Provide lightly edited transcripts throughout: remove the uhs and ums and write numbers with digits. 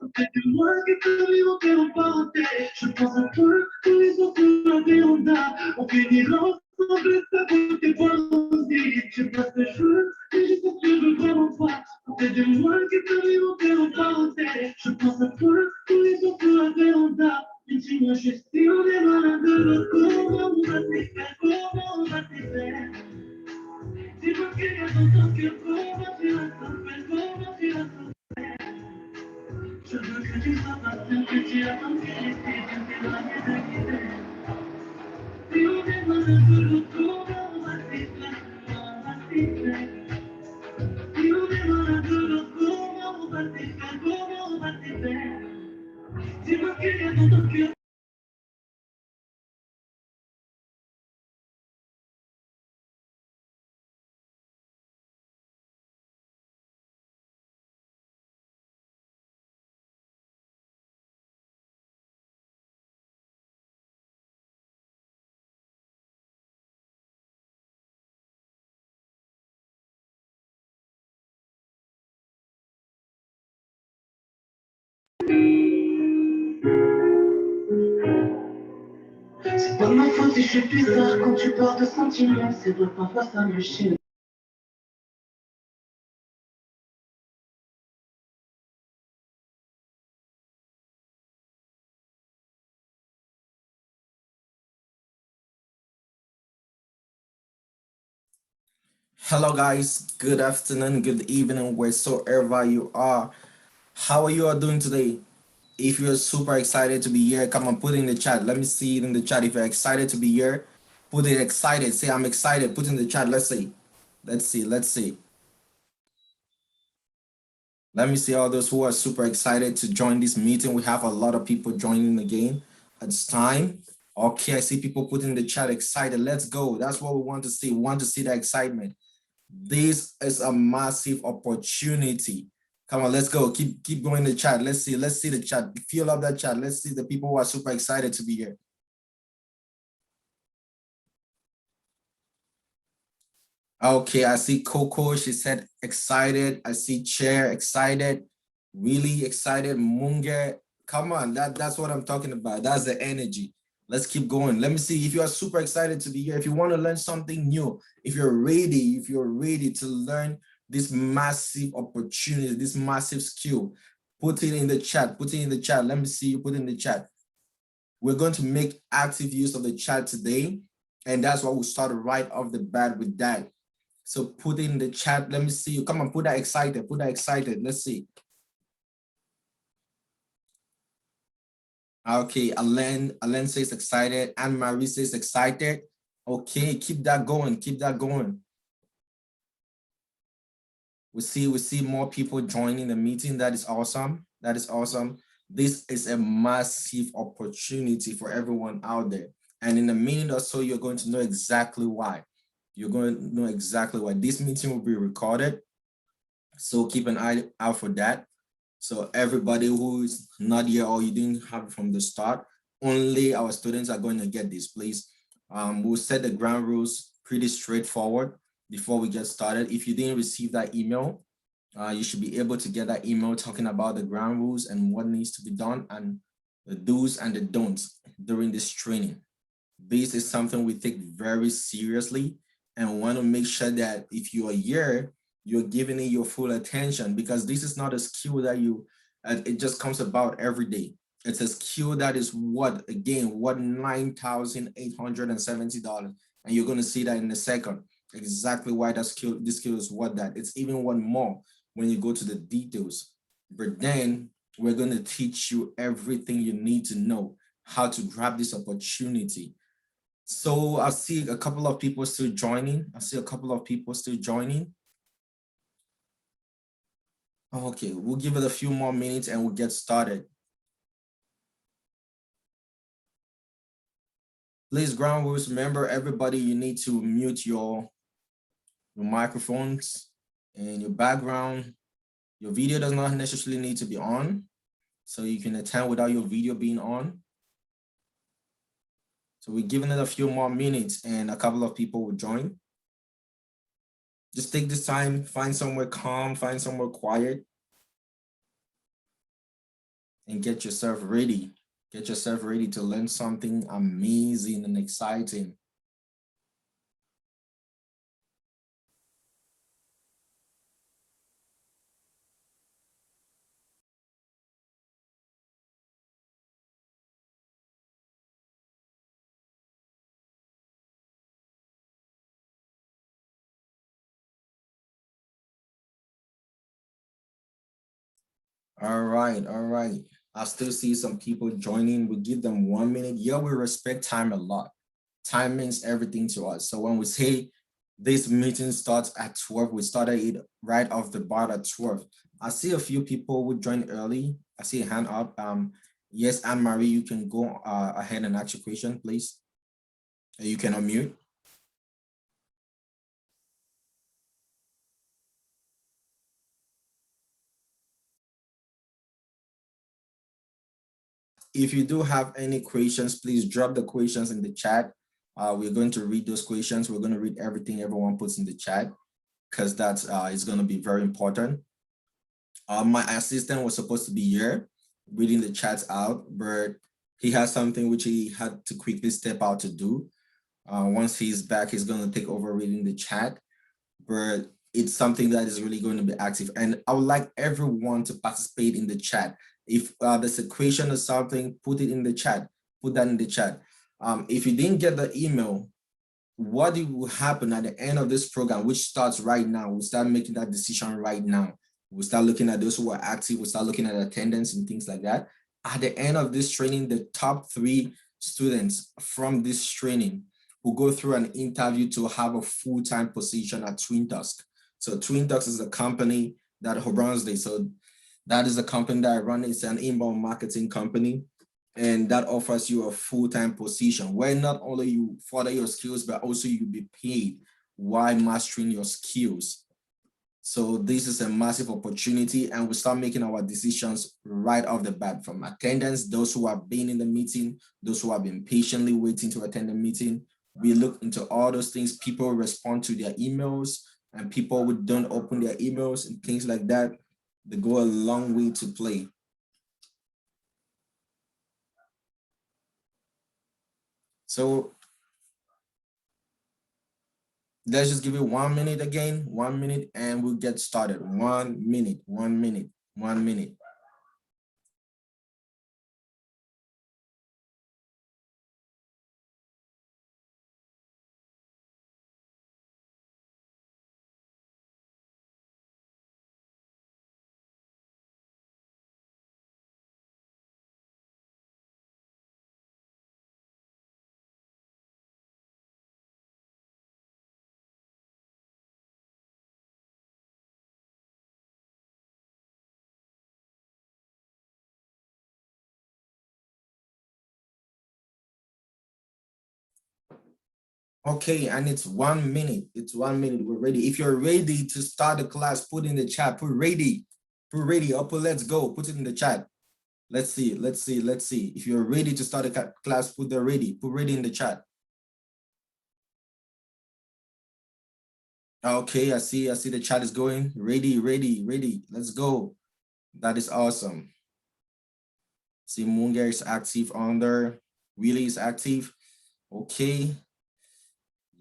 Moi qui peux monter en parenté, je pense un peu que les autres la véranda. On finira ensemble, ça côté pour aussi. Je sais pas ce que je veux, mais je sais que je veux vraiment pas. C'est moi qui peux monter en parenté, je pense un peu que les autres la véranda. Et dis-moi juste si on est loin de l'autre, comment on va s'y faire, comment on va s'y faire. Dis-moi qu'il y a dans ton cœur, comment tu vas t'en faire, comment tu vas t'en faire. Je veux que tu sois patient, que tu attends que les filles viennent t'éloigner de l'idée. Si on est dans un boulot, comment on va s'y faire, comment on va s'y faire. Si on est dans un boulot, comment on va s'y faire, comment on va s'y faire. Dis-moi qu'il y a dans ton cœur. C'est pas ma faute si je suis bizarre quand tu parles de sentiments. C'est vrai, parfois ça me chie. Hello, guys. Good afternoon, good evening, wheresoever you are. How are you all doing today? If you're super excited to be here, come on, put it in the chat. Let me see it in the chat. If you're excited to be here, put it excited. Say, I'm excited. Put it in the chat. Let's see. Let's see. Let's see. Let me see all those who are super excited to join this meeting. We have a lot of people joining the game. It's time. Okay, I see people put in the chat excited. Let's go. That's what we want to see. We want to see the excitement. This is a massive opportunity. Come on, let's go. Keep going in the chat. Let's see the chat. Fill up that chat. Let's see the people who are super excited to be here. Okay, I see Coco. She said excited. I see Chair excited, really excited. Munga, come on, that's what I'm talking about. That's the energy. Let's keep going. Let me see if you are super excited to be here. If you want to learn something new, if you're ready to learn this massive opportunity, this massive skill, put it in the chat. Put it in the chat. Let me see you put it in the chat. We're going to make active use of the chat today, and that's why we started right off the bat with that. So put it in the chat. Let me see you. Come on, put that excited. Put that excited. Let's see. Okay, Alain says excited. Anne-Marie says excited. Okay, keep that going. Keep that going. We see more people joining the meeting. That is awesome. That is awesome. This is a massive opportunity for everyone out there. And in a minute or so, you're going to know exactly why. You're going to know exactly why. This meeting will be recorded. So keep an eye out for that. So everybody who is not here or you didn't have it from the start, only our students are going to get this, please. We'll set the ground rules pretty straightforward before we get started. If you didn't receive that email, you should be able to get that email talking about the ground rules and what needs to be done and the do's and the don'ts during this training. This is something we take very seriously and want to make sure that if you are here, you're giving it your full attention, because this is not a skill that it just comes about every day. It's a skill that is what $9,870, and you're going to see that in a second. Exactly why this skill is what that. It's even one more when you go to the details. But then we're going to teach you everything you need to know how to grab this opportunity. So I see a couple of people still joining. Okay, we'll give it a few more minutes and we'll get started. Please, ground rules, remember everybody, you need to mute your microphones and your background. Your video does not necessarily need to be on, so you can attend without your video being on. So we're giving it a few more minutes and a couple of people will join. Just take this time, find somewhere calm, find somewhere quiet. and get yourself ready. Get yourself ready to learn something amazing and exciting. All right, all right. I still see some people joining. We give them 1 minute. Yeah, we respect time a lot. Time means everything to us. So when we say this meeting starts at 12, we started it right off the bat at 12. I see a few people who joined early. I see a hand up. Yes, Anne-Marie, you can go ahead and ask your question, please. You can unmute. If you do have any questions, please drop the questions in the chat. We're going to read those questions. We're going to read everything everyone puts in the chat because that is going to be very important. My assistant was supposed to be here reading the chats out, but he has something which he had to quickly step out to do. Once he's back, he's going to take over reading the chat, but it's something that is really going to be active. And I would like everyone to participate in the chat. If there's a question or something, put it in the chat. Put that in the chat. If you didn't get the email, what will happen at the end of this program, which starts right now, we'll start making that decision right now. We'll start looking at those who are active. We'll start looking at attendance and things like that. At the end of this training, the top 3 students from this training will go through an interview to have a full-time position at TUC. So TUC is a company that runs this. So that is a company that I run. It's an inbound marketing company. And that offers you a full-time position where not only you further your skills, but also you'll be paid while mastering your skills. So this is a massive opportunity, and we start making our decisions right off the bat, from attendance, those who have been in the meeting, those who have been patiently waiting to attend the meeting. We look into all those things. People respond to their emails, and people who don't open their emails and things like that, they go a long way to play. So let's just give it 1 minute again, 1 minute, and we'll get started. 1 minute, 1 minute, 1 minute. Okay, and it's 1 minute. It's 1 minute. We're ready. If you're ready to start the class, put in the chat. Put ready. Put ready. Or put let's go. Put it in the chat. Let's see. Let's see. Let's see. If you're ready to start the class, put the ready. Put ready in the chat. Okay, I see. I see the chat is going. Ready, ready, ready. Let's go. That is awesome. See, Munger is active on there. Willie is active. Okay.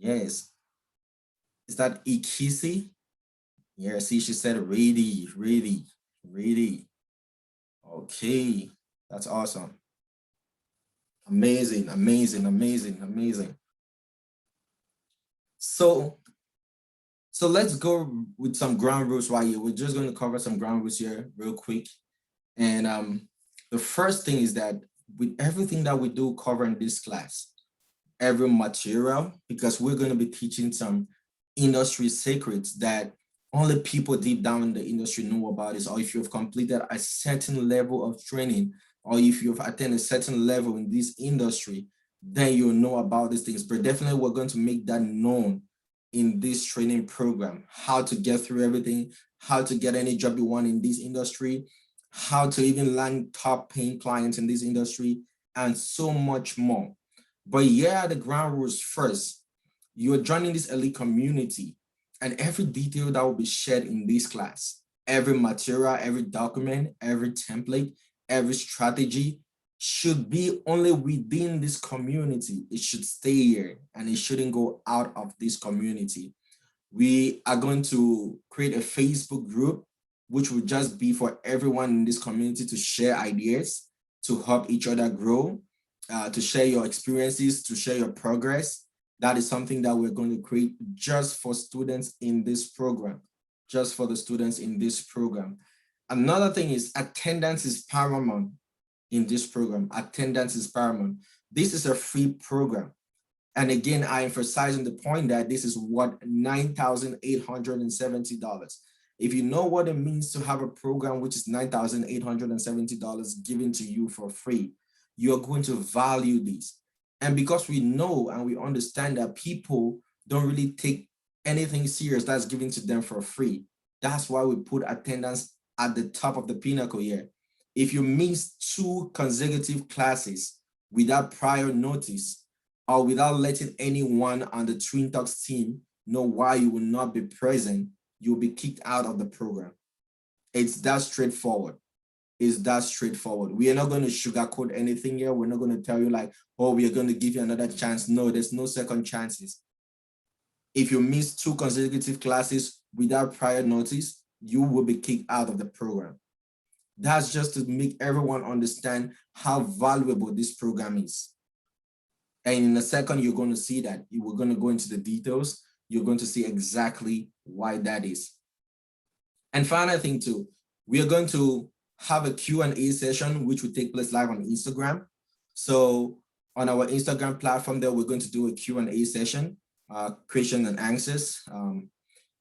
Yes. Is that Ikisi? Yeah, see, she said ready, ready, ready. Okay, that's awesome. Amazing, amazing, amazing, amazing. So let's go with some ground rules right here. We're just going to cover some ground rules here real quick. And the first thing is that with everything that we do cover in this class, every material, because we're going to be teaching some industry secrets that only people deep down in the industry know about this, or if you've completed a certain level of training, or if you've attained a certain level in this industry, then you'll know about these things. But definitely we're going to make that known in this training program, how to get through everything, how to get any job you want in this industry, how to even land top paying clients in this industry, and so much more. But yeah, the ground rules first. You're joining this elite community, and every detail that will be shared in this class, every material, every document, every template, every strategy should be only within this community. It should stay here and it shouldn't go out of this community. We are going to create a Facebook group, which will just be for everyone in this community to share ideas, to help each other grow, to share your experiences, to share your progress. That is something that we're going to create just for students in this program, just for the students in this program. Another thing is attendance is paramount in this program. Attendance is paramount. This is a free program. And again, I emphasize on the point that this is what $9,870. If you know what it means to have a program which is $9,870 given to you for free, you're going to value this. And because we know and we understand that people don't really take anything serious that's given to them for free, that's why we put attendance at the top of the pinnacle here. If you miss 2 consecutive classes without prior notice, or without letting anyone on the Twin Talks team know why you will not be present, you'll be kicked out of the program. It's that straightforward. It's that straightforward. We are not going to sugarcoat anything here. We're not going to tell you like, oh, we are going to give you another chance. No, there's no second chances. If you miss 2 consecutive classes without prior notice, you will be kicked out of the program. That's just to make everyone understand how valuable this program is. And in a second, you're going to see that. We're going to go into the details. You're going to see exactly why that is. And final thing too, we are going to have a Q&A session, which will take place live on Instagram. So on our Instagram platform there, we're going to do a Q&A session, questions and answers.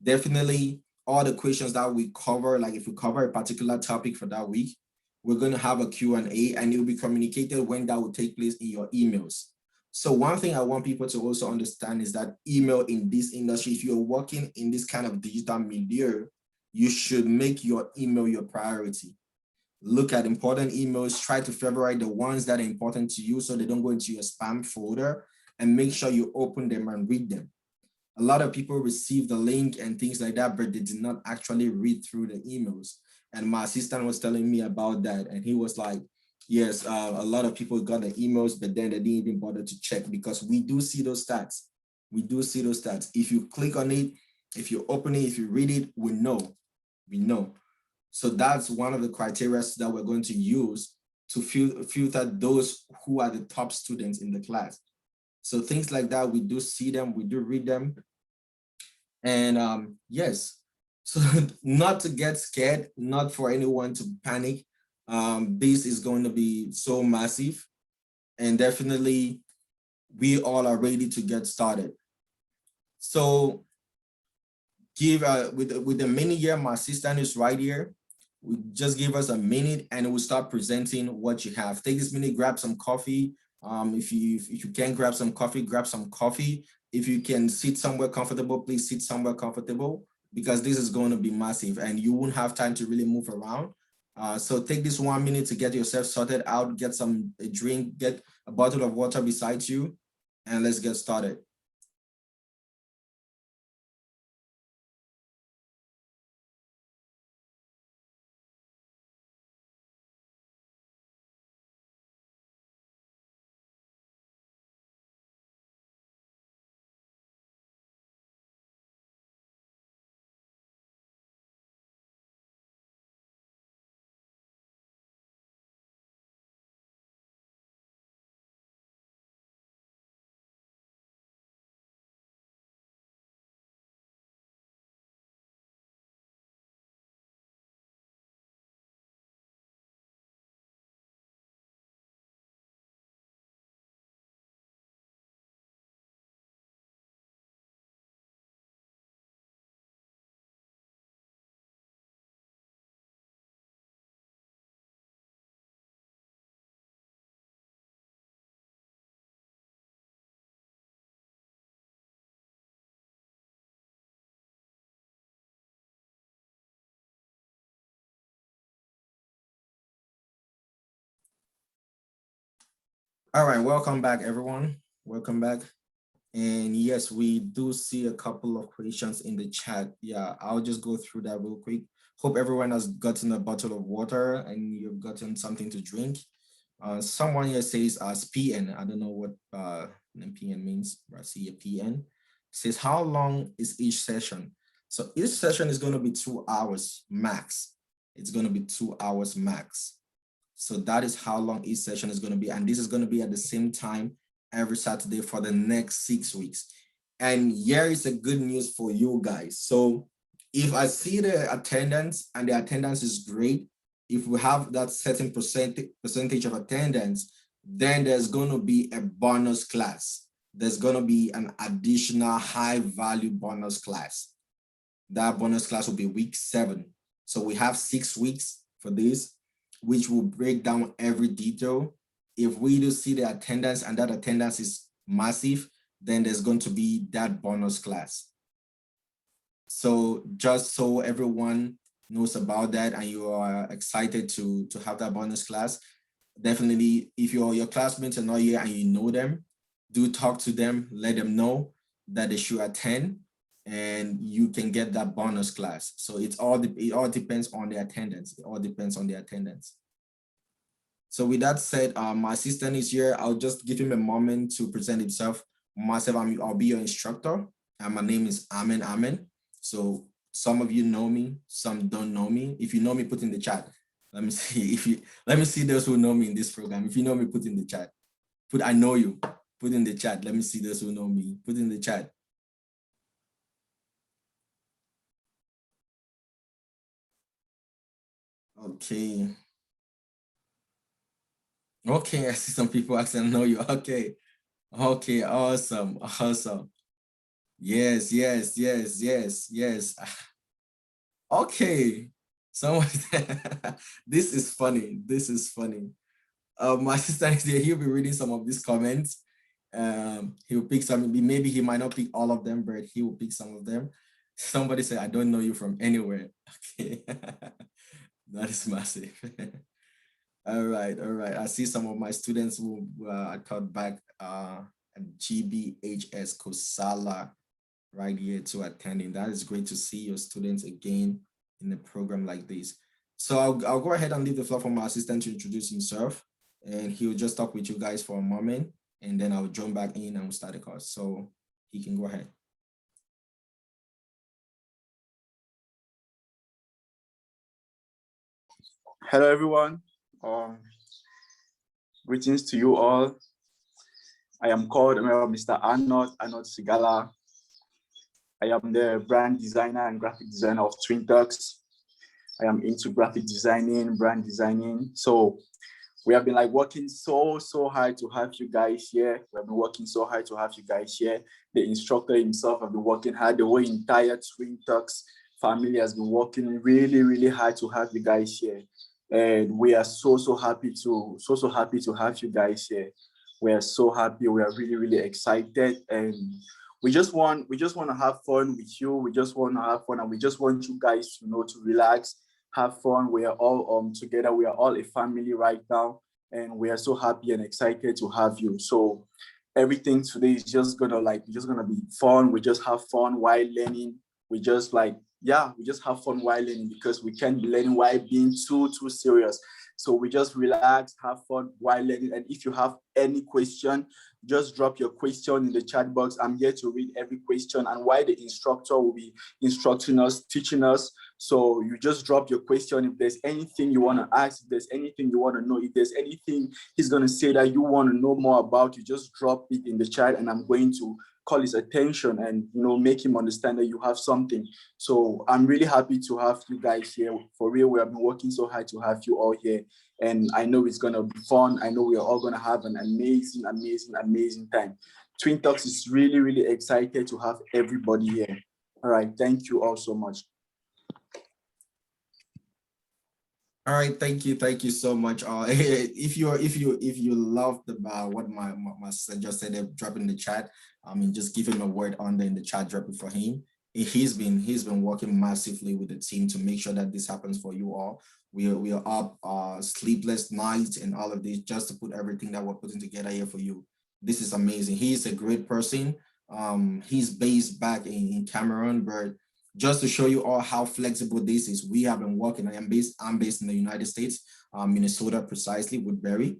Definitely all the questions that we cover, like if we cover a particular topic for that week, we're going to have a Q&A and it will be communicated when that will take place in your emails. So one thing I want people to also understand is that email in this industry, if you're working in this kind of digital media, you should make your email your priority. Look at important emails, try to favorite the ones that are important to you so they don't go into your spam folder, and make sure you open them and read them. A lot of people receive the link and things like that, but they did not actually read through the emails. And my assistant was telling me about that. And he was like, yes, a lot of people got the emails, but then they didn't even bother to check because we do see those stats. We do see those stats. If you click on it, if you open it, if you read it, we know. We know. So that's one of the criteria that we're going to use to filter those who are the top students in the class. So things like that, we do see them, we do read them. And yes, so not to get scared, not for anyone to panic. This is going to be so massive, and definitely we all are ready to get started. So give with the minute here, my assistant is right here. Just give us a minute and we'll start presenting what you have. Take this minute, grab some coffee. If you can grab some coffee, grab some coffee. If you can sit somewhere comfortable, please sit somewhere comfortable, because this is going to be massive and you won't have time to really move around. So take this 1 minute to get yourself sorted out, get a drink, get a bottle of water beside you, and let's get started. All right, welcome back, everyone. Welcome back. And yes, we do see a couple of questions in the chat. Yeah, I'll just go through that real quick. Hope everyone has gotten a bottle of water and you've gotten something to drink. Someone here says PN. I don't know what PN means, but I see a PN. Says, how long is each session? So each session is going to be 2 hours max. It's going to be 2 hours max. So that is how long each session is going to be. And this is going to be at the same time every Saturday for the next 6 weeks. And here is a good news for you guys. So if I see the attendance and the attendance is great, if we have that certain percentage of attendance, then there's going to be a bonus class. There's going to be an additional high value bonus class. That bonus class will be week 7. So we have 6 weeks for this, which will break down every detail. If we do see the attendance and that attendance is massive, then there's going to be that bonus class. So just so everyone knows about that and you are excited to have that bonus class, definitely if your classmates are not here and you know them, do talk to them, let them know that they should attend and you can get that bonus class. So it all depends on the attendance. It all depends on the attendance. So with that said, my assistant is here. I'll just give him a moment to present himself. Myself, I'll be your instructor. And my name is Amen. So some of you know me, some don't know me. If you know me, put in the chat. Let me see let me see those who know me in this program. If you know me, put in the chat. Put I know you. Put in the chat. Let me see those who know me. Put in the chat. Okay. Okay, I see some people asking, I know you. Okay. Okay, awesome. Yes. Okay. Someone, this is funny. My sister is here. He'll be reading some of these comments. He'll pick some, maybe he might not pick all of them, but he will pick some of them. Somebody said, I don't know you from anywhere. Okay. That is massive. All right. I see some of my students who I taught back at GBHS Kosala right here to attending. That is great to see your students again in a program like this. So I'll go ahead and leave the floor for my assistant to introduce himself, and he'll just talk with you guys for a moment, and then I'll jump back in and we'll start the course. So he can go ahead. Hello, everyone. Greetings to you all. I am called Mr. Arnold Sigala. I am the brand designer and graphic designer of TUC. I am into graphic designing, brand designing. So we have been like working so hard to have you guys here. We have been working so hard to have you guys here. The instructor himself have been working hard. The whole entire TUC family has been working really hard to have you guys here. And we are so happy to have you guys here. We are so happy. We are really excited, and we just want to have fun with you. We just want to have fun, and we just want you guys to relax, have fun. We are all together. We are all a family right now, and we are so happy and excited to have you. So everything today is just gonna be fun. We just have fun while learning. We just have fun while learning, because we can't be learning while being too serious. So we just relax, have fun while learning. And if you have any question, just drop your question in the chat box. I'm here to read every question, and while the instructor will be instructing us, teaching us. So you just drop your question. If there's anything you want to ask, if there's anything you want to know, if there's anything he's going to say that you want to know more about, you just drop it in the chat, and I'm going to call his attention and make him understand that you have something. So I'm really happy to have you guys here. For real, we have been working so hard to have you all here, and I know it's gonna be fun. I know we are all gonna have an amazing time. TUC is really excited to have everybody here. All right, thank you all so much. All right, thank you so much. If you love what my sister just said, drop in the chat. I mean, just give him a word on in the chat, drop it for him. He's been working massively with the team to make sure that this happens for you all. We are up sleepless nights and all of this just to put everything that we're putting together here for you. This is amazing. He's a great person. He's based back in Cameroon, but just to show you all how flexible this is, we have been working. I'm based in the United States, Minnesota precisely, Woodbury.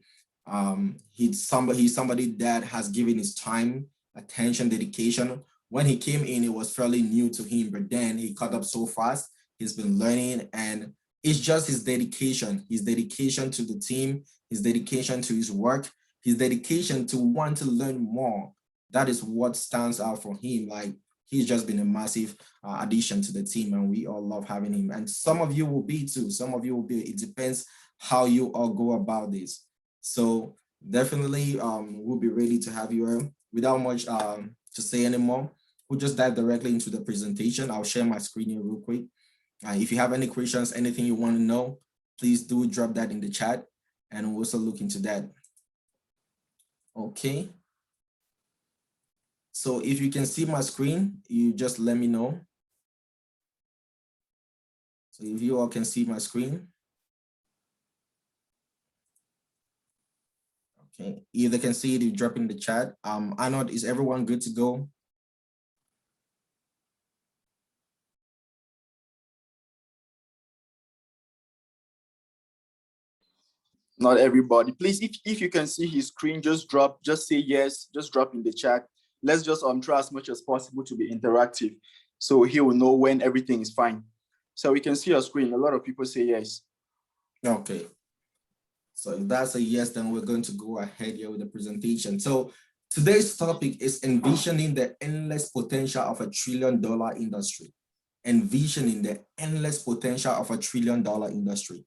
He's somebody that has given his time, attention, dedication. When he came in, it was fairly new to him, but then he caught up so fast. He's been learning, and it's just his dedication to the team, his dedication to his work, his dedication to want to learn more. That is what stands out for him. Like, he's just been a massive addition to the team, and we all love having him. And some of you will be too. Some of you will be. It depends how you all go about this. So definitely, we'll be ready to have you. Without much to say anymore, we'll just dive directly into the presentation. I'll share my screen here real quick. If you have any questions, anything you want to know, please do drop that in the chat, and we'll also look into that. Okay. So if you can see my screen, you just let me know. So if you all can see my screen. Okay, if they can see it, you drop in the chat. Arnold, is everyone good to go? Not everybody. Please, if you can see his screen, just say yes, just drop in the chat. Let's just try as much as possible to be interactive, so he will know when everything is fine. So we can see your screen. A lot of people say yes. Okay. So if that's a yes, then we're going to go ahead here with the presentation. So today's topic is envisioning the endless potential of $1 trillion industry. Envisioning the endless potential of $1 trillion industry.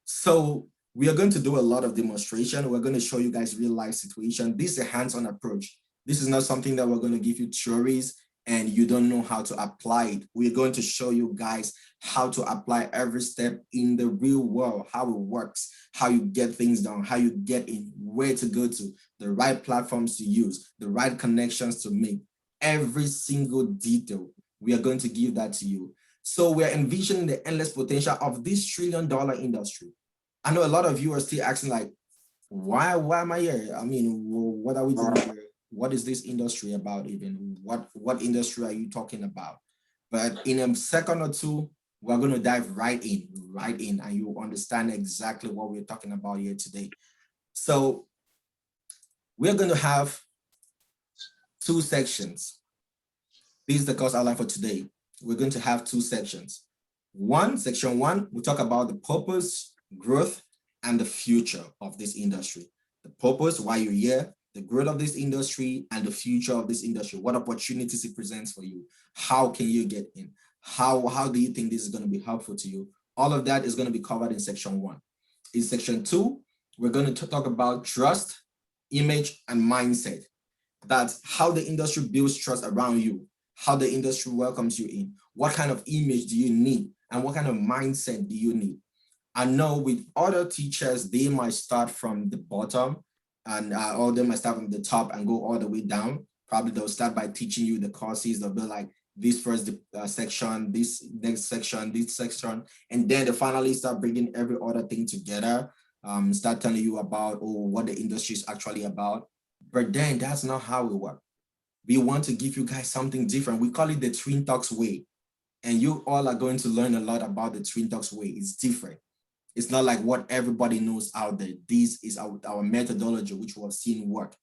So we are going to do a lot of demonstration. We're going to show you guys real life situation. This is a hands-on approach. This is not something that we're going to give you theories and you don't know how to apply it. We're going to show you guys how to apply every step in the real world, how it works, how you get things done, how you get in, where to go to, the right platforms to use, the right connections to make, every single detail. We are going to give that to you. So we're envisioning the endless potential of this $1 trillion industry. I know a lot of you are still asking like, why am I here? I mean, what are we doing here? What is this industry about even? What industry are you talking about? But in a second or two, we're going to dive right in, and you will understand exactly what we're talking about here today. So we're going to have 2 sections. This is the course outline for today. We're going to have 2 sections. Section 1, we talk about the purpose, growth, and the future of this industry. The purpose, why you're here, the growth of this industry, and the future of this industry. What opportunities it presents for you? How can you get in? How do you think this is going to be helpful to you? All of that is going to be covered in section 1. In section 2, we're going to talk about trust, image, and mindset. That's how the industry builds trust around you, how the industry welcomes you in, what kind of image do you need, and what kind of mindset do you need. I know with other teachers, they might start from the bottom and or they might start from the top and go all the way down. Probably they'll start by teaching you the courses. They'll be like this first section, this next section, this section, and then they finally start bringing every other thing together, start telling you about what the industry is actually about. But then that's not how we work. We want to give you guys something different. We call it the Twin Talks way. And you all are going to learn a lot about the Twin Talks way. It's different. It's not like what everybody knows out there. This is our methodology, which we have seen work.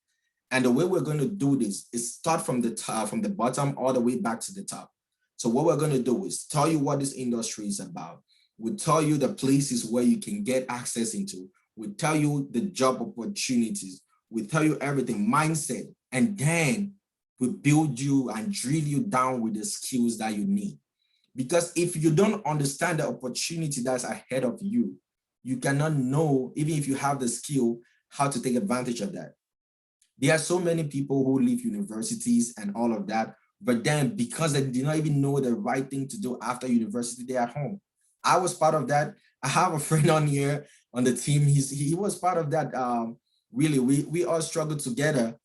And the way we're going to do this is start from the top, from the bottom all the way back to the top. So what we're going to do is tell you what this industry is about. We'll tell you the places where you can get access into. We'll tell you the job opportunities. We'll tell you everything, mindset. And then we build you and drill you down with the skills that you need. Because if you don't understand the opportunity that's ahead of you, you cannot know, even if you have the skill, how to take advantage of that. There are so many people who leave universities and all of that, but then because they did not even know the right thing to do after university, they're at home. I was part of that. I have a friend on here on the team. He was part of that. Really, we all struggled together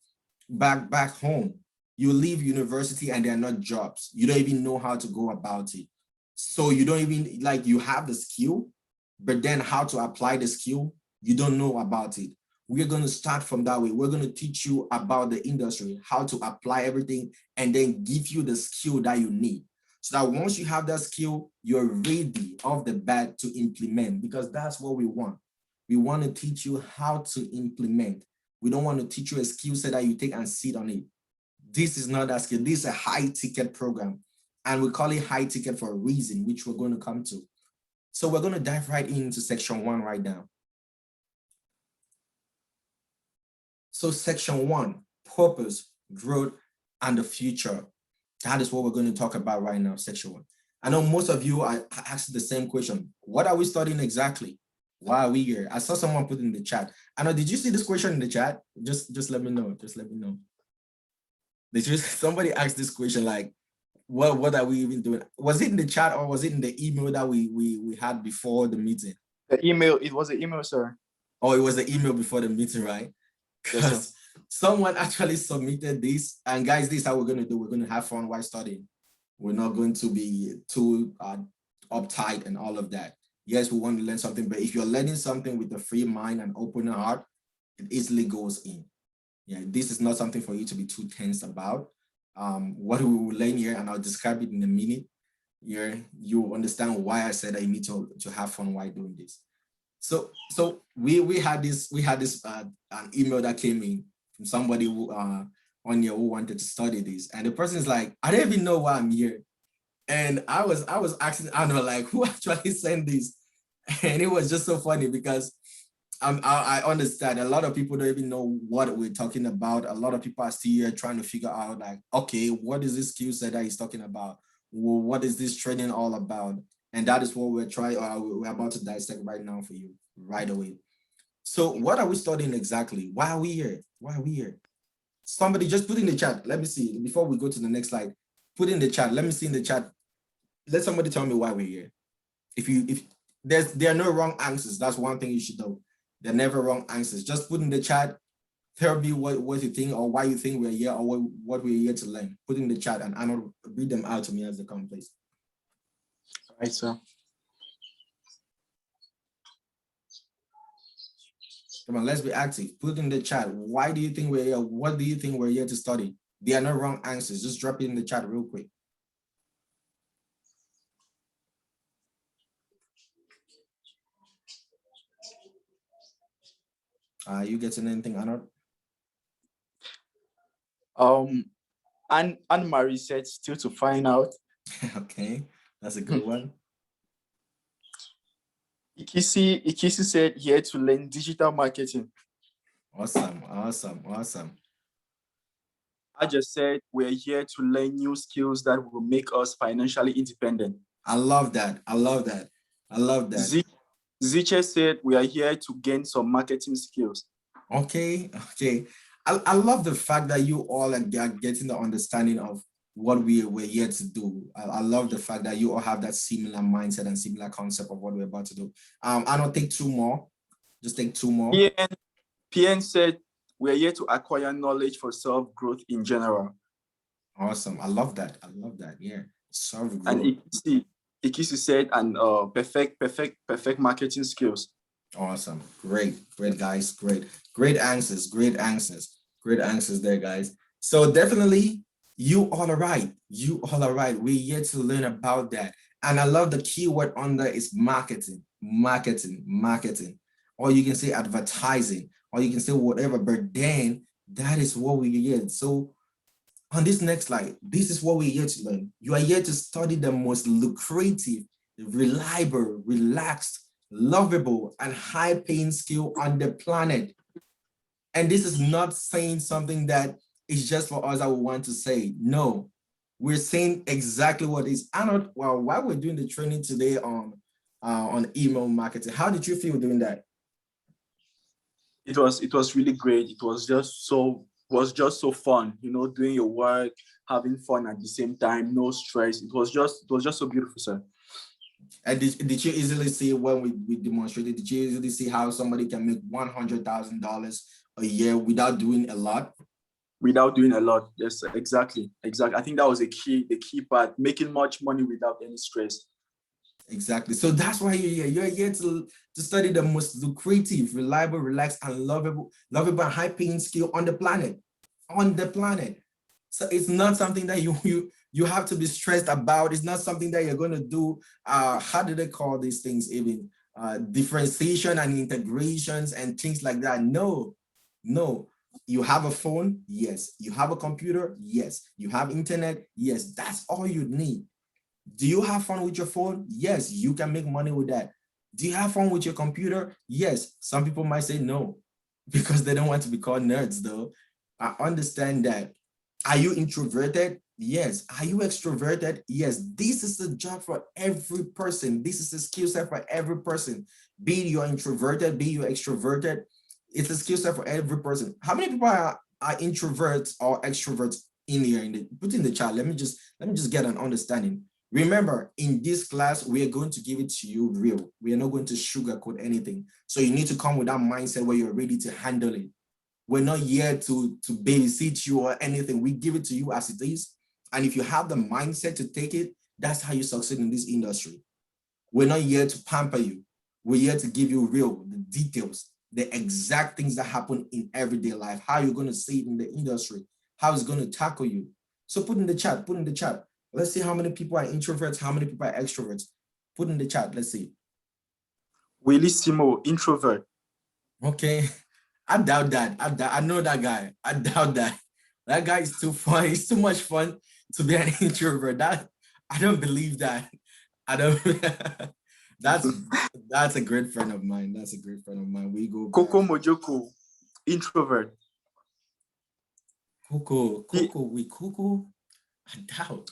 back home. You leave university and there are not jobs. You don't even know how to go about it. So you don't even, like, you have the skill, but then how to apply the skill, you don't know about it. We're going to start from that way. We're going to teach you about the industry, how to apply everything, and then give you the skill that you need. So that once you have that skill, you're ready off the bat to implement, because that's what we want. We want to teach you how to implement. We don't want to teach you a skill set that you take and sit on it. This is not that skill. This is a high ticket program. And we call it high ticket for a reason, which we're going to come to. So we're going to dive right into section 1 right now. So section 1, purpose, growth, and the future. That is what we're going to talk about right now, section 1. I know most of you are asking the same question. What are we studying exactly? Why are we here? I saw someone put in the chat. I know, did you see this question in the chat? Just let me know. Just let me know. Somebody asked this question, like, what are we even doing? Was it in the chat or was it in the email that we had before the meeting? The email, it was the email, sir. Oh, it was the email before the meeting, right? Because Yes, someone actually submitted this. And guys, this is how we're going to do. We're going to have fun while studying. We're not going to be too uptight and all of that. Yes, we want to learn something, but if you're learning something with a free mind and open heart, it easily goes in. Yeah, this is not something for you to be too tense about. What we will learn here, and I'll describe it in a minute, here you understand why I said that you need to have fun while doing this. So we had this an email that came in from somebody who on here who wanted to study this, and the person is like, I don't even know why I'm here. And I was asking Anna, like, who actually sent this? And it was just so funny because I understand a lot of people don't even know what we're talking about. A lot of people are still here trying to figure out, like, okay, what is this skill set that he's talking about? Well, what is this training all about? And that is what we're about to dissect right now for you right away. So what are we studying exactly? Why are we here? Why are we here? Somebody just put in the chat. Let me see, before we go to the next slide, put in the chat. Let me see in the chat. Let somebody tell me why we're here. If there are no wrong answers, that's one thing you should know. There are never wrong answers. Just put in the chat, tell me what you think or why you think we're here or what we're here to learn. Put in the chat and I'll read them out to me as they come, please. All right, sir. Come on, let's be active. Put in the chat. Why do you think we're here? What do you think we're here to study? There are no wrong answers. Just drop it in the chat real quick. Are you getting anything, Arnold? Anne-Marie said still to find out. Okay, that's a good one. Ikisi said here to learn digital marketing. Awesome, awesome, awesome. I just said we're here to learn new skills that will make us financially independent. I love that. I love that. I love that. Ziche said we are here to gain some marketing skills. Okay, okay. I love the fact that you all are getting the understanding of what we're here to do. I love the fact that you all have that similar mindset and similar concept of what we're about to do. I don't take two more. Just take two more. PN said we're here to acquire knowledge for self-growth in general. Awesome. I love that. I love that. Yeah. Self-growth. And Ikisi said, and perfect marketing skills. Awesome. Great guys. Great answers there, guys. So definitely you all are right. We're here to learn about that. And I love the keyword under is marketing. Or you can say advertising, or you can say whatever, but then that is what we're here. So on this next slide, this is what we're here to learn. You are here to study the most lucrative, reliable, relaxed, lovable, and high-paying skill on the planet. And this is not saying something that is just for us that we want to say. No, we're saying exactly what is. Arnold, well, while we're doing the training today on email marketing, how did you feel doing that? It was really great. It was just so fun, you know, doing your work, having fun at the same time, no stress. It was just so beautiful, sir. And did you easily see when we demonstrated, did you easily see how somebody can make $100,000 a year without doing a lot? Without doing a lot, yes, exactly. I think that was the key part, making much money without any stress. Exactly. So that's why you're here. You're here to study the most lucrative, reliable, relaxed, and lovable, and high-paying skill on the planet. On the planet. So it's not something that you have to be stressed about. It's not something that you're going to do. How do they call these things even? Differentiation and integrations and things like that. No, no. You have a phone? Yes. You have a computer? Yes. You have internet? Yes. That's all you need. Do you have fun with your phone? Yes, you can make money with that. Do you have fun with your computer? Yes. Some people might say no because they don't want to be called nerds though. I understand that. Are you introverted? Yes. Are you extroverted? Yes. This is a job for every person. This is a skill set for every person. Be it you're introverted, be you extroverted. It's a skill set for every person. How many people are introverts or extroverts in here? Put in the chat. Let me just get an understanding. Remember, in this class, we are going to give it to you real. We are not going to sugarcoat anything. So you need to come with that mindset where you're ready to handle it. We're not here to babysit you or anything. We give it to you as it is. And if you have the mindset to take it, that's how you succeed in this industry. We're not here to pamper you. We're here to give you real, the details, the exact things that happen in everyday life, how you're going to see it in the industry, how it's going to tackle you. So put in the chat, put in the chat. Let's see how many people are introverts, how many people are extroverts. Put in the chat, let's see. Willissimo, introvert. Okay, I doubt that. I know that guy. I doubt that. That guy is too fun. It's too much fun to be an introvert. I don't believe that. I don't. that's that's a great friend of mine. That's a great friend of mine. We go back. Coco Mojoko, introvert. Coco, I doubt.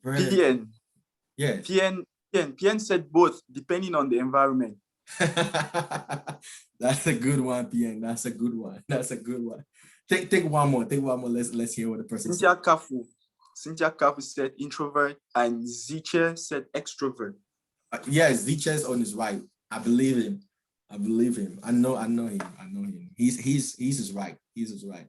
PN. Yes. PN said both, depending on the environment. That's a good one, PN. That's a good one. That's a good one. Take one more. Take one more. Let's hear what the person said. Cynthia Kafu said introvert, and Ziche said extrovert. Yes, Ziche's on his right. I believe him. I believe him. I know him. I know him. He's his right. He's his right.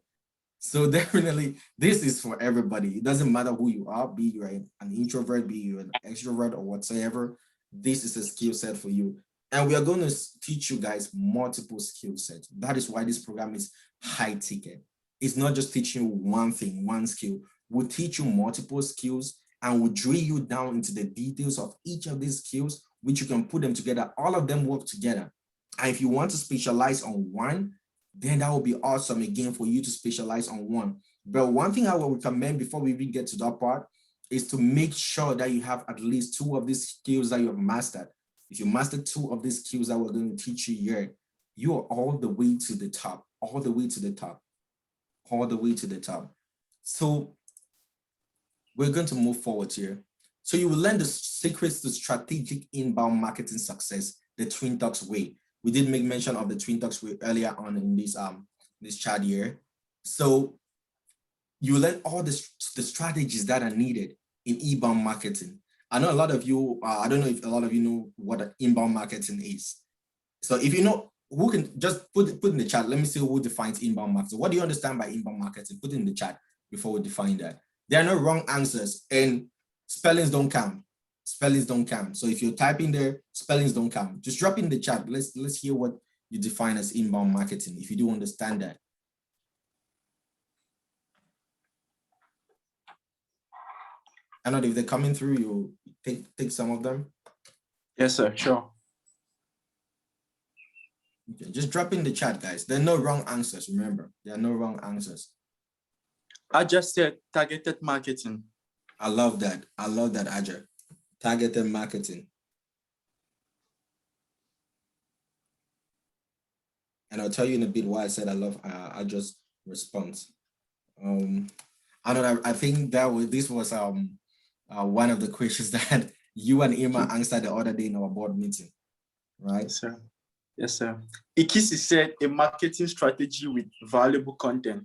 So definitely, this is for everybody. It doesn't matter who you are, be you an introvert, be you an extrovert or whatsoever. This is a skill set for you. And we are going to teach you guys multiple skill sets. That is why this program is high ticket. It's not just teaching you one thing, one skill. We'll teach you multiple skills and we'll drill you down into the details of each of these skills, which you can put them together. All of them work together. And if you want to specialize on one, then that will be awesome again for you to specialize on one. But one thing I will recommend before we even get to that part is to make sure that you have at least two of these skills that you have mastered. If you master two of these skills that we're going to teach you here, you are all the way to the top, all the way to the top, all the way to the top. So we're going to move forward here. So you will learn the secrets to strategic inbound marketing success, the Twin Talks way. We did make mention of the Twin Talks way earlier on in this chat here. So you learn all the strategies that are needed in inbound marketing. I know a lot of you, I don't know if a lot of you know what inbound marketing is. So if you know, who can just put in the chat, let me see who defines inbound marketing. What do you understand by inbound marketing? Put it in the chat before we define that. There are no wrong answers and spellings don't count. Spellings don't count. So if you're typing there, spellings don't count. Just drop in the chat. Let's hear what you define as inbound marketing, if you do understand that. I know if they're coming through, you take some of them. Yes, sir, sure. Okay, just drop in the chat, guys. There are no wrong answers, remember. There are no wrong answers. I just said targeted marketing. I love that. I love that, Aja. Targeted marketing. And I'll tell you in a bit why I said I love Aja's response. I don't know. I think this was one of the questions that you and Irma answered the other day in our board meeting, right? Yes, sir. Yes, sir. Ikisi said a marketing strategy with valuable content.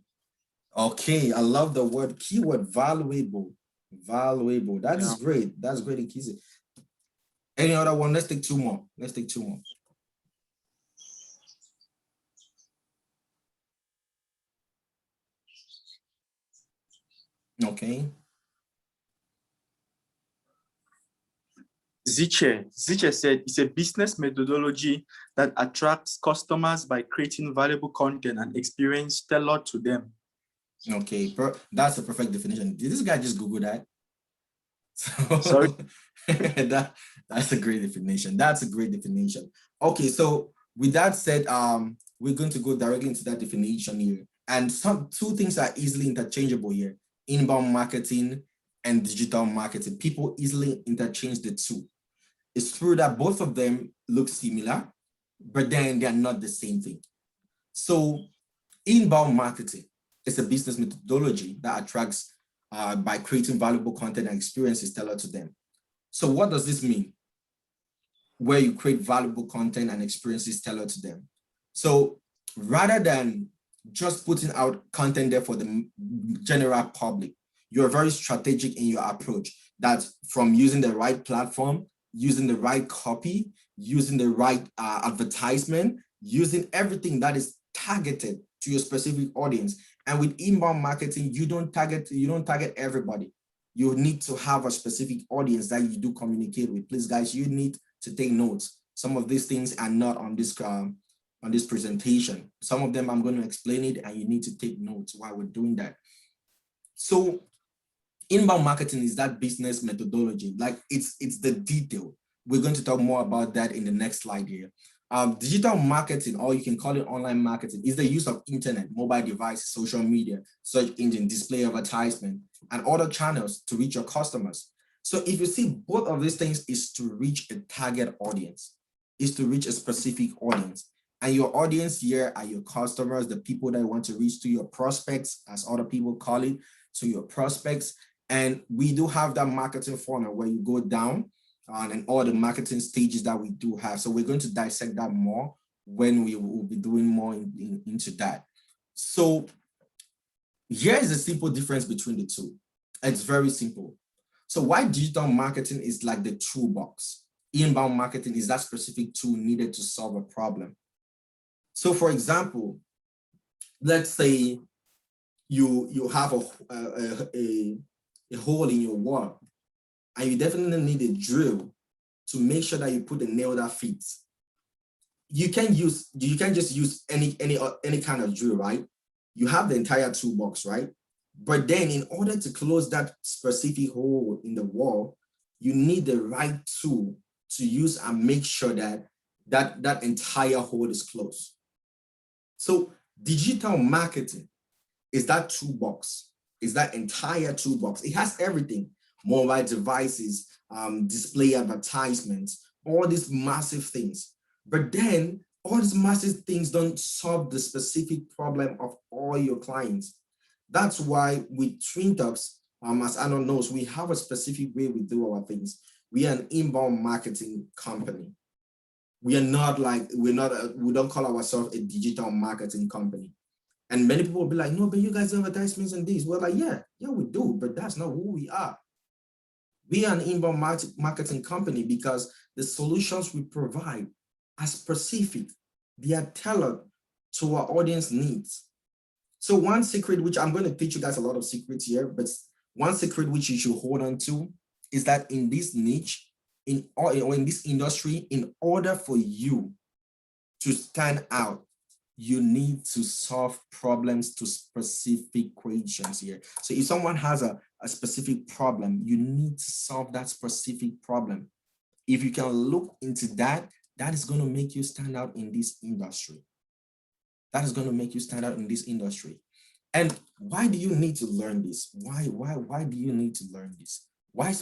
Okay, I love the word keyword valuable. Valuable. That is great. That's great, Ikisi. Any other one? Let's take two more. Let's take two more. Okay. Ziche said it's a business methodology that attracts customers by creating valuable content and experience tailored to them. Okay, that's a perfect definition. Did this guy just Google that? Sorry? That's a great definition. That's a great definition. Okay, so with that said, we're going to go directly into that definition here. And two things are easily interchangeable here: inbound marketing and digital marketing. People easily interchange the two. It's true that both of them look similar, but then they're not the same thing. So inbound marketing is a business methodology that attracts by creating valuable content and experiences tailored to them. So what does this mean? Where you create valuable content and experiences tailored to them. So rather than just putting out content there for the general public, you're very strategic in your approach. That's from using the right platform, using the right copy, using the right advertisement, using everything that is targeted to your specific audience. And with inbound marketing, you don't target everybody. You need to have a specific audience that you do communicate with. Please, guys, you need to take notes. Some of these things are not on this presentation. Some of them I'm going to explain it, and you need to take notes while we're doing that. So inbound marketing is that business methodology. Like it's the detail. We're going to talk more about that in the next slide here. Digital marketing, or you can call it online marketing, is the use of internet, mobile devices, social media, search engine, display advertisement, and other channels to reach your customers. So if you see, both of these things is to reach a target audience, is to reach a specific audience. And your audience here are your customers, the people that want to reach, to your prospects, as other people call it, to your prospects. And we do have that marketing funnel where you go down and all the marketing stages that we do have. So we're going to dissect that more when we will be doing more into that. So here is a simple difference between the two. It's very simple. So why digital marketing is like the toolbox, inbound marketing is that specific tool needed to solve a problem. So for example, let's say you have a hole in your wall, and you definitely need a drill to make sure that you put a nail that fits. You can't just use any kind of drill, right? You have the entire toolbox, right? But then in order to close that specific hole in the wall, you need the right tool to use and make sure that that entire hole is closed. So digital marketing is that toolbox, is that entire toolbox. It has everything: mobile devices, display advertisements, all these massive things. But then all these massive things don't solve the specific problem of all your clients. That's why with TUC, as Arnold knows, we have a specific way we do our things. We are an inbound marketing company. We are not like, we don't call ourselves a digital marketing company. And many people will be like, no, but you guys do advertisements and these. We're like, yeah, we do, but that's not who we are. We are an inbound marketing company because the solutions we provide are specific. They are tailored to our audience needs. So one secret, which I'm going to teach you guys a lot of secrets here, but one secret which you should hold on to is that in this niche, in this industry, in order for you to stand out, you need to solve problems to specific questions here. So if someone has a specific problem, you need to solve that specific problem. If you can look into that, that is going to make you stand out in this industry. That is going to make you stand out in this industry. And why do you need to learn this? Why do you need to learn this? Why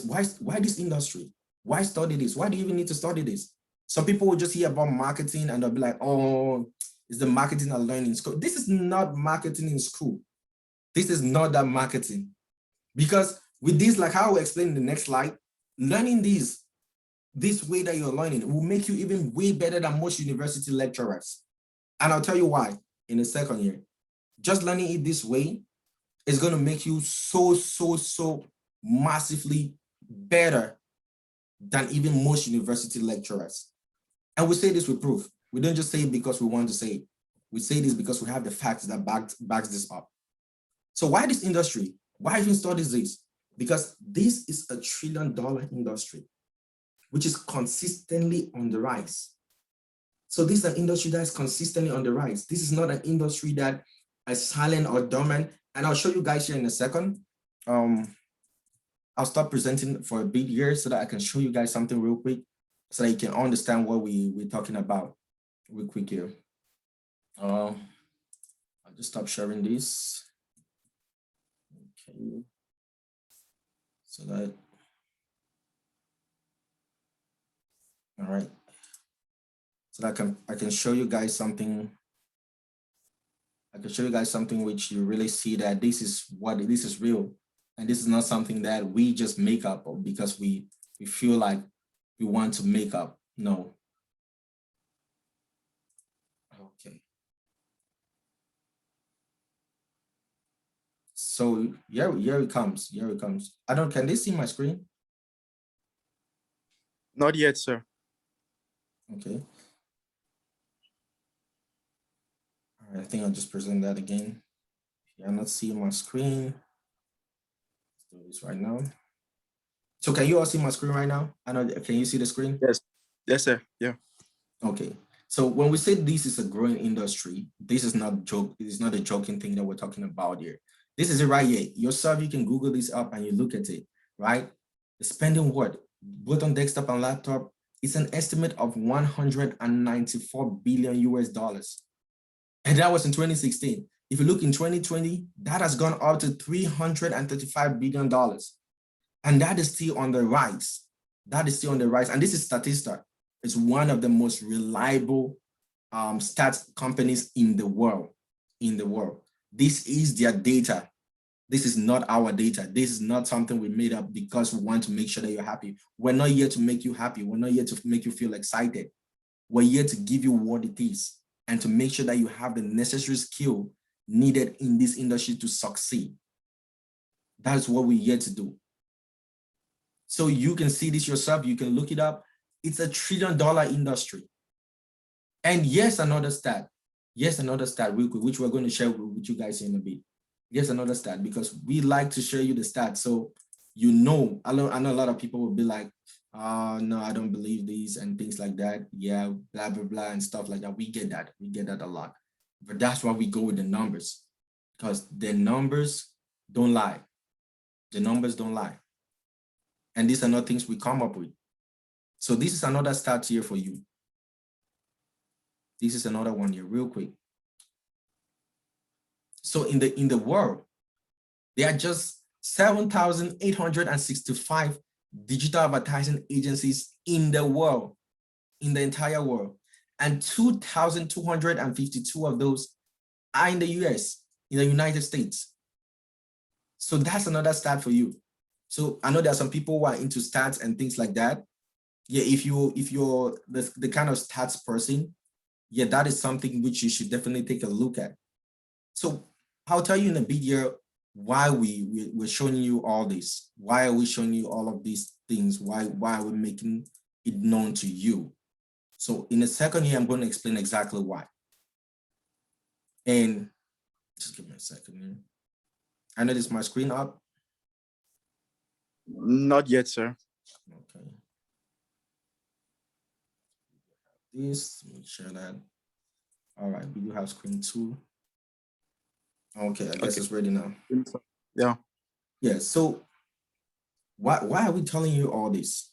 this industry? Why study this? Why do you even need to study this? Some people will just hear about marketing and they'll be like, oh, it's the marketing I learned in school. This is not marketing in school. This is not that marketing. Because with this, like how I will explain in the next slide, learning this way that you're learning will make you even way better than most university lecturers. And I'll tell you why in a second here. Just learning it this way is going to make you so massively better than even most university lecturers. And we say this with proof. We don't just say it because we want to say it. We say this because we have the facts that backs this up. So why this industry? Why even study this? Because this is a $1 trillion industry. which is consistently on the rise. So this is an industry that's consistently on the rise. This is not an industry that is silent or dormant. And I'll show you guys here in a second. I'll stop presenting for a bit here so that I can show you guys something real quick so that you can understand what we're talking about real quick here. I'll just stop sharing this. Okay. So that, all right. So that I can show you guys something. I can show you guys something which you really see that this is real. And this is not something that we just make up because we feel like we want to make up. No. Okay. So here it comes. Here it comes. Can they see my screen? Not yet, sir. Okay. All right, I think I'll just present that again. You're not seeing my screen. Let's do this right now. So can you all see my screen right now? Can you see the screen? Yes. Yes, sir. Yeah. Okay. So when we say this is a growing industry, this is not joke. It's not a joking thing that we're talking about here. This is it right here. Yourself, you can Google this up and you look at it, right? The spending what? Both on desktop and laptop, it's an estimate of 194 billion US dollars. And that was in 2016. If you look in 2020, that has gone up to $335 billion. And that is still on the rise. That is still on the rise. And this is Statista. It's one of the most reliable stats companies in the world. This is their data. This is not our data. This is not something we made up because we want to make sure that you're happy. We're not here to make you happy. We're not here to make you feel excited. We're here to give you what it is and to make sure that you have the necessary skill needed in this industry to succeed. That's what we're here to do. So you can see this yourself. You can look it up. It's $1 trillion industry. And yes, another stat. Yes, another stat real quick, which we're going to share with you guys in a bit. Yes, another stat, because we like to show you the stats. So, you know, I know a lot of people will be like, no, I don't believe these and things like that. Yeah, blah, blah, blah, and stuff like that. We get that. We get that a lot. But that's why we go with the numbers, because the numbers don't lie. The numbers don't lie. And these are not things we come up with. So this is another stat here for you. This is another one here, real quick. So in the world, there are just 7,865 digital advertising agencies in the world, in the entire world. And 2,252 of those are in the US, in the United States. So that's another stat for you. So I know there are some people who are into stats and things like that. Yeah, if you're the kind of stats person, yeah, that is something which you should definitely take a look at. So I'll tell you in a bit here why we're showing you all this. Why are we showing you all of these things? Why are we making it known to you? So in a second here, I'm going to explain exactly why. And just give me a second here. I know this is my screen up. Not yet, sir. Okay. This, let me share that. All right, we do have screen 2. Okay, I guess it's ready now. Yeah. Yeah, so why are we telling you all this?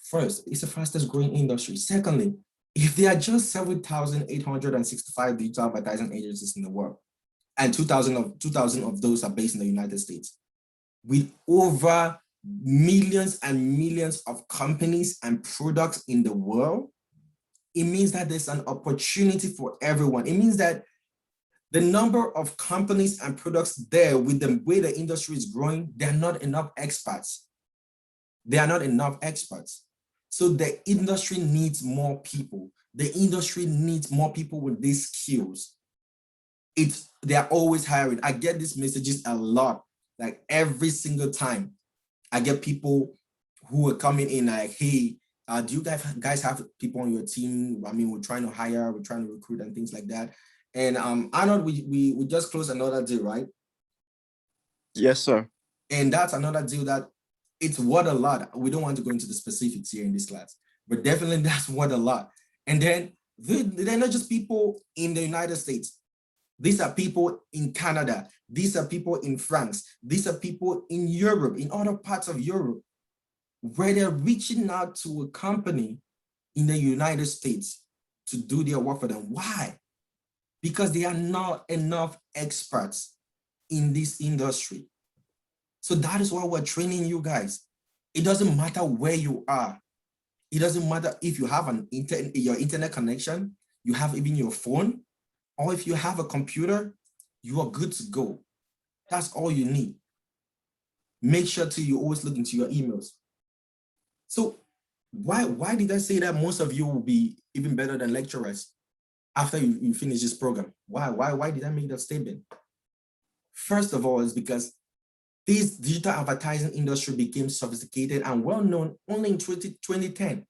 First, it's the fastest growing industry. Secondly, if there are just 7,865 digital advertising agencies in the world, and 2,000 of those are based in the United States, with over millions and millions of companies and products in the world, it means that there's an opportunity for everyone. It means that the number of companies and products there, with the way the industry is growing, there are not enough experts. There are not enough experts. So the industry needs more people. The industry needs more people with these skills. They are always hiring. I get these messages a lot, like every single time. I get people who are coming in like, hey, do you guys have people on your team? I mean, we're trying to hire, we're trying to recruit and things like that. And Arnold, we just closed another deal, right? Yes, sir. And that's another deal that it's worth a lot. We don't want to go into the specifics here in this class, but definitely that's worth a lot. And then they're not just people in the United States. These are people in Canada. These are people in France. These are people in Europe, in other parts of Europe, where they're reaching out to a company in the United States to do their work for them. Why? Because there are not enough experts in this industry. So that is why we're training you guys. It doesn't matter where you are. It doesn't matter if you have your internet connection, you have even your phone, or if you have a computer, you are good to go. That's all you need. Make sure to you always look into your emails. So why did I say that most of you will be even better than lecturers after you finish this program? Why did I make that statement? First of all, is because this digital advertising industry became sophisticated and well-known only in 2010.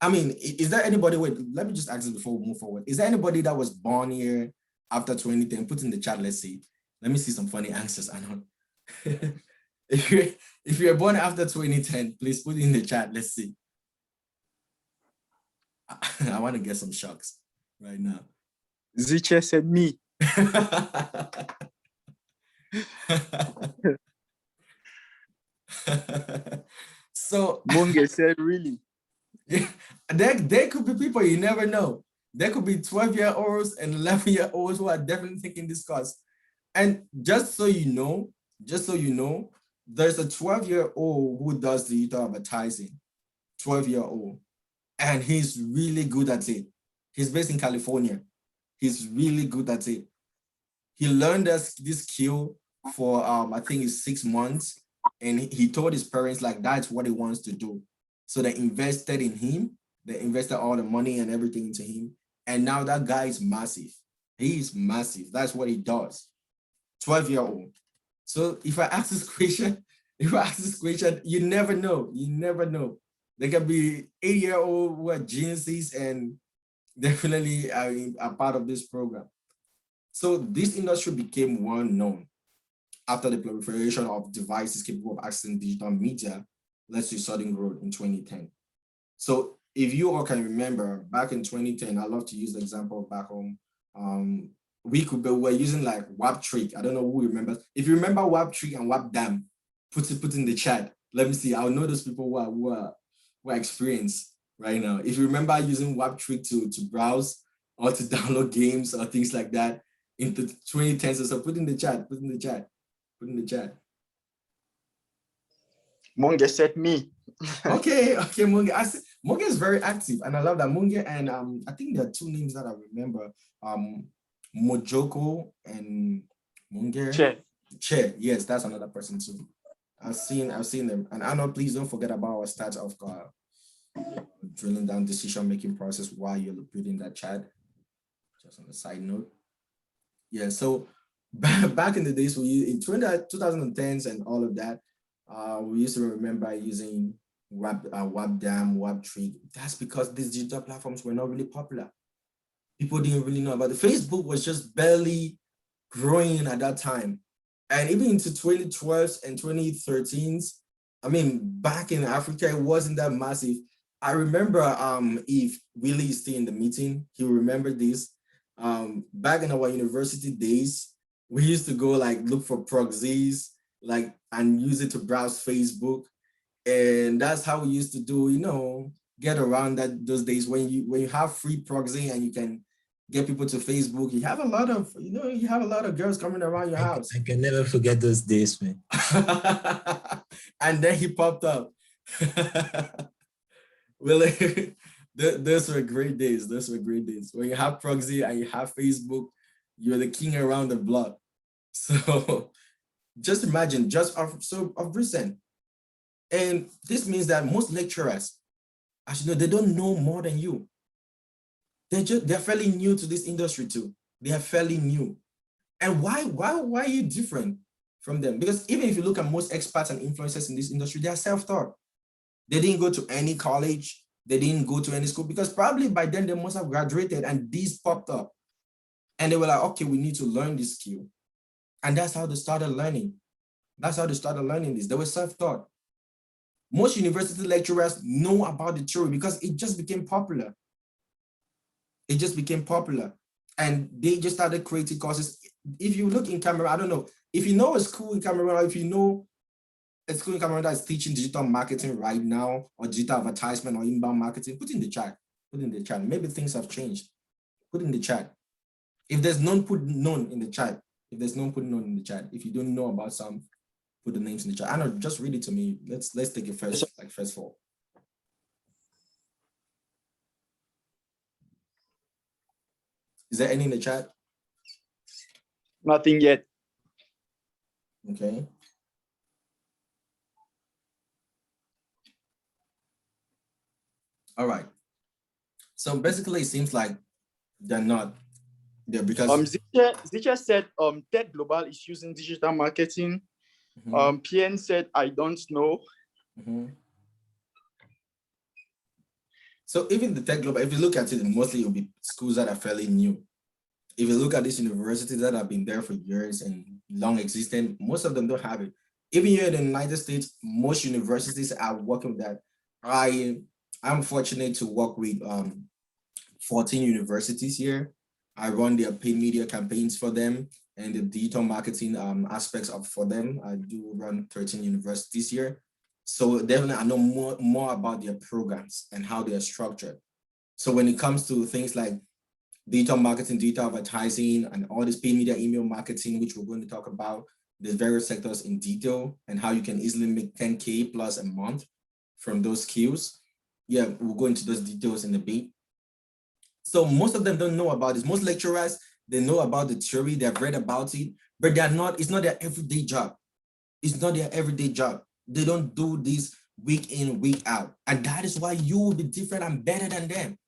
I mean, is there anybody, wait, let me just ask this before we move forward. Is there anybody that was born here after 2010? Put in the chat, let's see. Let me see some funny answers, Anon. If you're born after 2010, please put in the chat, let's see. I want to get some shocks right now. Ziche said me. So Munge said really. Yeah, there could be people you never know. There could be 12-year-olds and 11-year-olds who are definitely taking this course. And just so you know, there's a 12-year-old who does digital advertising, 12-year-old, and he's really good at it. He's based in California. He's really good at it. He learned this skill for, I think it's 6 months. And he told his parents like, that's what he wants to do. So they invested in him. They invested all the money and everything into him. And now that guy is massive. He is massive. That's what he does. 12-year-old. So if I ask this question, you never know. You never know. There can be 8-year-old who are geniuses and definitely are part of this program. So this industry became well known after the proliferation of devices capable of accessing digital media led to sudden growth in 2010. So if you all can remember, back in 2010, I love to use the example back home. We're using like WAP-Trick. I don't know who remembers. If you remember WAP-Trick and WAP-Dam, put in the chat. Let me see. I'll know those people who are experienced right now. If you remember using WAP-Trick to browse or to download games or things like that into 2010, so put in the chat. Munge said me. Okay, Munge. Munge is very active, and I love that. Munge and I think there are 2 names that I remember. Mojoko and Munge. Che, yes, that's another person too. I've seen them. And Arnold, please don't forget about our stats of drilling down decision-making process while you're building that chat. Just on a side note. Yeah, so back in the days, in 2010s and all of that, we used to remember using WAP-Dam, WAP-Trick. That's because these digital platforms were not really popular. People didn't really know about it. Facebook was just barely growing at that time. And even into 2012s and 2013s, I mean, back in Africa, it wasn't that massive. I remember if Willie is still in the meeting, he'll remember this. Back in our university days, we used to go like look for proxies, like, and use it to browse Facebook. And that's how we used to do, get around those days when you have free proxy and you can get people to Facebook. You have a lot of, girls coming around your house. I can never forget those days, man. And then he popped up. Well, those were great days. When you have proxy and you have Facebook, you're the king around the block. So just imagine, of recent. And this means that most lecturers, as you know, they don't know more than you. They're fairly new to this industry too. They are fairly new. And why are you different from them? Because even if you look at most experts and influencers in this industry, they are self-taught. They didn't go to any college. They didn't go to any school because probably by then they must have graduated and these popped up. And they were like, okay, we need to learn this skill. And that's how they started learning. That's how they started learning this. They were self-taught. Most university lecturers know about the theory because it just became popular. It just became popular. And they just started creating courses. If you look in Cameroon, I don't know, if you know a school in Cameroon, or if you know a school in Cameroon that's teaching digital marketing right now, or digital advertisement or inbound marketing, put in the chat. Put in the chat. Maybe things have changed. Put in the chat. If there's none, put none in the chat. If there's none, put none in the chat. If you don't know about some, put the names in the chat. I know, just read it to me. Let's take it first, like first of all. Is there any in the chat? Nothing yet. Okay. All right. So basically, it seems like they're not there because Zicha said Tech Global is using digital marketing. PN said I don't know. So even the Tech Global, if you look at it, mostly it'll be schools that are fairly new. If you look at these universities that have been there for years and long existent, most of them don't have it. Even here in the United States, most universities are working with that. I'm fortunate to work with 14 universities here. I run their paid media campaigns for them and the digital marketing aspects of for them. I do run 13 universities here. So definitely I know more about their programs and how they are structured. So when it comes to things like digital marketing, digital advertising, and all this paid media email marketing, which we're going to talk about, the various sectors in detail and how you can easily make 10K plus a month from those skills. Yeah, we'll go into those details in a bit. So most of them don't know about this. Most lecturers, they know about the theory, they've read about it, but it's not their everyday job. It's not their everyday job. They don't do this week in, week out. And that is why you will be different and better than them.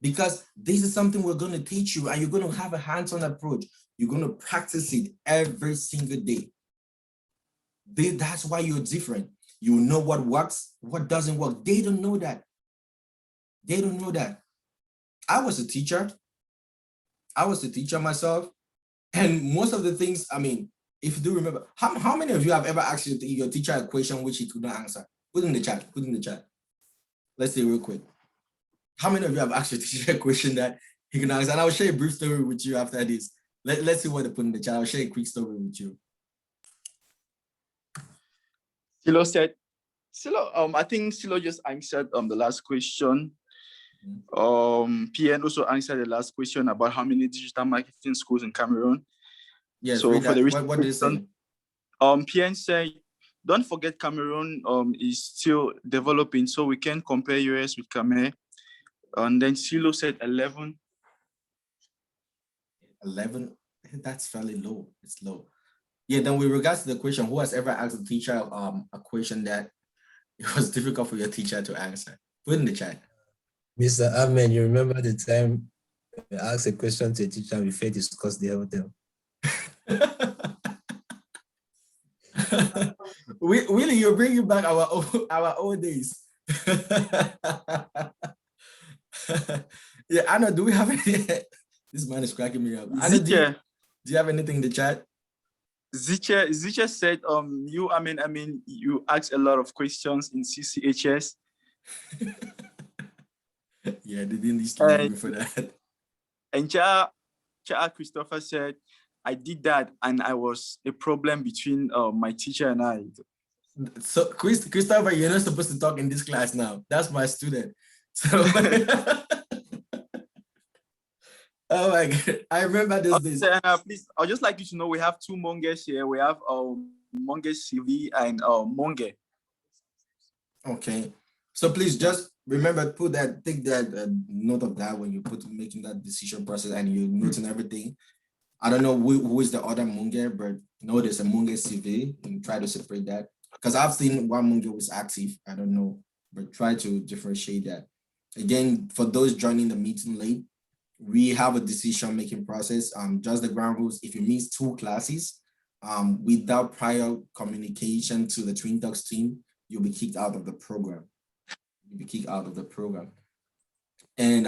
Because this is something we're going to teach you and you're going to have a hands-on approach. You're going to practice it every single day. That's why you're different. You know what works, what doesn't work. They don't know that. They don't know that. I was a teacher. I was a teacher myself. And most of the things, I mean, if you do remember, how many of you have ever asked your teacher a question which he could not answer? Put in the chat, put in the chat. Let's see real quick. How many of you have asked your teacher a question that he can answer? And I'll share a brief story with you after this. Let's see what they put in the chat. I'll share a quick story with you. Silo said, I think Silo just answered the last question. PN also answered the last question about how many digital marketing schools in Cameroon. Yes, so for the what did he say? PN said, don't forget Cameroon is still developing, so we can compare US with Cameroon. And then Silo said 11. 11? That's fairly low. It's low. Yeah, then with regards to the question, who has ever asked a teacher a question that it was difficult for your teacher to answer? Put in the chat. Mr. Ahmed, you remember the time we asked a question to a teacher and we failed to discuss the hotel? Really, you're bringing back our old days. Yeah, Anna, do we have any? This man is cracking me up. Anna, do you have anything in the chat? Zicha said, you asked a lot of questions in CCHS. Yeah, they didn't list me for that. And Cha Christopher said, I did that and I was a problem between my teacher and I. So Christopher, you're not supposed to talk in this class now. That's my student. So oh my God, I remember those days. Please, I'd just like you to know we have two Monges here. We have Monge CV and Monge. Okay, so please just remember, take that note of that when you're making that decision process and you're noting everything. I don't know who is the other Monge, but no, there's a Monge CV and try to separate that. Because I've seen one Monge was active. I don't know, but try to differentiate that. Again, for those joining the meeting late, we have a decision-making process. Just the ground rules. If you miss 2 classes without prior communication to the Twin Talks team, you'll be kicked out of the program. You'll be kicked out of the program. And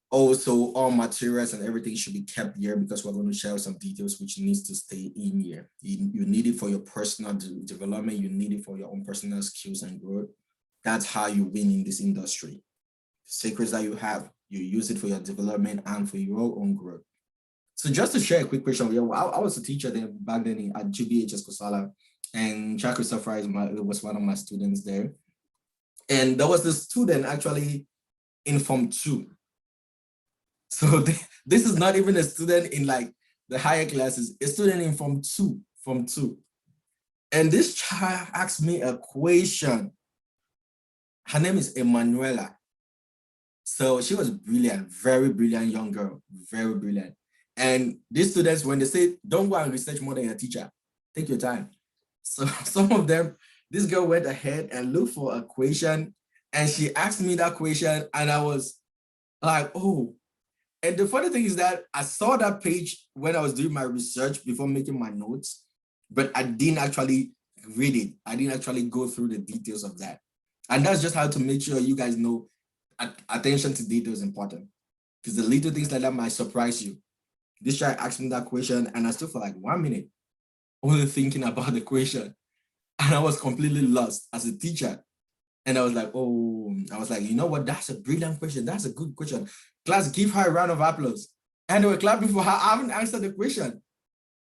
Also, all materials and everything should be kept here because we're going to share some details which needs to stay in here. You need it for your personal development. You need it for your own personal skills and growth. That's how you win in this industry. Secrets that you have, you use it for your development and for your own growth. So just to share a quick question, I was a teacher then back then at GBHS Kosala, and Jack Christopher was one of my students there. And there was this student actually in Form 2. So this is not even a student in like the higher classes, a student in Form 2. And this child asked me a question. Her name is Emanuela. So she was brilliant, very brilliant young girl, very brilliant. And these students, when they say, don't go and research more than your teacher, take your time. So some of them, this girl went ahead and looked for a question, and she asked me that question, and I was like, oh. And the funny thing is that I saw that page when I was doing my research before making my notes, but I didn't actually read it. I didn't actually go through the details of that. And that's just how to make sure you guys know attention to detail is important, because the little things like that might surprise you. This child asked me that question, and I stood for like 1 minute, only thinking about the question. And I was completely lost as a teacher. And I was like, oh, I was like, you know what? That's a brilliant question. That's a good question. Class, give her a round of applause. And they were clapping for her. I haven't answered the question.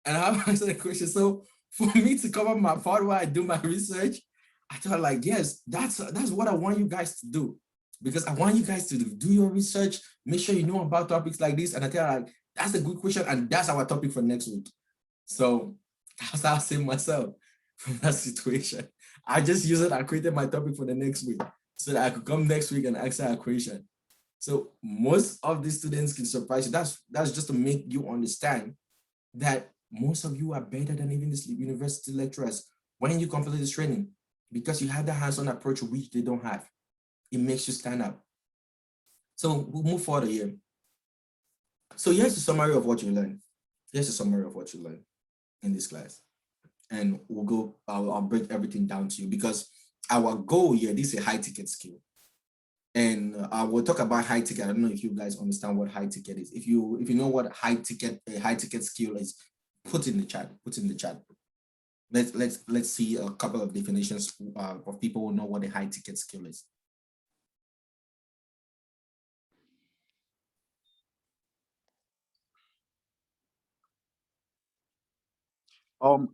And I haven't answered the question. So for me to come up my part where I do my research, I thought like, yes, that's what I want you guys to do. Because I want you guys to do your research, make sure you know about topics like this. And I tell her like, that's a good question. And that's our topic for next week. So that's how I saved myself from that situation. I just used it. I created my topic for the next week so that I could come next week and answer a question. So most of these students can surprise you. That's just to make you understand that most of you are better than even these university lecturers when you complete this training, because you have the hands-on approach which they don't have. It makes you stand out. So we'll move forward here. So here's the summary of what you learned. Here's the summary of what you learned in this class. And we'll go, I'll break everything down to you, because our goal here, this is a high ticket skill. And we'll talk about high ticket. I don't know if you guys understand what high ticket is. If you know what a high ticket skill is, put in the chat. Let's see a couple of definitions of people who know what a high ticket skill is.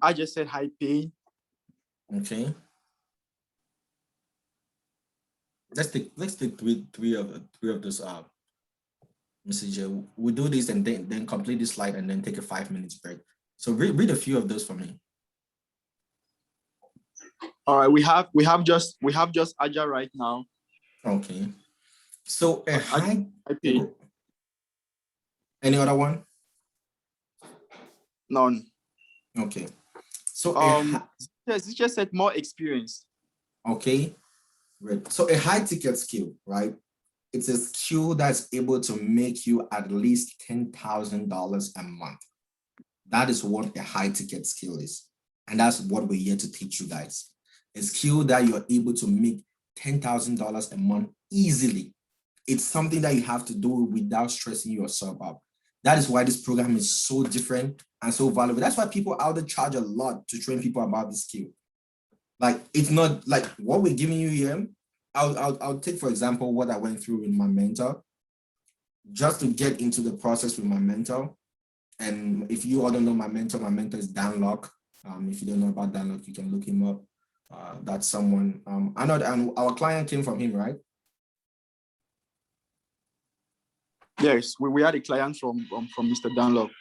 I just said high paying. Okay. Let's take three of those messages. We'll do this and then complete this slide and then take a 5 minutes break. So read a few of those for me. All right, we have just Agile right now. Okay. So a high pay. Any other one? None. Okay. So yes, it just said more experience. Okay. Great. So a high ticket skill, right? It's a skill that's able to make you at least $10,000 a month. That is what a high ticket skill is. And that's what we're here to teach you guys. A skill that you're able to make $10,000 a month easily. It's something that you have to do without stressing yourself up. That is why this program is so different and so valuable. That's why people out there charge a lot to train people about this skill. Like, it's not like what we're giving you here. I'll take, for example, what I went through with my mentor, just to get into the process with my mentor. And if you all don't know my mentor is Dan Locke. If you don't know about Dan Locke, you can look him up. That's someone, I know, and our client came from him, right? Yes, we had a client from Mr. Dunlop.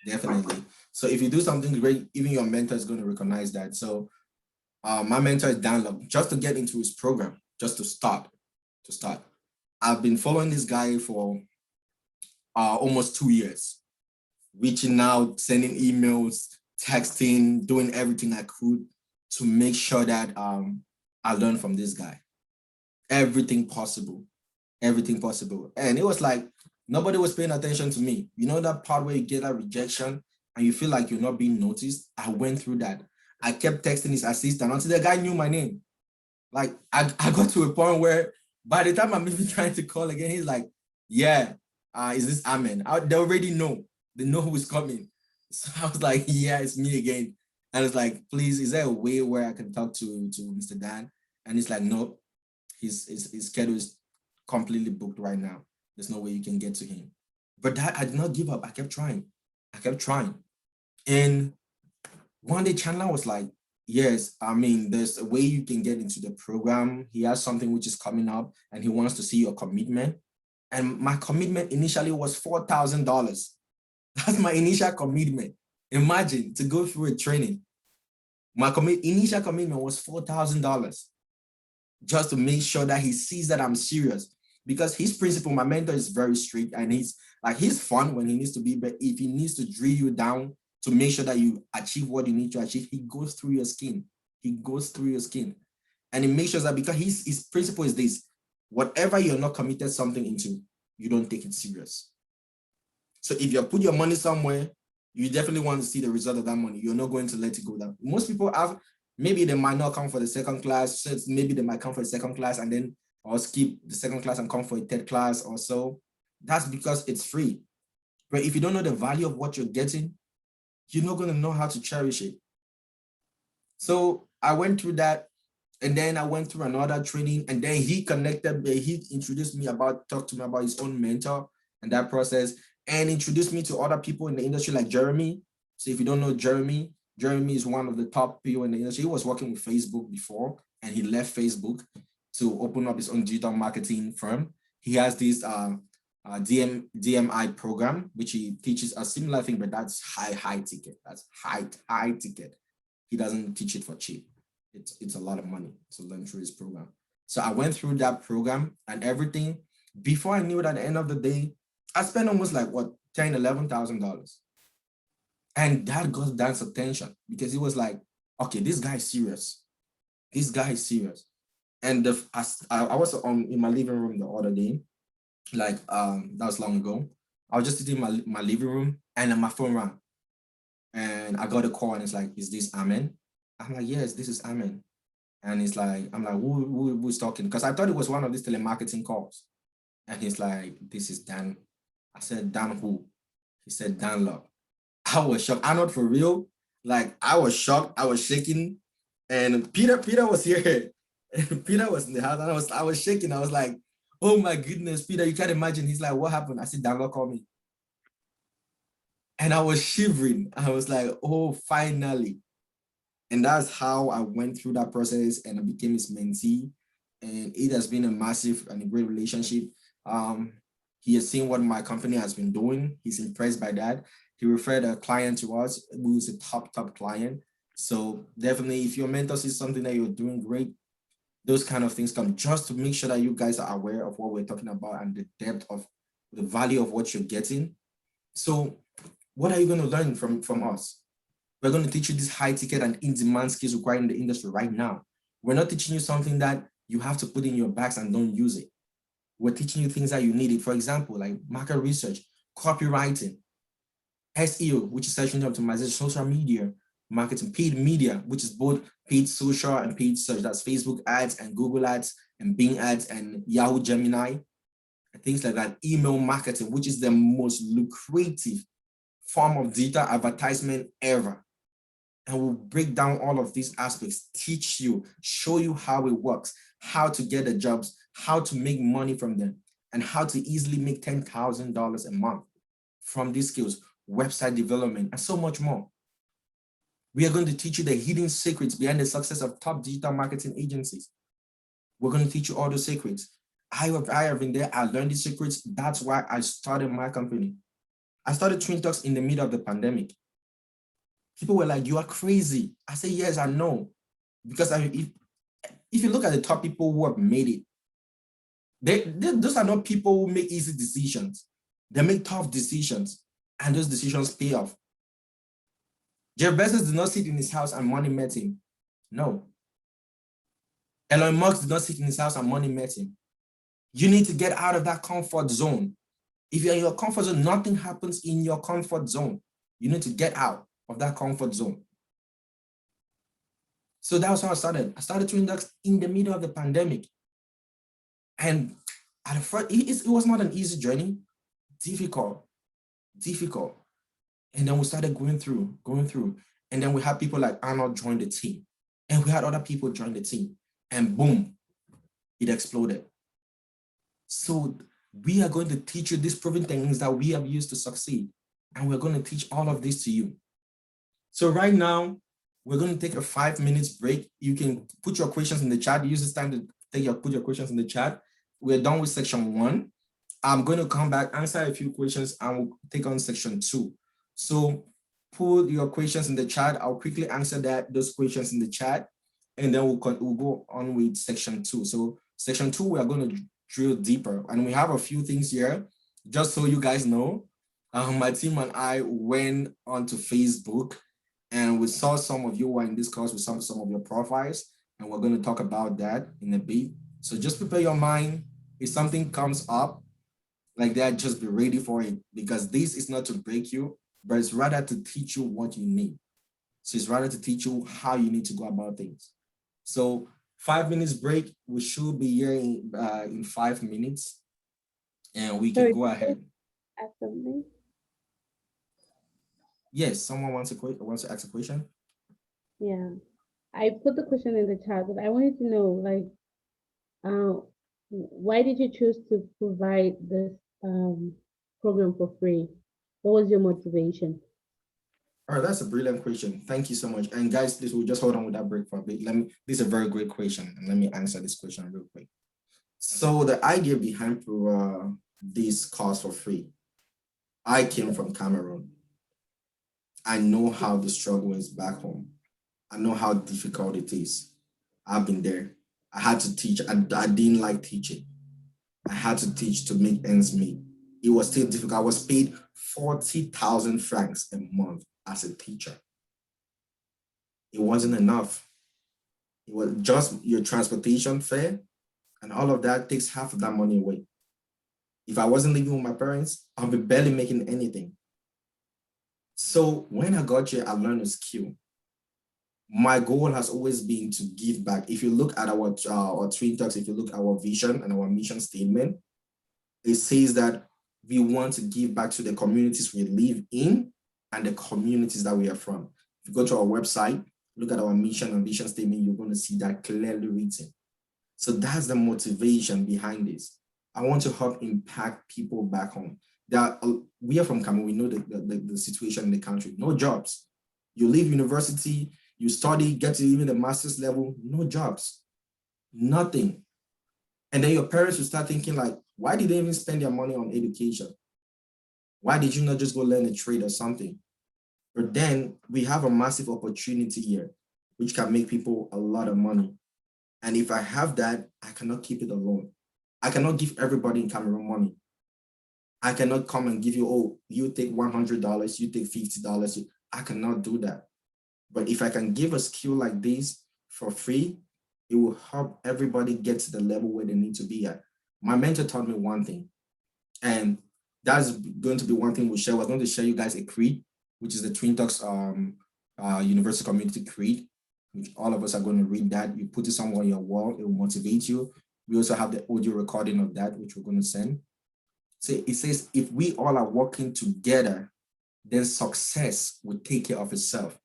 Definitely. So if you do something great, even your mentor is going to recognize that. So my mentor is Dunlop. Just to get into his program, just to start. I've been following this guy for almost 2 years, reaching out, sending emails, texting, doing everything I could to make sure that I learned from this guy. Everything possible. And it was like, nobody was paying attention to me. You know that part where you get that rejection and you feel like you're not being noticed? I went through that. I kept texting his assistant until the guy knew my name. Like, I got to a point where by the time I'm even trying to call again, he's like, yeah, is this Amen? They already know. They know who is coming. So I was like, yeah, it's me again. And it's like, please, is there a way where I can talk to Mr. Dan? And it's like, no, his schedule is completely booked right now. There's no way you can get to him. But that, I did not give up. I kept trying. And one day Chandler was like, yes, I mean, there's a way you can get into the program. He has something which is coming up and he wants to see your commitment. And my commitment initially was $4,000. That's my initial commitment. Imagine, to go through a training. My initial commitment was $4,000 just to make sure that he sees that I'm serious. Because his principal, my mentor, is very strict and he's fun when he needs to be, but if he needs to drill you down to make sure that you achieve what you need to achieve, he goes through your skin. And he makes sure that, because his principle is this: whatever you're not committed something into, you don't take it serious. So if you put your money somewhere, you definitely want to see the result of that money. You're not going to let it go down. Most people have, maybe they might not come for the second class. So maybe they might come for the second class and then, or skip the second class and come for a third class or so. That's because it's free. But if you don't know the value of what you're getting, you're not going to know how to cherish it. So I went through that, and then I went through another training, and then he introduced me talked to me about his own mentor and that process, and introduced me to other people in the industry like Jeremy. So if you don't know Jeremy is one of the top people in the industry. He was working with Facebook before, and he left Facebook to open up his own digital marketing firm. He has this DMI program, which he teaches a similar thing, but that's high ticket. That's high ticket. He doesn't teach it for cheap. It's a lot of money to learn through his program. So I went through that program and everything. Before I knew it, at the end of the day, I spent almost like $11,000. And that got Dan's attention because he was like, okay, this guy is serious. And I was in my living room the other day, like that was long ago. I was just sitting in my living room and then my phone rang. And I got a call and it's like, is this Amen? I'm like, yes, this is Amen. And it's like, I'm like, who's talking? Because I thought it was one of these telemarketing calls. And he's like, this is Dan. I said, Dan who? He said, Dan Love. I was shocked. I'm not for real. Like, I was shocked. I was shaking. And Peter was here. Peter was in the house. And I was shaking. I was like, oh my goodness, Peter, you can't imagine. He's like, what happened? I said, Dan Love called me. And I was shivering. I was like, oh, finally. And that's how I went through that process and I became his mentee. And it has been a massive and a great relationship. He has seen what my company has been doing. He's impressed by that. He referred a client to us who is a top client. So definitely, if your mentor sees something that you're doing great, those kind of things come just to make sure that you guys are aware of what we're talking about and the depth of the value of what you're getting. So what are you going to learn from us? We're going to teach you these high ticket and in-demand skills required in the industry right now. We're not teaching you something that you have to put in your bags and don't use it. We're teaching you things that you need it. For example, like market research, copywriting, SEO, which is search engine optimization, social media, marketing, paid media, which is both paid social and paid search. That's Facebook ads and Google ads and Bing ads and Yahoo Gemini, and things like that. Email marketing, which is the most lucrative form of digital advertisement ever. And we'll break down all of these aspects, teach you, show you how it works, how to get the jobs, how to make money from them, and how to easily make $10,000 a month from these skills, website development, and so much more. We are going to teach you the hidden secrets behind the success of top digital marketing agencies. We're going to teach you all the secrets. I have been there, I learned these secrets. That's why I started my company. I started TUC in the middle of the pandemic. People were like, you are crazy. I say, yes, I know. Because if you look at the top people who have made it, those are not people who make easy decisions. They make tough decisions, and those decisions pay off. Jeff Bezos did not sit in his house and money met him. No. Elon Musk did not sit in his house and money met him. You need to get out of that comfort zone. If you're in your comfort zone, nothing happens in your comfort zone. You need to get out of that comfort zone. So that was how I started. I started TUC in the middle of the pandemic. And at first, it was not an easy journey. difficult. And then we started going through. And then we had people like Arnold join the team. And we had other people join the team. And boom, it exploded. So we are going to teach you these proven things that we have used to succeed. And we're going to teach all of this to you. So right now, we're going to take a 5 minutes break. You can put your questions in the chat. Use this time to put your questions in the chat. We're done with section 1. I'm going to come back, answer a few questions, and we'll take on section 2. So put your questions in the chat. I'll quickly answer those questions in the chat, and then we'll go on with section 2. So section 2, we are going to drill deeper, and we have a few things here. Just so you guys know, my team and I went onto Facebook, and we saw some of you were in this course with some of your profiles, and we're going to talk about that in a bit. So just prepare your mind. If something comes up like that, just be ready for it, because this is not to break you, but it's rather to teach you what you need. So it's rather to teach you how you need to go about things. So 5 minutes break. We should be here in 5 minutes, and we can go ahead. Absolutely. Yes, someone wants to ask a question. Yeah, I put the question in the chat, but I wanted to know, like, why did you choose to provide this program for free? What was your motivation? All right, that's a brilliant question. Thank you so much. And guys, please, we'll just hold on with that break for a bit. This is a very great question, and let me answer this question real quick. So the idea behind this course for free, I came from Cameroon. I know how the struggle is back home. I know how difficult it is. I've been there. I had to teach. I didn't like teaching. I had to teach to make ends meet. It was still difficult. I was paid 40,000 francs a month as a teacher. It wasn't enough. It was just your transportation fare, and all of that takes half of that money away. If I wasn't living with my parents, I'll be barely making anything. So when I got here, I learned a skill. My goal has always been to give back. If you look at our Twin Talks, if you look at our vision and our mission statement, it says that we want to give back to the communities we live in and the communities that we are from. If you go to our website, look at our mission and vision statement, you're going to see that clearly written. So that's the motivation behind this. I want to help impact people back home. We are from Cameroon, we know the situation in the country, no jobs. You leave university, you study, get to even the master's level, no jobs, nothing. And then your parents will start thinking like, why did they even spend their money on education? Why did you not just go learn a trade or something? But then we have a massive opportunity here, which can make people a lot of money. And if I have that, I cannot keep it alone. I cannot give everybody in Cameroon money. I cannot come and give you, oh, you take $100, you take $50. I cannot do that. But if I can give a skill like this for free, it will help everybody get to the level where they need to be at. My mentor taught me one thing, and that's going to be one thing we'll share. We're going to share you guys a creed, which is the Twin Talks University Community Creed, which all of us are going to read that. You put it somewhere on your wall, it will motivate you. We also have the audio recording of that, which we're going to send. So it says, if we all are working together, then success will take care of itself.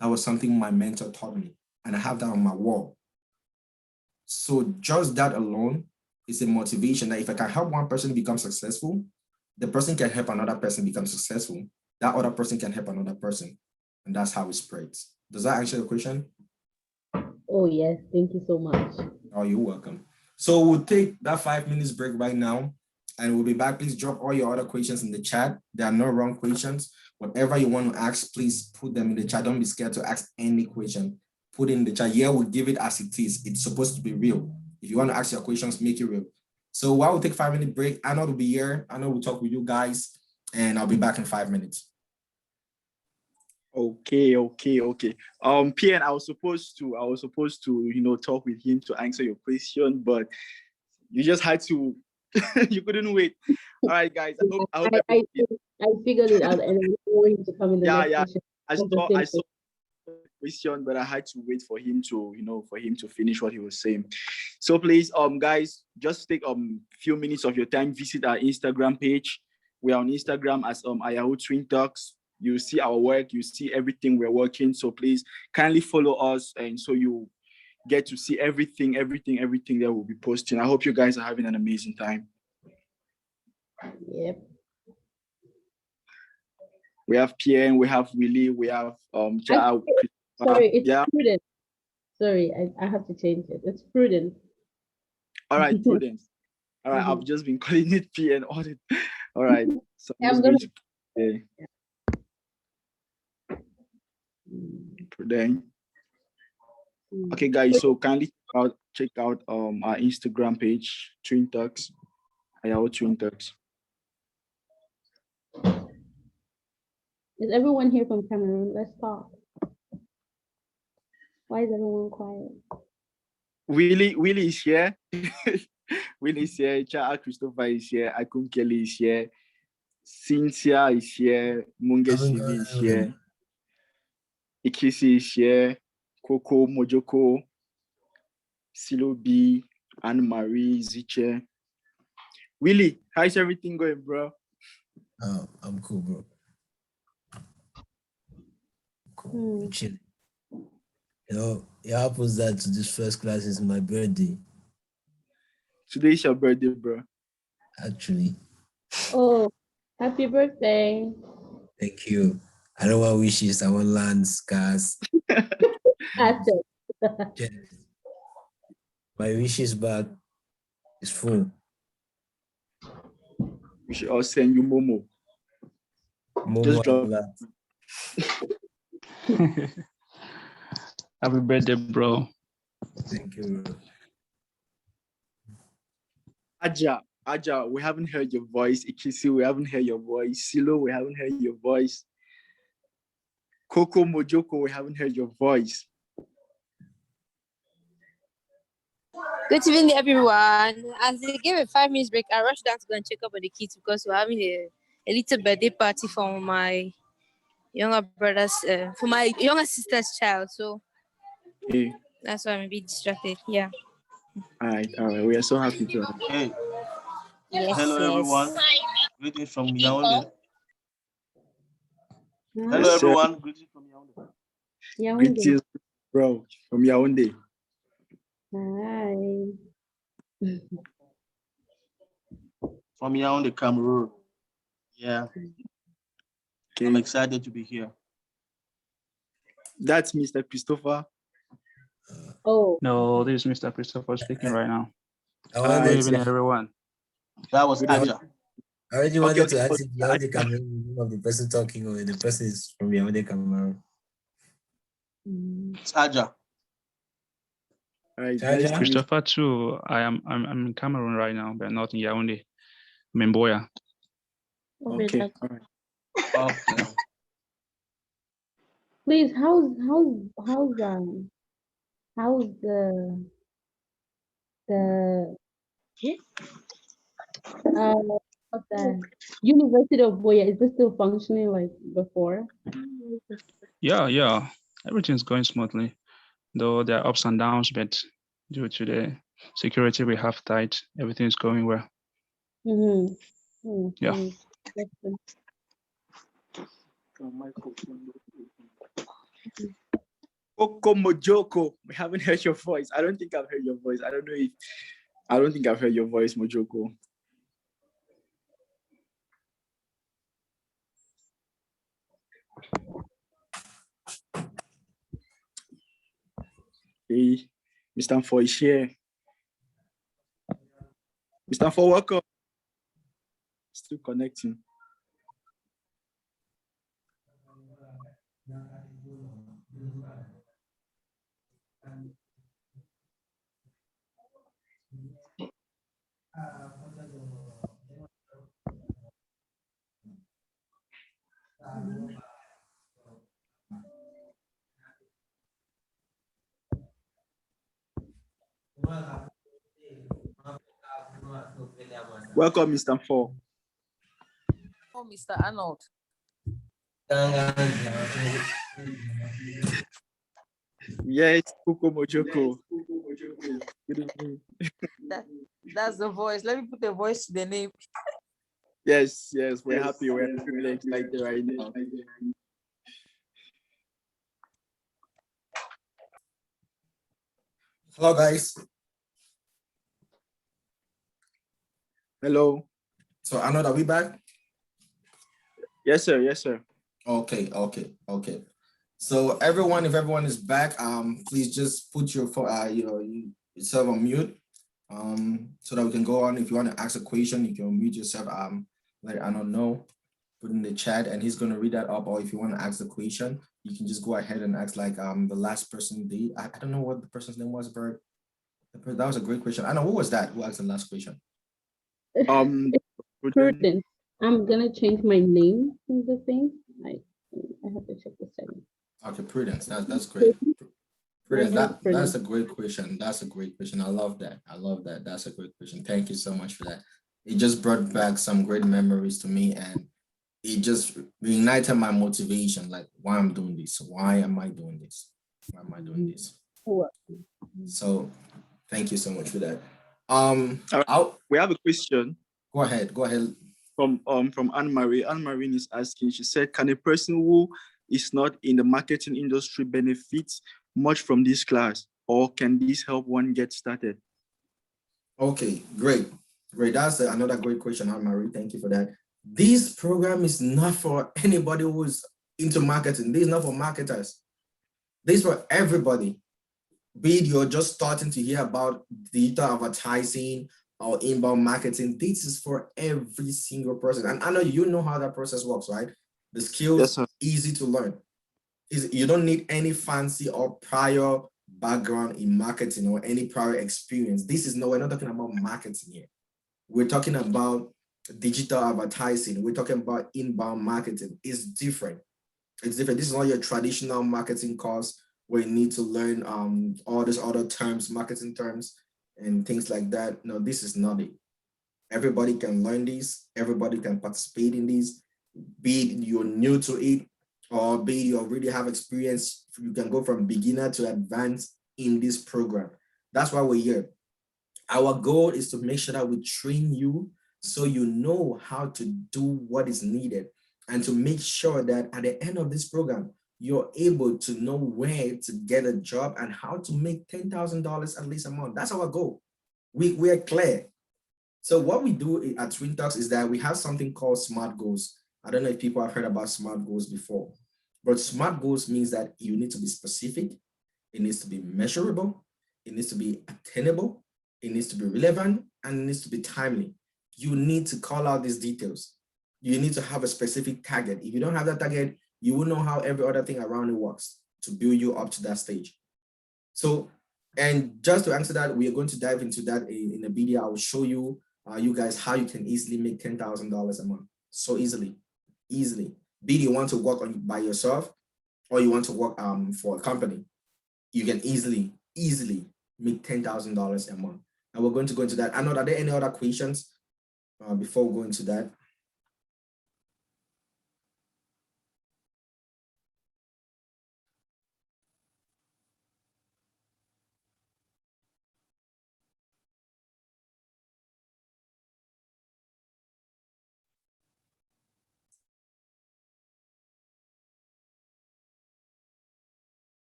That was something my mentor taught me, and I have that on my wall. So just that alone is a motivation that if I can help one person become successful, the person can help another person become successful. That other person can help another person. And that's how it spreads. Does that answer your question? Oh, yes. Thank you so much. Oh, you're welcome. So we'll take that 5 minutes break right now, and we'll be back. Please drop all your other questions in the chat. There are no wrong questions. Whatever you want to ask, please put them in the chat. Don't be scared to ask any question. Put it in the chat. Yeah, we'll give it as it is. It's supposed to be real. If you want to ask your questions, make it real. So while we take 5 minute break, I know will be here. I know we'll talk with you guys, and I'll be back in 5 minutes. Okay. PN, I was supposed to, talk with him to answer your question, but you just had to, you couldn't wait. All right, guys. I figured it out, and I want him to come in the next session. I saw the question, but I had to wait for him to, finish what he was saying. So please, guys, just take few minutes of your time, visit our Instagram page. We are on Instagram as Ayahu Twin Talks. You see our work, you see everything we're working. So please kindly follow us, and so you get to see everything that we'll be posting. I hope you guys are having an amazing time. Yep. We have PN, we have Willie, we have Ja. Sorry, it's yeah. Prudence. Sorry, I have to change it. It's Prudence. All right, Prudence. All right, I've just been calling it PN audit. All right. So I'm gonna. Prudence. Okay, guys. So kindly check out our Instagram page, Twin Talks. Ayahu Twin Talks. Is everyone here from Cameroon? Let's talk. Why is everyone quiet? Willie is here. Willie is here. Cha Christopher is here. Akun Kelly is here. Cynthia is here. Munge Sivi is here. Ikisi is here. Coco Mojoko. Silo B. Anne Marie Ziche. Willie, how's everything going, bro? Oh, I'm cool, bro. Cool. Chilling. You know, it happens that this first class is my birthday. Today is your birthday, bro. Actually. Oh, happy birthday. Thank you. I don't want wishes, I want lands, cars. My wishes bag is full. We should all send you Momo. Just drop that. Happy birthday, bro. Thank you, bro. Aja, we haven't heard your voice. Ikisi, we haven't heard your voice. Silo, we haven't heard your voice. Coco Mojoko, we haven't heard your voice. Good evening, everyone. As they gave a 5 minutes break, I rushed down to go and check up on the kids because we're having a little birthday party for my younger brother's, for my younger sister's child. So Hey. That's why I'm a bit distracted. Yeah. All right. We are so happy to have you. Hey. Yes, hello, yes. everyone. Greetings from Yaoundé. Yes, Hello, everyone. Greetings from Yaoundé. Yaoundé. Greetings, bro, from Yaoundé. Hi. From Yaoundé, Cameroon. Yeah. Okay. I'm excited to be here. That's Mr. Christopher. Oh. No, this is Mr. Christopher speaking right now. Good evening, everyone. That was Aja. I already wanted to ask if Yaoundé Cameroon of the person talking or the person is from Yaoundé Cameroon. It's Aja. All right, nice Christopher too. I'm in Cameroon right now, but not in Yaoundé. I'm in Boya. Okay. All right. Okay. Please, how's the University of Boya, is it still functioning like before? Yeah. Everything's going smoothly, though there are ups and downs, but due to the security we have tight, everything is going well. Yeah. Coco Mojoko, we haven't heard your voice. I don't think I've heard your voice. I don't think I've heard your voice, Mojoko. Hey, Mr. For is here. Mr. For, welcome. Still connecting. Welcome, Mr. For. Oh, Mr. Arnold. Yes, Coco Mojoko. Good evening. That's the voice. Let me put the voice to the name. Yes, we're happy. We're really excited right now. Hello, guys. Hello. So Arnold, are we back? Yes, sir. Yes, sir. Okay. So everyone, if everyone is back, please just put your phone, yourself on mute, so that we can go on. If you want to ask a question, you can mute yourself. Let Arnold know, put in the chat, and he's gonna read that up. Or if you want to ask the question, you can just go ahead and ask like the last person did. I don't know what the person's name was, Bert. That was a great question. I know who was that? Who asked the last question? Prudence. I'm gonna change my name in the thing. I have to check the settings. Okay, Prudence. That's great. Prudence, that's Prudence. a great question. That's a great question. I love that. That's a great question. Thank you so much for that. It just brought back some great memories to me, and it just reignited my motivation. Like, why I'm doing this? Why am I doing this? Why am I doing this? So, thank you so much for that. We have a question. Go ahead. From Anne Marie. Anne Marie is asking. She said, "Can a person who is not in the marketing industry benefit much from this class, or can this help one get started?" Okay, great. That's another great question, Anne Marie. Thank you for that. This program is not for anybody who's into marketing. This is not for marketers. This is for everybody. Be it you're just starting to hear about digital advertising or inbound marketing, this is for every single person. And I know you know how that process works, right? The skills, Yes, easy to learn. You don't need any fancy or prior background in marketing or any prior experience. We're not talking about marketing here. We're talking about digital advertising. We're talking about inbound marketing. It's different. This is not your traditional marketing course where you need to learn all these other terms, marketing terms, and things like that. No, this is not it. Everybody can learn this. Everybody can participate in this. Be it you're new to it, or be it you already have experience. You can go from beginner to advanced in this program. That's why we're here. Our goal is to make sure that we train you so you know how to do what is needed, and to make sure that at the end of this program, you're able to know where to get a job and how to make $10,000 at least a month. That's our goal. We are clear. So what we do at Twin Talks is that we have something called SMART goals. I don't know if people have heard about SMART goals before, but SMART goals means that you need to be specific, it needs to be measurable, it needs to be attainable, it needs to be relevant, and it needs to be timely. You need to call out these details. You need to have a specific target. If you don't have that target, you will know how every other thing around it works to build you up to that stage. So, and just to answer that, we are going to dive into that in a video. I will show you guys how you can easily make $10,000 a month. So easily. Be it you want to work by yourself or you want to work for a company, you can easily make $10,000 a month. And we're going to go into that. Arnold, are there any other questions before we go into that?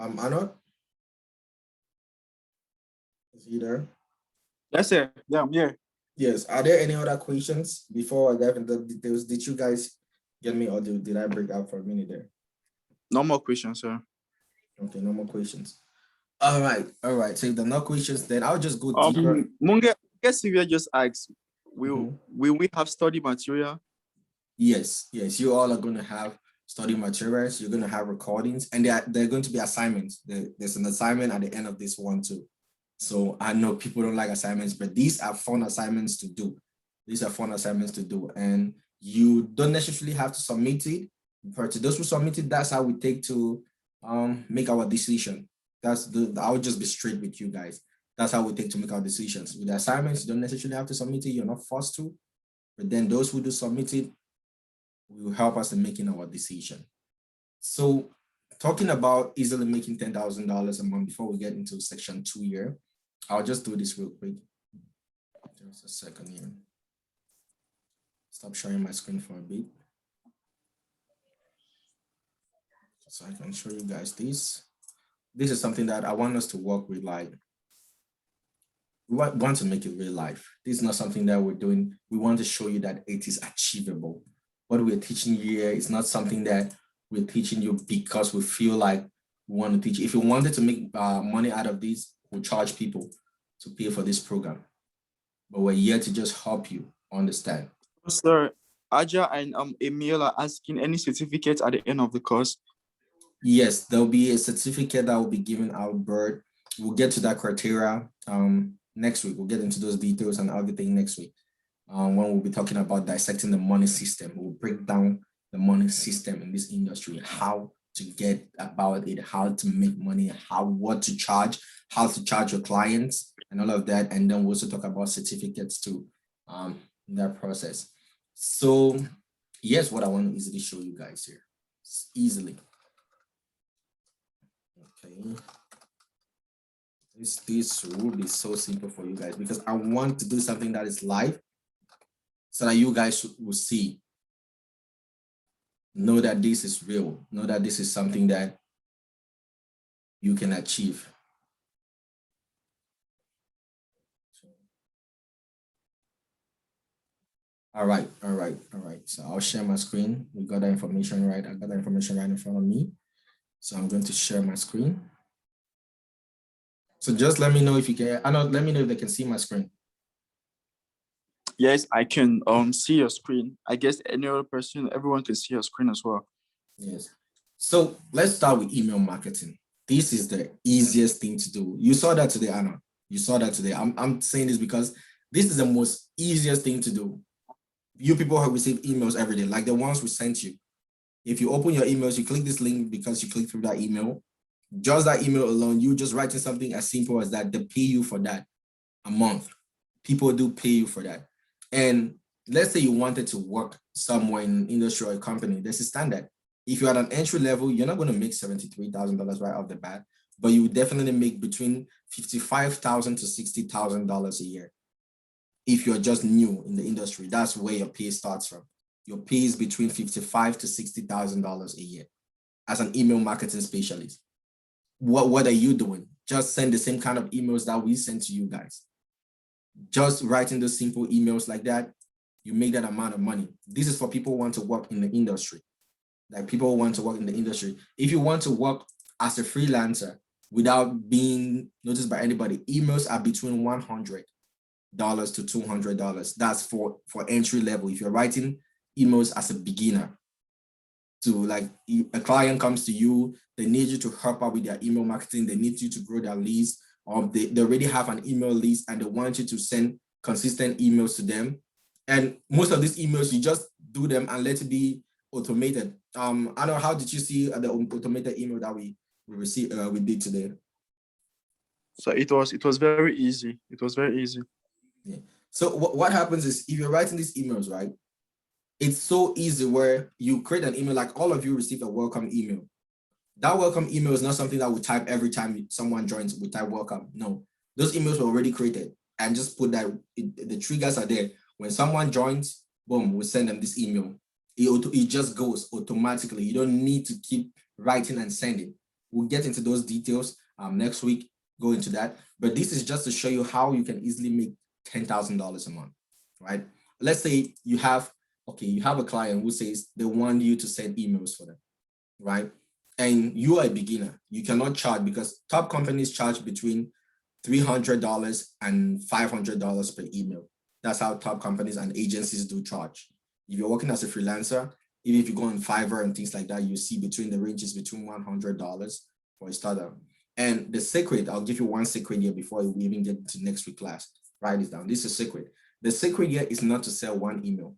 Arnold? Is he there? Yes, sir. Yeah, I'm here. Yes. Are there any other questions before I dive into the details? Did you guys get me, or did I break out for a minute there? No more questions, sir. Okay, no more questions. All right. So if there are no questions, then I'll just go deeper. Munge, guess Sylvia just asked, will we have study material? Yes. You all are going to have study materials. You're going to have recordings, and they're going to be assignments. There's an assignment at the end of this one too. So I know people don't like assignments, but these are fun assignments to do. And you don't necessarily have to submit it. But to those who submit it, that's how we take to make our decision. I'll just be straight with you guys. That's how we take to make our decisions. With the assignments, you don't necessarily have to submit it. You're not forced to. But then those who do submit it will help us in making our decision. So talking about easily making $10,000 a month before we get into section 2 here, I'll just do this real quick. Just a second here. stop sharing my screen for a bit so I can show you guys this. This is something that I want us to work with. Like, we want to make it real life. This is not something that we're doing. We want to show you that it is achievable. What we're teaching you here is not something that we're teaching you because we feel like we want to teach. If you wanted to make money out of this, we'll charge people to pay for this program. But we're here to just help you understand. Sir, Aja and Emil are asking any certificate at the end of the course. Yes, there'll be a certificate that will be given out, Bird. We'll get to that criteria next week. We'll get into those details and everything next week. When we'll be talking about dissecting the money system. We'll break down the money system in this industry, how to get about it, how to make money, what to charge, how to charge your clients, and all of that. And then we'll also talk about certificates too in that process. So here's what I want to easily show you guys here. Easily. Okay. This will be so simple for you guys because I want to do something that is live so that you guys will see. Know that this is real. Know that this is something that you can achieve. All right. So I'll share my screen. We got that information right. I got that information right in front of me. So I'm going to share my screen. So just let me know if you can. Let me know if they can see my screen. Yes, I can see your screen. I guess any other person, everyone can see your screen as well. Yes. So let's start with email marketing. This is the easiest thing to do. You saw that today, Anna. You saw that today. I'm saying this because this is the most easiest thing to do. You people have received emails every day, like the ones we sent you. If you open your emails, you click this link because you click through that email. Just that email alone, you just writing something as simple as that, they pay you for that a month. People do pay you for that. And let's say you wanted to work somewhere in industry or a company, there's a standard. If you're at an entry level, you're not going to make $73,000 right off the bat, but you would definitely make between $55,000 to $60,000 a year. If you're just new in the industry, that's where your pay starts from. Your pay is between $55,000 to $60,000 a year as an email marketing specialist. What are you doing? Just send the same kind of emails that we send to you guys. Just writing those simple emails like that, you make that amount of money. This is for people who want to work in the industry. Like people who want to work in the industry. If you want to work as a freelancer without being noticed by anybody, emails are between $100 to $200. That's for entry level. If you're writing emails as a beginner, to like a client comes to you, they need you to help out with their email marketing, they need you to grow their list, or they already have an email list and they want you to send consistent emails to them. And most of these emails, you just do them and let it be automated. I don't know, how did you see the automated email that we received, we did today? So it was very easy. It was very easy. Yeah. So what happens is if you're writing these emails, right? It's so easy where you create an email, like all of you receive a welcome email. That welcome email is not something that we type every time someone joins, we type welcome. No, those emails were already created and just put that, the triggers are there. When someone joins, boom, we send them this email. It just goes automatically. You don't need to keep writing and sending. We'll get into those details next week, go into that. But this is just to show you how you can easily make $10,000 a month, right? Let's say you have a client who says they want you to send emails for them, right? And you are a beginner. You cannot charge because top companies charge between $300 and $500 per email. That's how top companies and agencies do charge. If you're working as a freelancer, even if you go on Fiverr and things like that, you see between the ranges between $100 for a starter. And the secret, I'll give you one secret here before we even get to next week class. Write this down. This is a secret. The secret here is not to sell one email.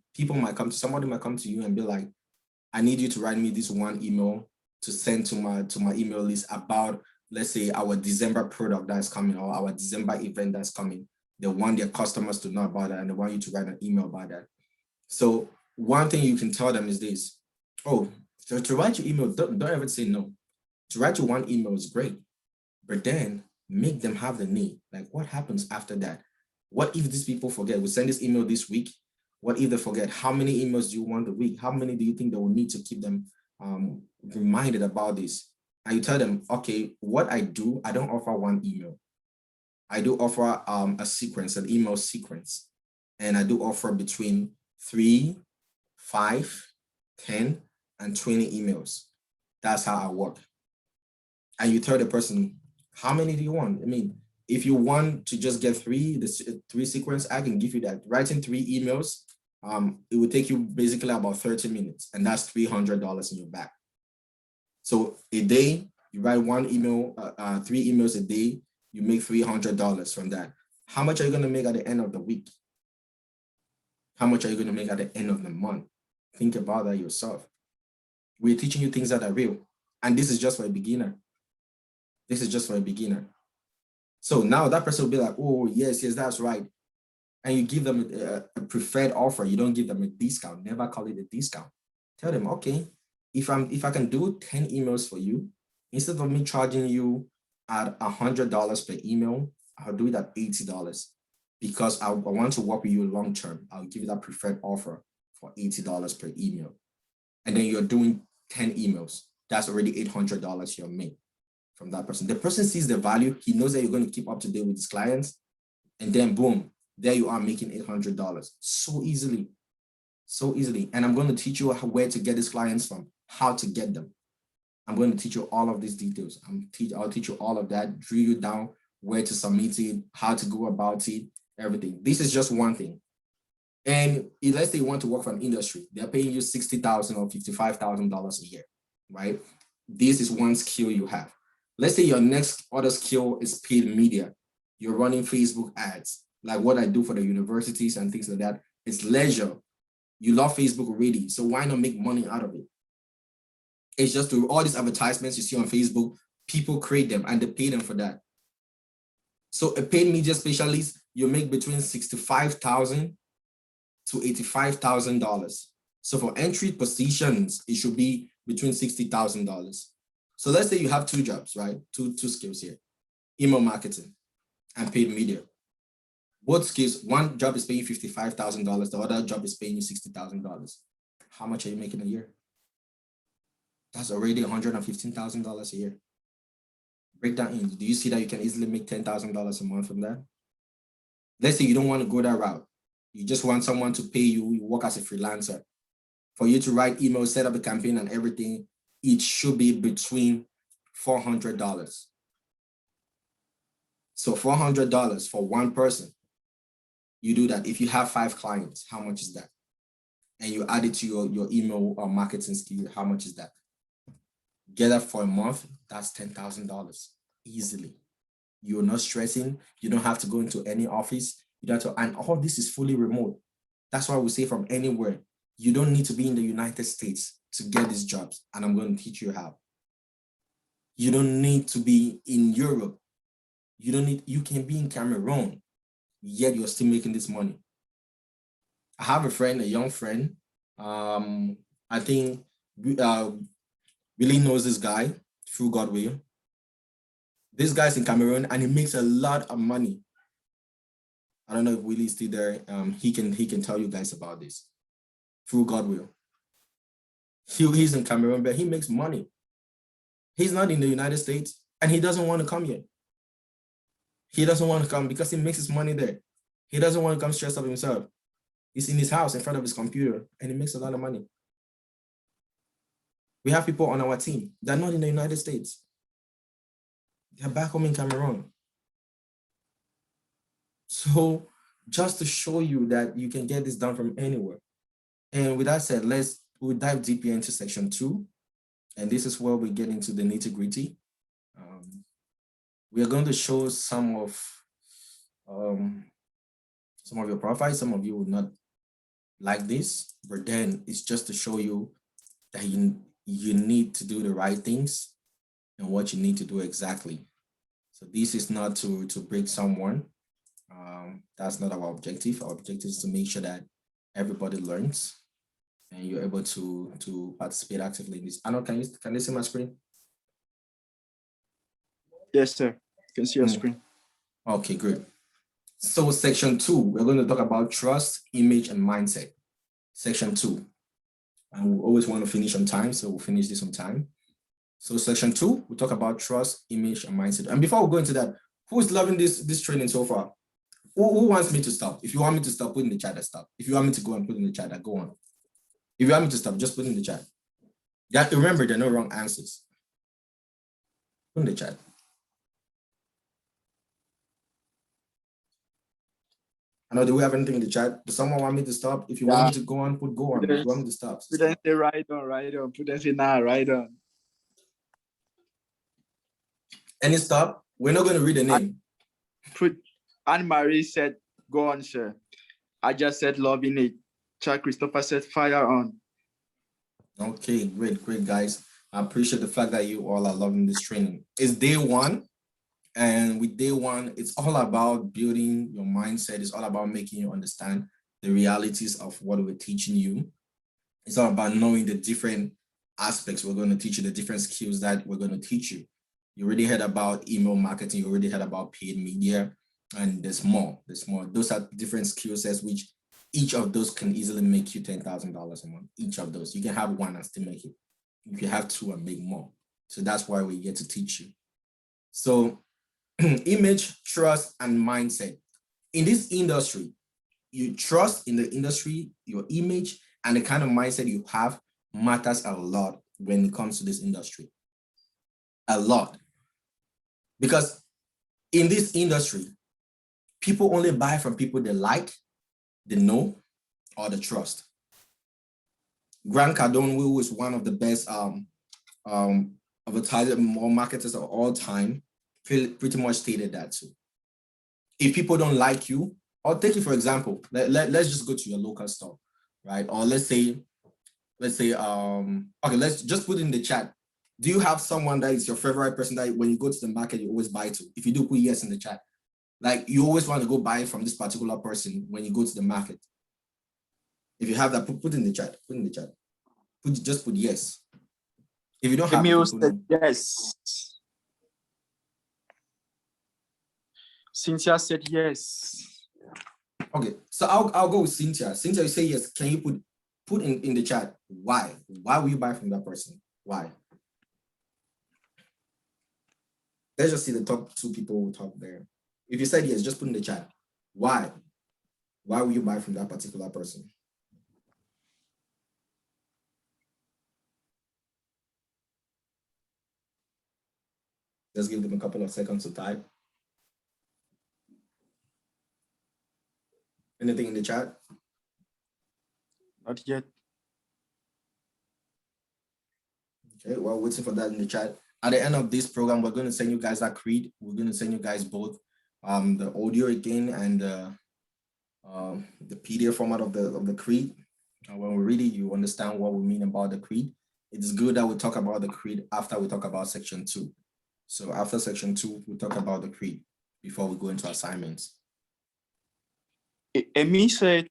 Somebody might come to you and be like, I need you to write me this one email to send to my email list about, let's say, our December product that's coming or our December event that's coming. They want their customers to know about that and they want you to write an email about that. So one thing you can tell them is this: oh, so to write your email, don't ever say no. To write you one email is great, but then make them have the need. Like, what happens after that? What if these people forget? We send this email this week. What if they forget? How many emails do you want a week? How many do you think they will need to keep them reminded about this? And you tell them, okay, what I do, I don't offer one email. I do offer a sequence, an email sequence. And I do offer between 3, 5, 10, and 20 emails. That's how I work. And you tell the person, how many do you want? I mean, if you want to just get three sequence, I can give you that. Writing 3 emails, it would take you basically about 30 minutes, and that's $300 in your back. So a day, you write 1 email, 3 emails a day, you make $300 from that. How much are you going to make at the end of the week? How much are you going to make at the end of the month? Think about that yourself. We're teaching you things that are real. And this is just for a beginner. This is just for a beginner. So now that person will be like, oh, yes, that's right. And you give them a preferred offer. You don't give them a discount. Never call it a discount. Tell them, okay, if I can do 10 emails for you, instead of me charging you at $100 per email, I'll do it at $80 because I want to work with you long term. I'll give you that preferred offer for $80 per email. And then you're doing 10 emails. That's already $800 you're made from that person. The person sees the value. He knows that you're going to keep up to date with his clients. And then boom, there you are making $800 so easily. So easily. And I'm going to teach you where to get these clients from, how to get them. I'm going to teach you all of these details. I'll teach you all of that, drill you down where to submit it, how to go about it, everything. This is just one thing. And let's say you want to work for an industry, they're paying you $60,000 or $55,000 a year, right? This is one skill you have. Let's say your next other skill is paid media. You're running Facebook ads, like what I do for the universities and things like that. It's leisure. You love Facebook already, so why not make money out of it? It's just through all these advertisements you see on Facebook, people create them and they pay them for that. So a paid media specialist, you make between $65,000 to $85,000. So for entry positions, it should be between $60,000. So let's say you have 2 jobs, right? Two skills here, email marketing and paid media. Both skills, one job is paying $55,000, the other job is paying you $60,000. How much are you making a year? That's already $115,000 a year. Break that in. Do you see that you can easily make $10,000 a month from that? Let's say you don't want to go that route. You just want someone to pay you, you work as a freelancer. For you to write emails, set up a campaign and everything, it should be between $400. So $400 for one person. You do that. If you have 5 clients, how much is that? And you add it to your email or marketing skill, how much is that? Get that for a month, that's $10,000 easily. You're not stressing. You don't have to go into any office. You don't have to, and all this is fully remote. That's why we say from anywhere. You don't need to be in the United States to get these jobs. And I'm going to teach you how. You don't need to be in Europe. You can be in Cameroon, yet you're still making this money. I have a friend, a young friend. I think really knows this guy through Godwill. This guy's in Cameroon and he makes a lot of money. I don't know if Willie's still there. He can tell you guys about this through Godwill. He's in Cameroon, but he makes money. He's not in the United States and he doesn't want to come here. He doesn't want to come because he makes his money there. He doesn't want to come stress up himself. He's in his house in front of his computer and he makes a lot of money. We have people on our team. They're not in the United States. They're back home in Cameroon. So just to show you that you can get this done from anywhere. And with that said, we'll dive deeper into section 2. And this is where we get into the nitty gritty. We are going to show some of your profiles. Some of you will not like this, but then it's just to show you that you need to do the right things and what you need to do exactly. So this is not to break someone. That's not our objective. Our objective is to make sure that everybody learns and you're able to participate actively in this. Arnold, can you see my screen? Yes, sir. You can see your screen. Okay, good. So section 2, we're going to talk about trust, image, and mindset. Section 2. And we always want to finish on time, so we'll finish this on time. So section 2, we'll talk about trust, image, and mindset. And before we go into that, who's loving this training so far? Who wants me to stop? If you want me to stop, put in the chat, I stop. If you want me to go and put in the chat, I go on. If you want me to stop, just put in the chat. Yeah, remember, there are no wrong answers. Put in the chat. I know, do we have anything in the chat? Does someone want me to stop? If you want me to go on, put go on. If you want me to stop. Put them say right on, right on. Put them say nah, right on. Any stop? We're not going to read the name. Anne-Marie said, go on, sir. I just said loving it. Chuck Christopher said fire on. Okay, great, guys. I appreciate the fact that you all are loving this training. It's day 1. And with day 1, it's all about building your mindset. It's all about making you understand the realities of what we're teaching you. It's all about knowing the different aspects we're going to teach you, the different skills that we're going to teach you. You already heard about email marketing. You already heard about paid media, and there's more. Those are different skill sets, which each of those can easily make you $10,000 a month. Each of those. You can have one and still make it. You can have 2 and make more. So that's why we get to teach you. So image, trust, and mindset. In this industry, you trust in the industry, your image, and the kind of mindset you have matters a lot when it comes to this industry. A lot. Because in this industry, people only buy from people they like, they know, or they trust. Grant Cardone, who is one of the best advertisers or marketers of all time, pretty much stated that too. If people don't like you, or take it for example, let's just go to your local store, right? Or let's say, okay, let's just put in the chat. Do you have someone that is your favorite person that when you go to the market, you always buy to? If you do, put yes in the chat. Like you always want to go buy from this particular person when you go to the market. If you have that, put in the chat. Put in the chat. Just put yes. If you don't have Emil it, said yes. Cynthia said yes. Okay, so I'll go with Cynthia. Cynthia, you say yes. Can you put in the chat why? Why will you buy from that person? Why? Let's just see the top 2 people who talk there. If you said yes, just put in the chat. Why? Why will you buy from that particular person? Just give them a couple of seconds to type. Anything in the chat? Not yet. Okay, well, waiting for that in the chat. At the end of this program, we're going to send you guys that creed. We're going to send you guys both the audio again and the PDF format of the creed. And when we read it, you understand what we mean about the creed. It's good that we talk about the creed after we talk about section 2. So after section 2, we talk about the creed before we go into assignments. Emi said,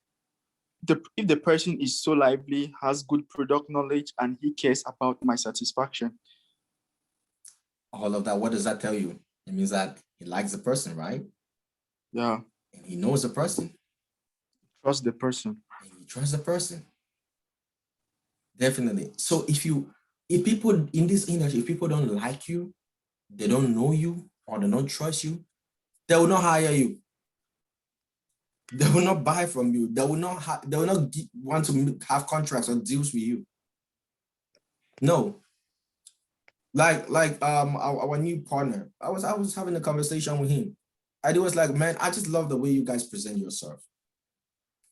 if the person is so lively, has good product knowledge, and he cares about my satisfaction. All of that, what does that tell you? It means that he likes the person, right? Yeah. And he knows the person. Trust the person. And he trusts the person. Definitely. So if people in this industry, if people don't like you, they don't know you, or they don't trust you, they will not hire you. They will not buy from you. They will not want to have contracts or deals with you. No. Like our new partner, I was having a conversation with him. And he was like, man, I just love the way you guys present yourself.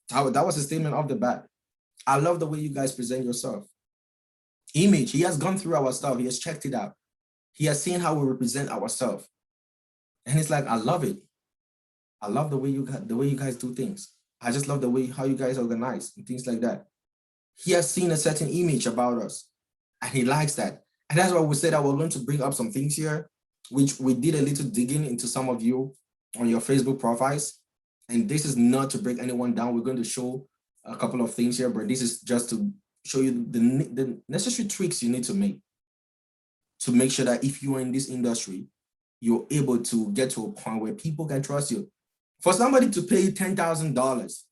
That was a statement off the bat. I love the way you guys present yourself. Image, he has gone through our stuff. He has checked it out. He has seen how we represent ourselves. And it's like, I love it. I love the way you guys do things. I just love the way how you guys organize and things like that. He has seen a certain image about us and he likes that. And that's why we said that we're going to bring up some things here, which we did a little digging into some of you on your Facebook profiles. And this is not to break anyone down. We're going to show a couple of things here, but this is just to show you the necessary tweaks you need to make sure that if you are in this industry, you're able to get to a point where people can trust you. For somebody to pay you $10,000,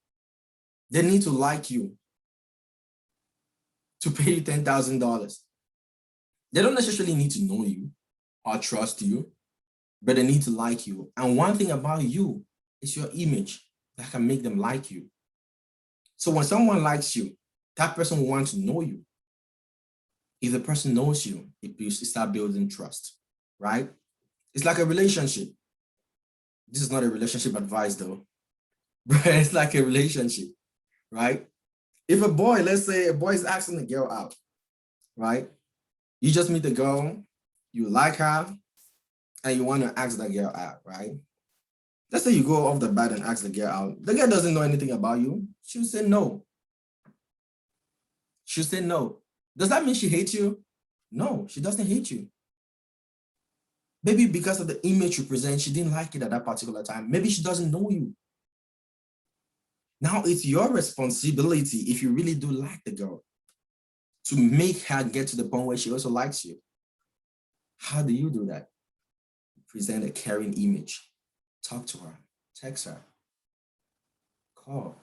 they need to like you. To pay you $10,000. They don't necessarily need to know you or trust you, but they need to like you. And one thing about you is your image that can make them like you. So when someone likes you, that person will want to know you. If the person knows you, it starts building trust, right? It's like a relationship. This is not a relationship advice though, but it's like a relationship, right? If a boy, let's say a boy is asking a girl out, right? You just meet the girl, you like her, and you want to ask that girl out, right? Let's say you go off the bat and ask the girl out. The girl doesn't know anything about you. She'll say no. She'll say no. Does that mean she hates you? No, she doesn't hate you. Maybe because of the image you present, she didn't like it at that particular time. Maybe she doesn't know you. Now it's your responsibility, if you really do like the girl, to make her get to the point where she also likes you. How do you do that? Present a caring image. Talk to her, text her, call.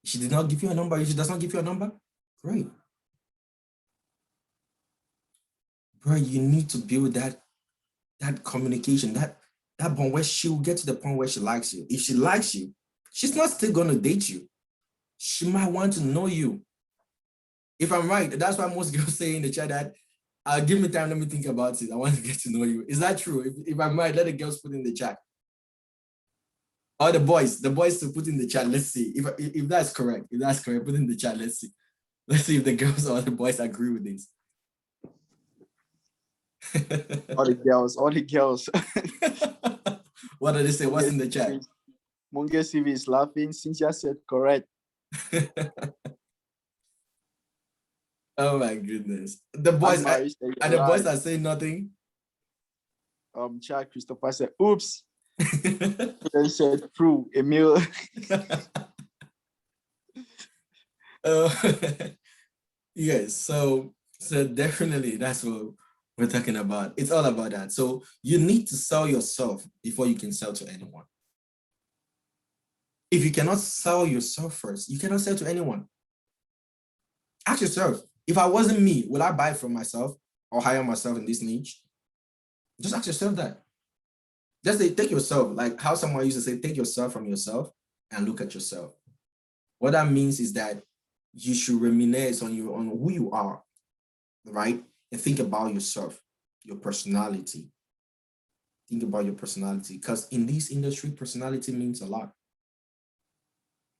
If she did not give you a number, if she does not give you a number, great. Bro, you need to build that communication, that bond where she will get to the point where she likes you. If she likes you, she's not still going to date you. She might want to know you. If I'm right, that's why most girls say in the chat that, give me time, let me think about it. I want to get to know you. Is that true? If I'm right, let the girls put in the chat. Or the boys to put in the chat. Let's see if that's correct. If that's correct, put in the chat. Let's see. Let's see if the girls or the boys agree with this. All the girls. What did they say? What's in the chat? Monge CV is laughing. Cynthia said correct. Oh my goodness. The boys and the boys are saying nothing. Chad Christopher said, oops. Then said true, Emil. Yes, so definitely that's what we're talking about. It's all about that. So you need to sell yourself before you can sell to anyone. If you cannot sell yourself first, you cannot sell to anyone. Ask yourself, if I wasn't me, would I buy from myself or hire myself in this niche? Just ask yourself that. Just say, take yourself, like how someone used to say, take yourself from yourself and look at yourself. What that means is that you should reminisce on who you are, right? And think about yourself, your personality. Think about your personality, because in this industry, personality means a lot.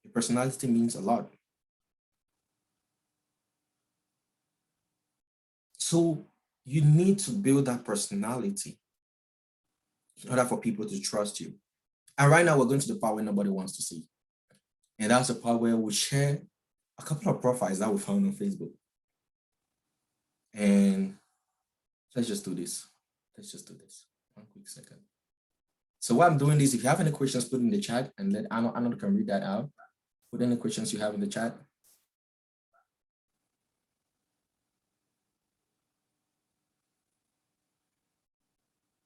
Your personality means a lot. So you need to build that personality in order for people to trust you. And right now we're going to the part where nobody wants to see. And that's the part where we share a couple of profiles that we found on Facebook. And let's just do this. Let's just do this. One quick second. So what I'm doing is, if you have any questions, put in the chat and let Arnold can read that out. Put any questions you have in the chat.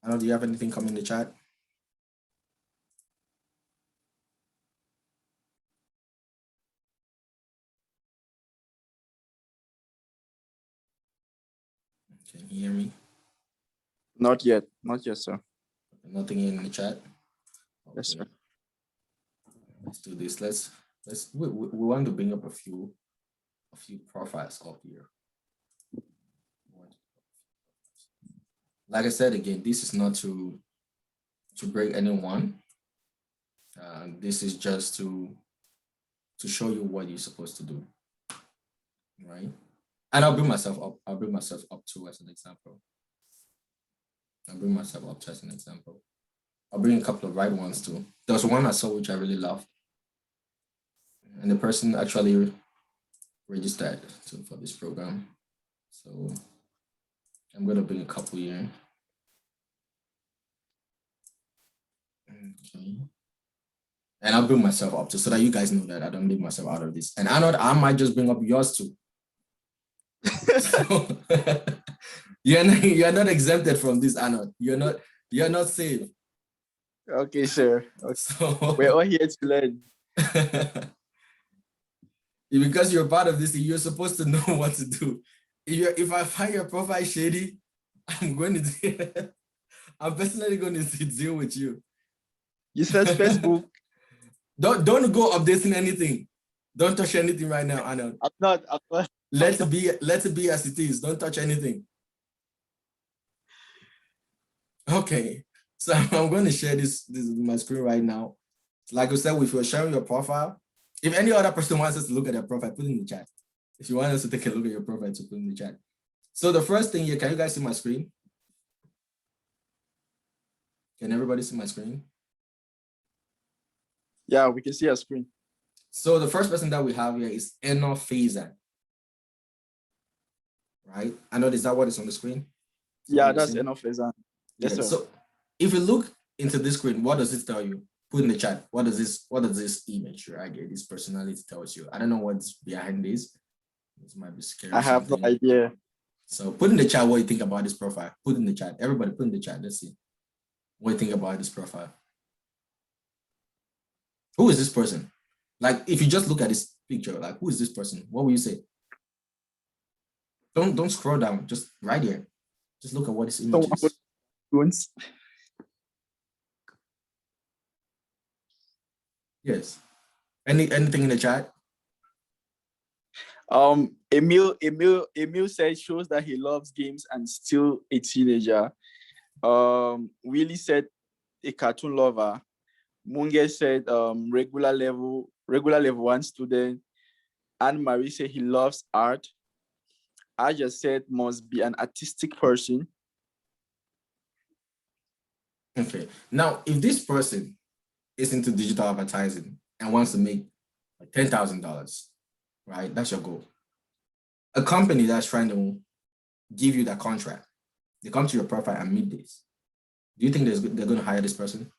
Arnold, do you have anything coming in the chat? Can you hear me? Not yet, sir. Nothing in the chat? Okay. Yes, sir. Let's do this. We want to bring up a few profiles up here. Like I said again, this is not to break anyone. This is just to show you what you're supposed to do, right? And I'll bring myself up. I'll bring myself up too as an example. I'll bring myself up to as an example. I'll bring a couple of right ones too. There was one I saw which I really loved, and the person actually registered for this program. So I'm going to bring a couple here. Okay. And I'll bring myself up too, so that you guys know that I don't make myself out of this. And I might just bring up yours too. So, you're not exempted from this, Arnold. You're not safe. Okay, sir. Okay. So We're all here to learn. because you're part of this, you're supposed to know what to do. If I find your profile shady, I'm going to I'm personally going to deal with you. You said Facebook. Don't go updating anything. Don't touch anything right now, Arnold. I'm not. Let it be as it is. Don't touch anything. Okay. So I'm going to share this my screen right now. Like I said, if you're sharing your profile, if any other person wants us to look at their profile, put it in the chat. If you want us to take a look at your profile, to put in the chat. So the first thing here, can you guys see my screen? Can everybody see my screen? Yeah, we can see our screen. So the first person that we have here is Eno Faison. Right? I know, is that what is on the screen? Yeah, that's enough. Yes, Yeah, sir. so if you look into this screen, what does it tell you? Put in the chat. What does this image right here, this personality tells you? I don't know what's behind this. This might be scary. I have no idea. So put in the chat what you think about this profile. Put in the chat. Everybody put in the chat. Let's see what you think about this profile. Who is this person? Like, if you just look at this picture, like, who is this person? What will you say? Don't scroll down. Just right here. Just look at what this image is. Yes. Anything in the chat? Emil said shows that he loves games and still a teenager. Willie said a cartoon lover. Munge said regular level 1 student. Anne Marie said he loves art. Aja said must be an artistic person. Okay. Now, if this person is into digital advertising and wants to make $10,000, right? That's your goal. A company that's trying to give you that contract, they come to your profile and meet this. Do you think they're going to hire this person?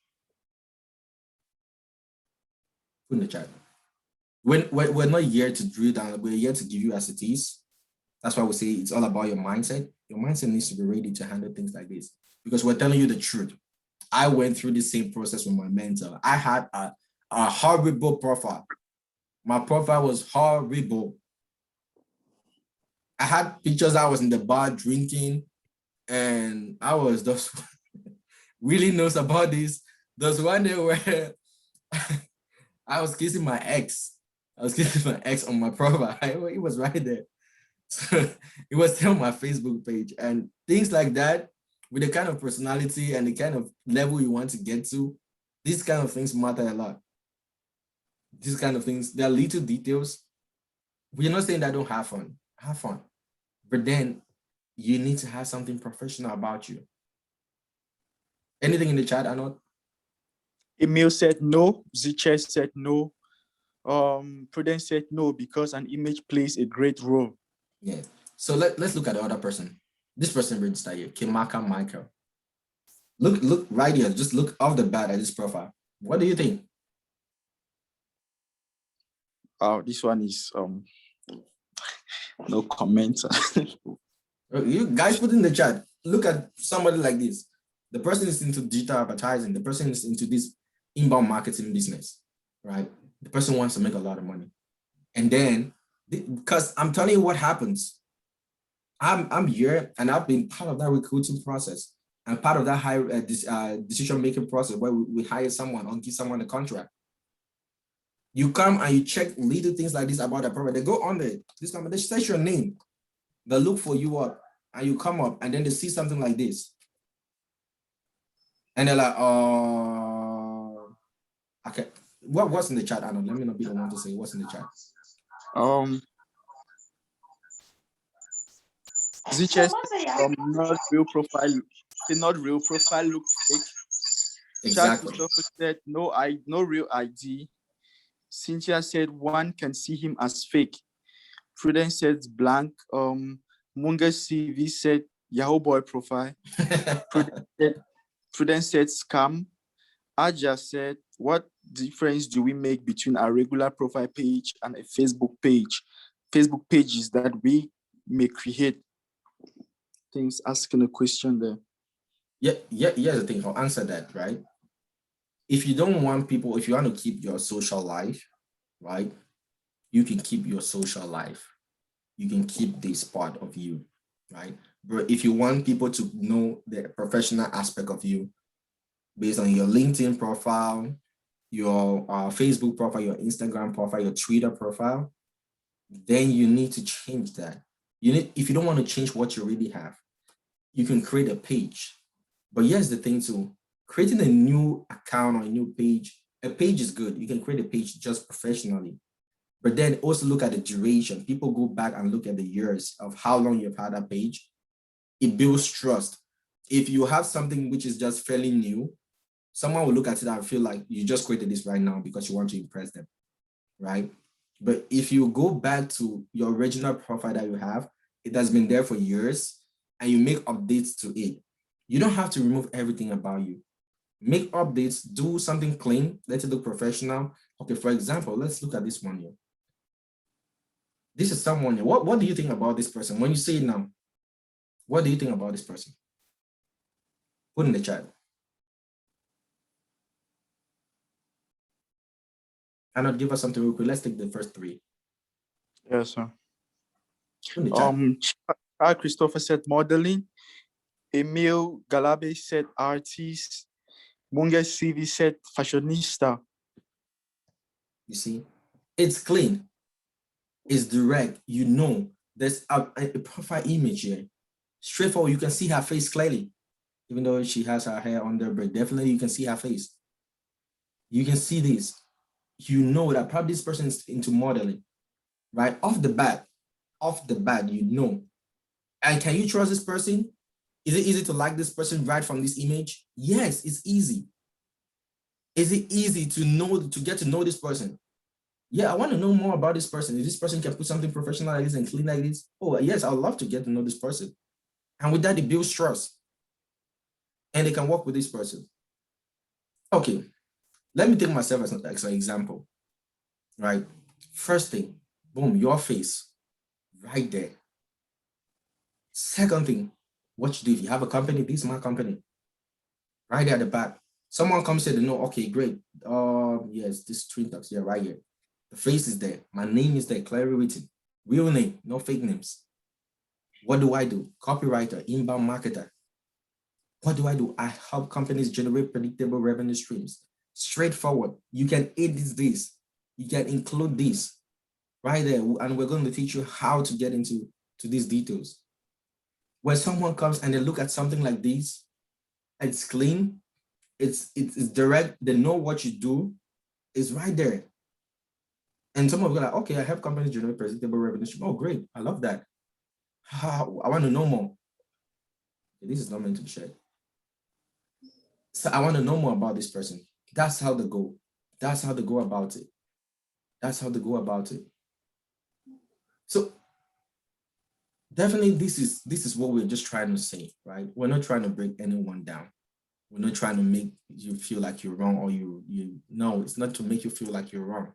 Put in the chat. We're not here to drill down, we're here to give you as it is. That's why we say it's all about your mindset. Your mindset needs to be ready to handle things like this because we're telling you the truth. I went through the same process with my mentor. I had a horrible profile. My profile was horrible. I had pictures, I was in the bar drinking, and I was just really knows about this. There's one day where I was kissing my ex. I was kissing my ex on my profile. It was right there. So it was still on my Facebook page. And things like that, with the kind of personality and the kind of level you want to get to, these kind of things matter a lot. These kind of things, they're little details. We're not saying that don't have fun. Have fun. But then you need to have something professional about you. Anything in the chat, Arnold? Emil said no. Ziche said no. Prudence said no because an image plays a great role. Yeah. So let's look at the other person. This person registered here, Kimaka Michael. Look right here. Just look off the bat at this profile. What do you think? Oh, this one is no comment. You guys put in the chat. Look at somebody like this. The person is into digital advertising. The person is into this inbound marketing business, right? The person wants to make a lot of money. And then, because I'm telling you what happens. I'm here and I've been part of that recruiting process and part of that decision-making process where we hire someone or give someone a contract. You come and you check little things like this about the product. They go on there, this company, they search your name. They look for you up and you come up and then they see something like this. And they're like, oh, okay. What's in the chat, Arnold? Let me not be the one to say what's in the chat. Ziches, not real profile. Not real profile looks fake. Exactly. Christopher said no real ID. Cynthia said one can see him as fake. Prudence said blank. Munga's CV said Yahoo boy profile. Prudence said scam. Aja said, what difference do we make between a regular profile page and a Facebook page? Facebook pages that we may create. Things asking a question there. Yeah, here's the thing. I'll answer that, right? if you don't want people, if you want to keep your social life, right? You can keep your social life. You can keep this part of you, right? But if you want people to know the professional aspect of you based on your LinkedIn profile, your Facebook profile, your Instagram profile, your Twitter profile, then you need to change that. If you don't want to change what you already have, you can create a page. But here's the thing too, creating a new account or a new page, a page is good. You can create a page just professionally, but then also look at the duration. People go back and look at the years of how long you've had a page. It builds trust. If you have something which is just fairly new, someone will look at it and feel like you just created this right now because you want to impress them, right? But if you go back to your original profile that you have, it has been there for years, and you make updates to it, you don't have to remove everything about you. Make updates, do something clean, let it look professional. Okay, for example, let's look at this one here. This is someone here. What do you think about this person? When you say it now, what do you think about this person? Put in the chat. And I'll give us something real quick. Let's take the first three. Yes, sir. Put in the chat. Christopher said modeling. Emil Galabe said artist. Munga CV said fashionista. You see, it's clean, it's direct. You know, there's a profile image here. Straightforward, you can see her face clearly. Even though she has her hair under, but definitely you can see her face. You can see this. You know that probably this person is into modeling, right? Off the bat, you know. And can you trust this person? Is it easy to like this person right from this image? Yes, it's easy. Is it easy to get to know this person? Yeah, I want to know more about this person. If this person can put something professional like this and clean like this, oh yes, I'd love to get to know this person. And with that, it builds trust. And they can work with this person. Okay, let me take myself as an example, right? First thing, boom, your face, right there. Second thing, what you do, if you have a company, this is my company, right there at the back. Someone comes here to know, okay, great. Yes, this TUC, yeah, right here. The face is there. My name is there, clearly written. Real name, no fake names. What do I do? Copywriter, inbound marketer. What do? I help companies generate predictable revenue streams. Straightforward. You can edit this. You can include this right there. And we're going to teach you how to get into these details. When someone comes and they look at something like this, it's clean, it's direct, they know what you do, it's right there. And some of you are like, okay, I help companies generate predictable revenue streams. Oh, great. I love that. I want to know more. This is not meant to be shared. So I want to know more about this person. That's how they go. That's how they go about it. That's how they go about it. So definitely this is what we're just trying to say, right? We're not trying to break anyone down. We're not trying to make you feel like you're wrong, or no, it's not to make you feel like you're wrong.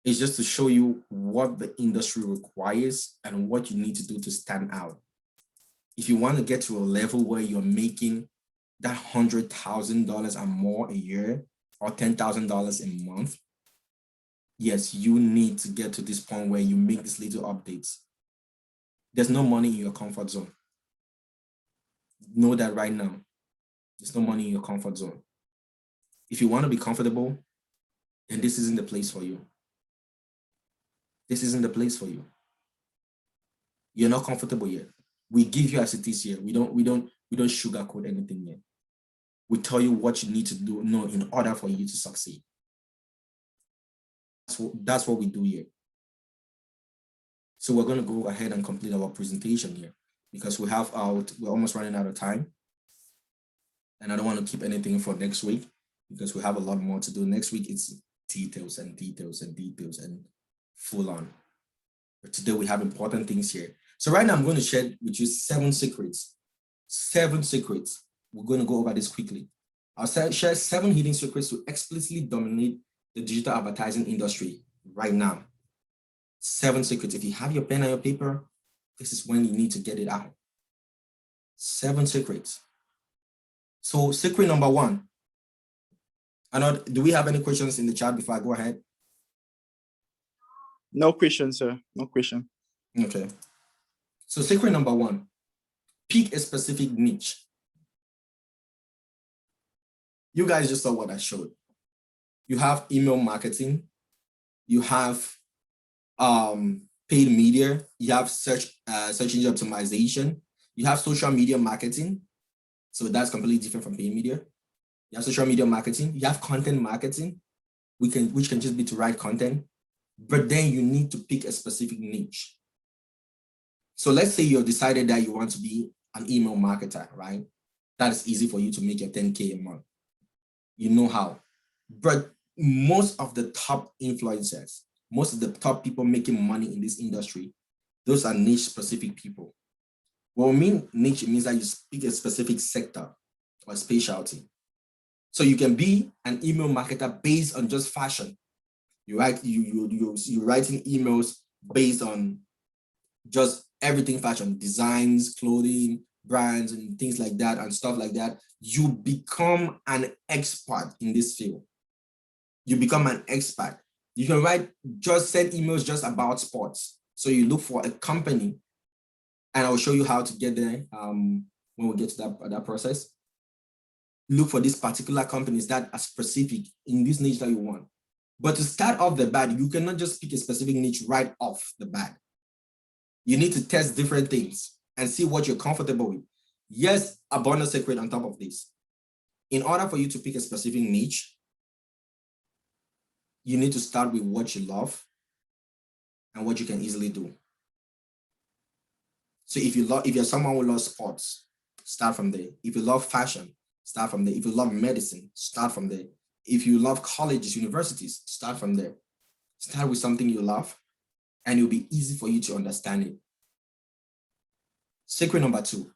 It's just to show you what the industry requires and what you need to do to stand out. If you want to get to a level where you're making that $100,000 and more a year, or $10,000 a month, yes, you need to get to this point where you make these little updates. There's no money in your comfort zone. Know that right now. There's no money in your comfort zone. If you want to be comfortable, then this isn't the place for you. This isn't the place for you. You're not comfortable yet. We give you as it is here. We don't sugarcoat anything yet. We tell you what you need to do in order for you to succeed. That's what we do here. So we're going to go ahead and complete our presentation here, because we're almost running out of time. And I don't want to keep anything for next week, because we have a lot more to do. Next week, it's details and details and details and full on. But today we have important things here. So right now I'm going to share with you 7 secrets. 7 secrets. We're going to go over this quickly. I'll share 7 hidden secrets to explicitly dominate the digital advertising industry right now. 7 secrets. If you have your pen and your paper, this is when you need to get it out. 7 secrets. So secret number 1, Arnold, do we have any questions in the chat before I go ahead? No question, sir. No question. Okay. So secret number 1, pick a specific niche. You guys just saw what I showed. You have email marketing, you have paid media, you have search engine optimization, you have social media marketing. So that's completely different from paid media. You have social media marketing, you have content marketing, which can just be to write content, but then you need to pick a specific niche. So let's say you've decided that you want to be an email marketer, right? That is easy for you to make your 10K a month. You know how. But most of the top influencers, most of the top people making money in this industry, those are niche specific people. What we mean niche, it means that you speak a specific sector or specialty. So you can be an email marketer based on just fashion. You're writing emails based on just everything fashion, designs, clothing, brands, and things like that, and stuff like that. You become an expert in this field. You become an expert. You can send emails just about sports. So you look for a company, and I'll show you how to get there when we get to that process. Look for these particular companies that are specific in this niche that you want. But to start off the bat, you cannot just pick a specific niche right off the bat. You need to test different things and see what you're comfortable with. Yes, a bonus secret on top of this. In order for you to pick a specific niche, you need to start with what you love and what you can easily do. So if you're someone who loves sports, start from there. If you love fashion, start from there. If you love medicine, start from there. If you love colleges, universities, start from there. Start with something you love, and it'll be easy for you to understand it. Secret number 2,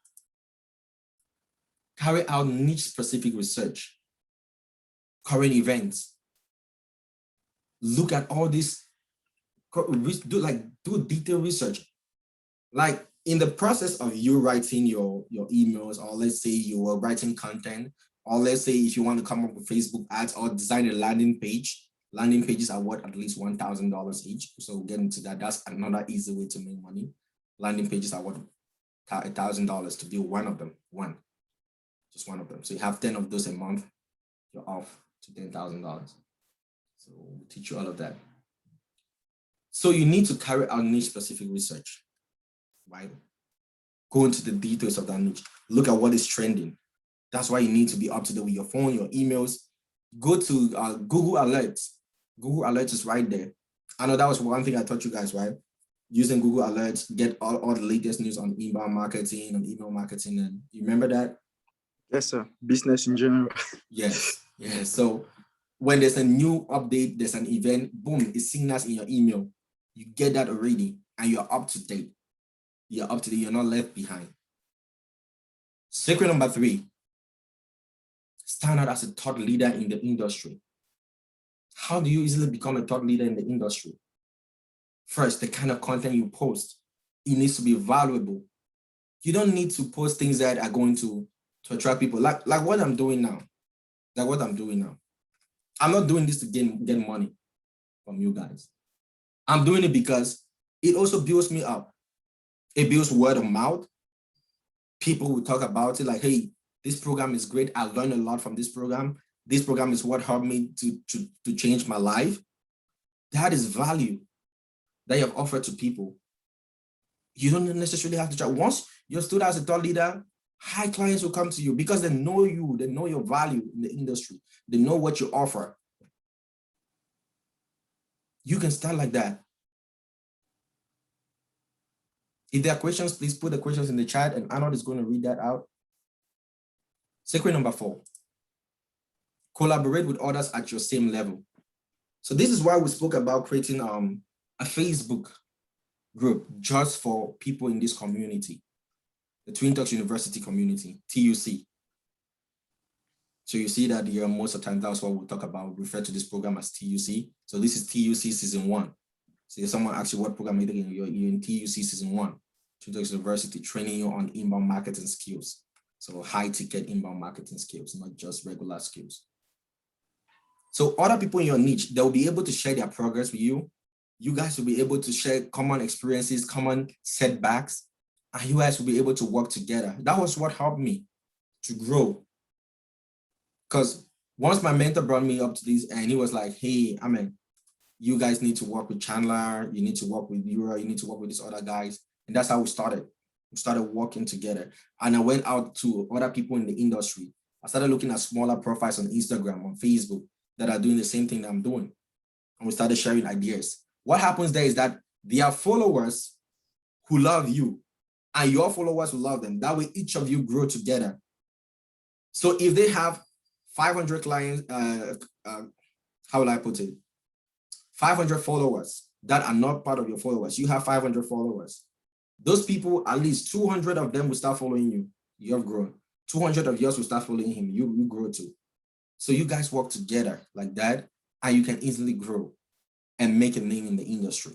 carry out niche-specific research, current events. Look at all this, do detailed research. Like in the process of you writing your emails, or let's say you were writing content, or let's say if you want to come up with Facebook ads or design a landing page. Landing pages are worth at least $1,000 each. So we'll get into that. That's another easy way to make money. Landing pages are worth $1,000 to build one of them. Just one of them. So you have 10 of those a month, you're off to $10,000. So we'll teach you all of that. So you need to carry out niche specific research, right? Go into the details of that niche. Look at what is trending. That's why you need to be up to date with your phone, your emails. Go to Google Alerts. Google Alerts is right there. I know that was one thing I taught you guys, right? Using Google Alerts, get all the latest news on inbound marketing and email marketing. And you remember that? Yes, sir. Business in general. Yes. So when there's a new update, there's an event, boom, it's signals in your email. You get that already, and you're up to date. You're not left behind. Secret number 3, stand out as a thought leader in the industry. How do you easily become a thought leader in the industry? First, the kind of content you post, it needs to be valuable. You don't need to post things that are going to attract people, like what I'm doing now. I'm not doing this to get money from you guys. I'm doing it because it also builds me up. It builds word of mouth. People will talk about it like, hey, this program is great. I learned a lot from this program. This program is what helped me to change my life. That is value that you have offered to people. You don't necessarily have to try. Once you're stood as a thought leader, high clients will come to you because they know you, they know your value in the industry. They know what you offer. You can start like that. If there are questions, please put the questions in the chat and Arnold is going to read that out. Secret number 4, collaborate with others at your same level. So this is why we spoke about creating a Facebook group just for people in this community, the TUC University community, TUC. So you see that here most of the time, that's what we'll talk about, refer to this program as TUC. So this is TUC season 1. So if someone asks you what program you're in TUC season 1, TUC University, training you on inbound marketing skills. So high ticket inbound marketing skills, not just regular skills. So other people in your niche, they'll be able to share their progress with you. You guys will be able to share common experiences, common setbacks, and you guys will be able to work together. That was what helped me to grow. Because once my mentor brought me up to this and he was like, hey, Amen, you guys need to work with Chandler, you need to work with Euro, you need to work with these other guys. And that's how we started. We started working together. And I went out to other people in the industry. I started looking at smaller profiles on Instagram, on Facebook, that are doing the same thing that I'm doing. And we started sharing ideas. What happens there is that there are followers who love you and your followers will love them. That way, each of you grow together. So if they have 500 clients, how will I put it? 500 followers that are not part of your followers. You have 500 followers. Those people, at least 200 of them will start following you. You have grown. 200 of yours will start following him. You grow too. So you guys work together like that, and you can easily grow and make a name in the industry.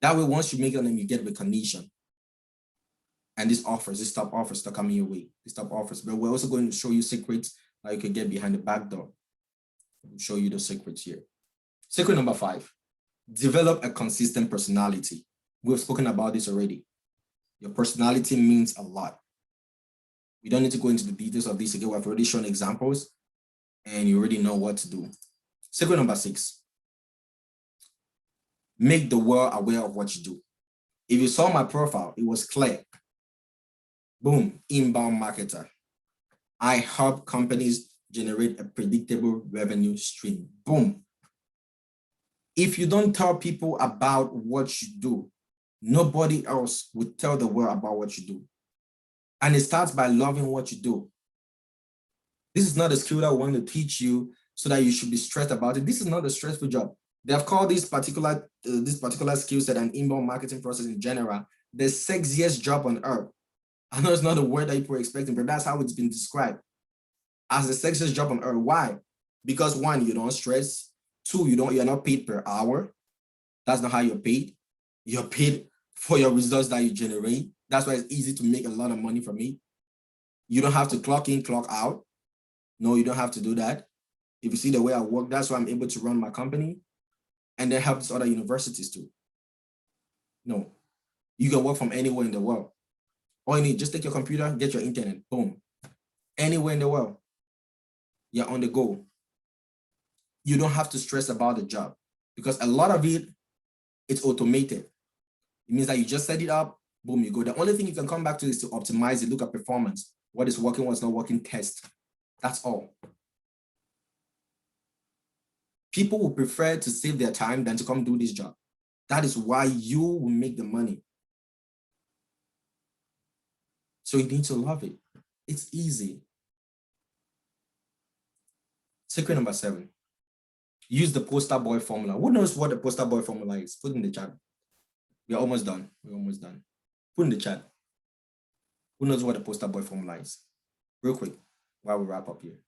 That way, once you make a name, you get recognition. And these top offers start coming your way. These top offers. But we're also going to show you secrets that you can get behind the back door. We'll show you the secrets here. Secret number 5, develop a consistent personality. We've spoken about this already. Your personality means a lot. We don't need to go into the details of this again. We've already shown examples and you already know what to do. Secret number 6, make the world aware of what you do. If you saw my profile, it was clear. Boom, inbound marketer. I help companies generate a predictable revenue stream. Boom. If you don't tell people about what you do, nobody else would tell the world about what you do. And it starts by loving what you do. This is not a skill that I want to teach you so that you should be stressed about it. This is not a stressful job. They have called this particular skill set and inbound marketing process in general the sexiest job on earth. I know it's not a word that people are expecting, but that's how it's been described as the sexiest job on earth. Why? Because 1, you don't stress. 2, you're not paid per hour. That's not how you're paid. You're paid for your results that you generate. That's why it's easy to make a lot of money from it. You don't have to clock in, clock out. No, you don't have to do that. If you see the way I work, that's why I'm able to run my company and then help these other universities too. No, you can work from anywhere in the world. All you need, just take your computer, get your internet, boom. Anywhere in the world, you're on the go. You don't have to stress about the job because a lot of it's automated. It means that you just set it up, boom, you go. The only thing you can come back to is to optimize it, look at performance, what is working, what's not working, test. That's all. People will prefer to save their time than to come do this job. That is why you will make the money. So you need to love it. It's easy. Secret number 7, use the poster boy formula. Who knows what the poster boy formula is? Put in the chat. We're almost done. We're almost done. Put in the chat. Who knows what the poster boy formula is? Real quick, while we wrap up here.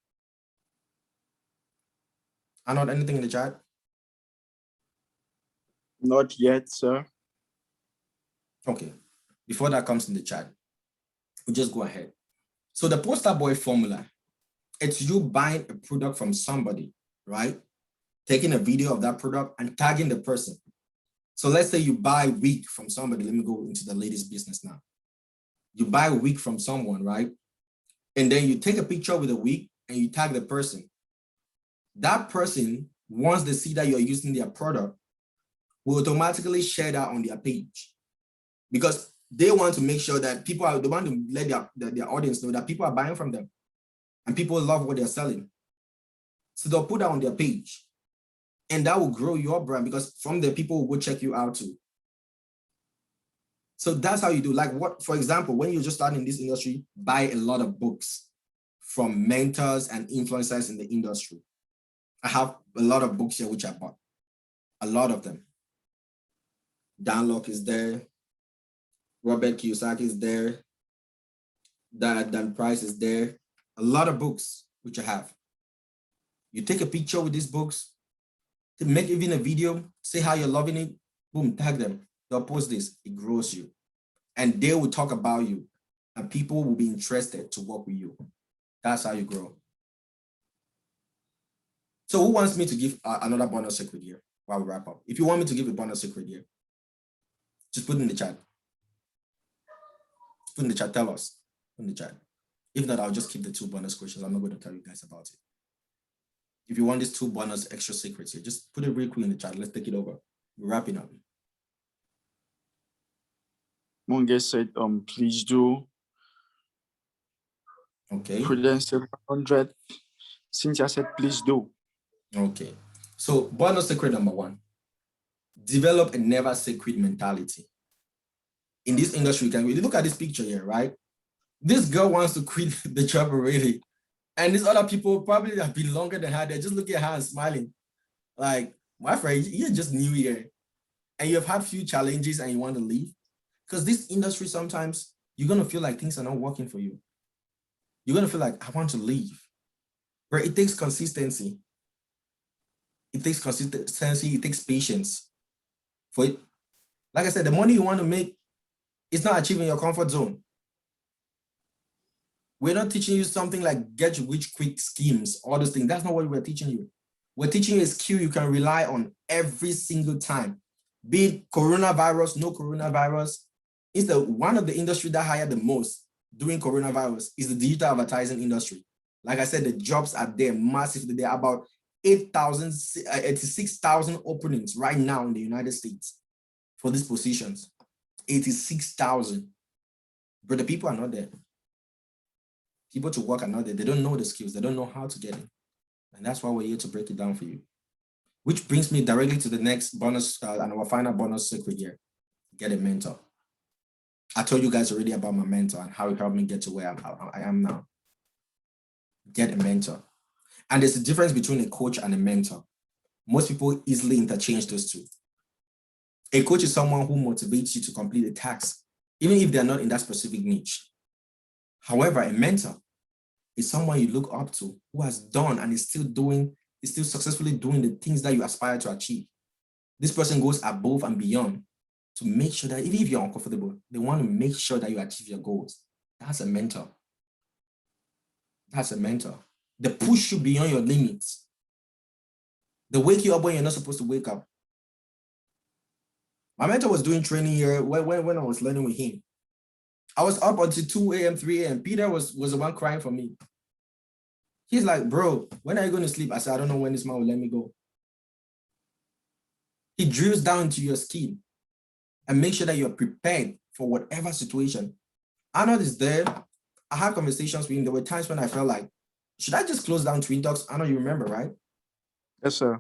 Arnold, anything in the chat? Not yet, sir. Okay. Before that comes in the chat, we'll just go ahead. So the poster boy formula, it's you buying a product from somebody, right? Taking a video of that product and tagging the person. So let's say you buy a wig from somebody. Let me go into the ladies' business now. You buy a wig from someone, right? And then you take a picture with a wig and you tag the person. That person, once they see that you're using their product, will automatically share that on their page because they want to make sure that they want to let their audience know that people are buying from them and people love what they're selling. So they'll put that on their page and that will grow your brand because from there, people will check you out too. So that's how you do. Like what, for example, when you're just starting in this industry, buy a lot of books from mentors and influencers in the industry. I have a lot of books here which I bought, a lot of them. Dan Lok is there, Robert Kiyosaki is there, Dan Price is there, a lot of books which I have. You take a picture with these books, to make even a video, say how you're loving it, boom, tag them. They'll post this, it grows you. And they will talk about you and people will be interested to work with you. That's how you grow. So who wants me to give another bonus secret here while we wrap up? If you want me to give a bonus secret here, just put in the chat. Put in the chat, tell us in the chat. If not, I'll just keep the 2 bonus questions. I'm not going to tell you guys about it. If you want these 2 bonus extra secrets here, just put it real quick in the chat. Let's take it over. We're wrapping up. Munge said, please do. Okay. Prudence said 100. Cynthia said, please do. Okay. So bonus secret number 1, develop a never say quit mentality. In this industry, you can really look at this picture here, right? This girl wants to quit the job already. And these other people probably have been longer than her. They're just looking at her and smiling. Like, my friend, you're just new here. And you've had few challenges and you want to leave. Because this industry, sometimes you're going to feel like things are not working for you. You're going to feel like, I want to leave. But it takes consistency. It takes consistency. It takes patience. For it. Like I said, the money you want to make is not achieving your comfort zone. We're not teaching you something like get rich quick schemes, all those things. That's not what we're teaching you. We're teaching you a skill you can rely on every single time. Be it coronavirus, no coronavirus. It's one of the industry that hired the most during coronavirus is the digital advertising industry. Like I said, the jobs are there massively. There are about 86,000 openings right now in the United States for these positions. 86,000. But the people are not there. People to work are not there. They don't know the skills. They don't know how to get it. And that's why we're here to break it down for you. Which brings me directly to the next bonus and our final bonus secret here. Get a mentor. I told you guys already about my mentor and how it helped me get to where I am now. Get a mentor. And there's a difference between a coach and a mentor. Most people easily interchange those two. A coach is someone who motivates you to complete a task, even if they're not in that specific niche. However, a mentor is someone you look up to who has done and is still successfully doing the things that you aspire to achieve. This person goes above and beyond to make sure that even if you're uncomfortable, they want to make sure that you achieve your goals. That's a mentor. That's a mentor. They push you beyond your limits. They wake you up when you're not supposed to wake up. My mentor was doing training here when I was learning with him. I was up until 2 a.m., 3 a.m. Peter was the one crying for me. He's like, bro, when are you going to sleep? I said, I don't know when this man will let me go. He drills down into your skin and make sure that you're prepared for whatever situation. Arnold is there. I had conversations with him. There were times when I felt like, should I just close down Twin Talks? Arnold, you remember, right? Yes, sir.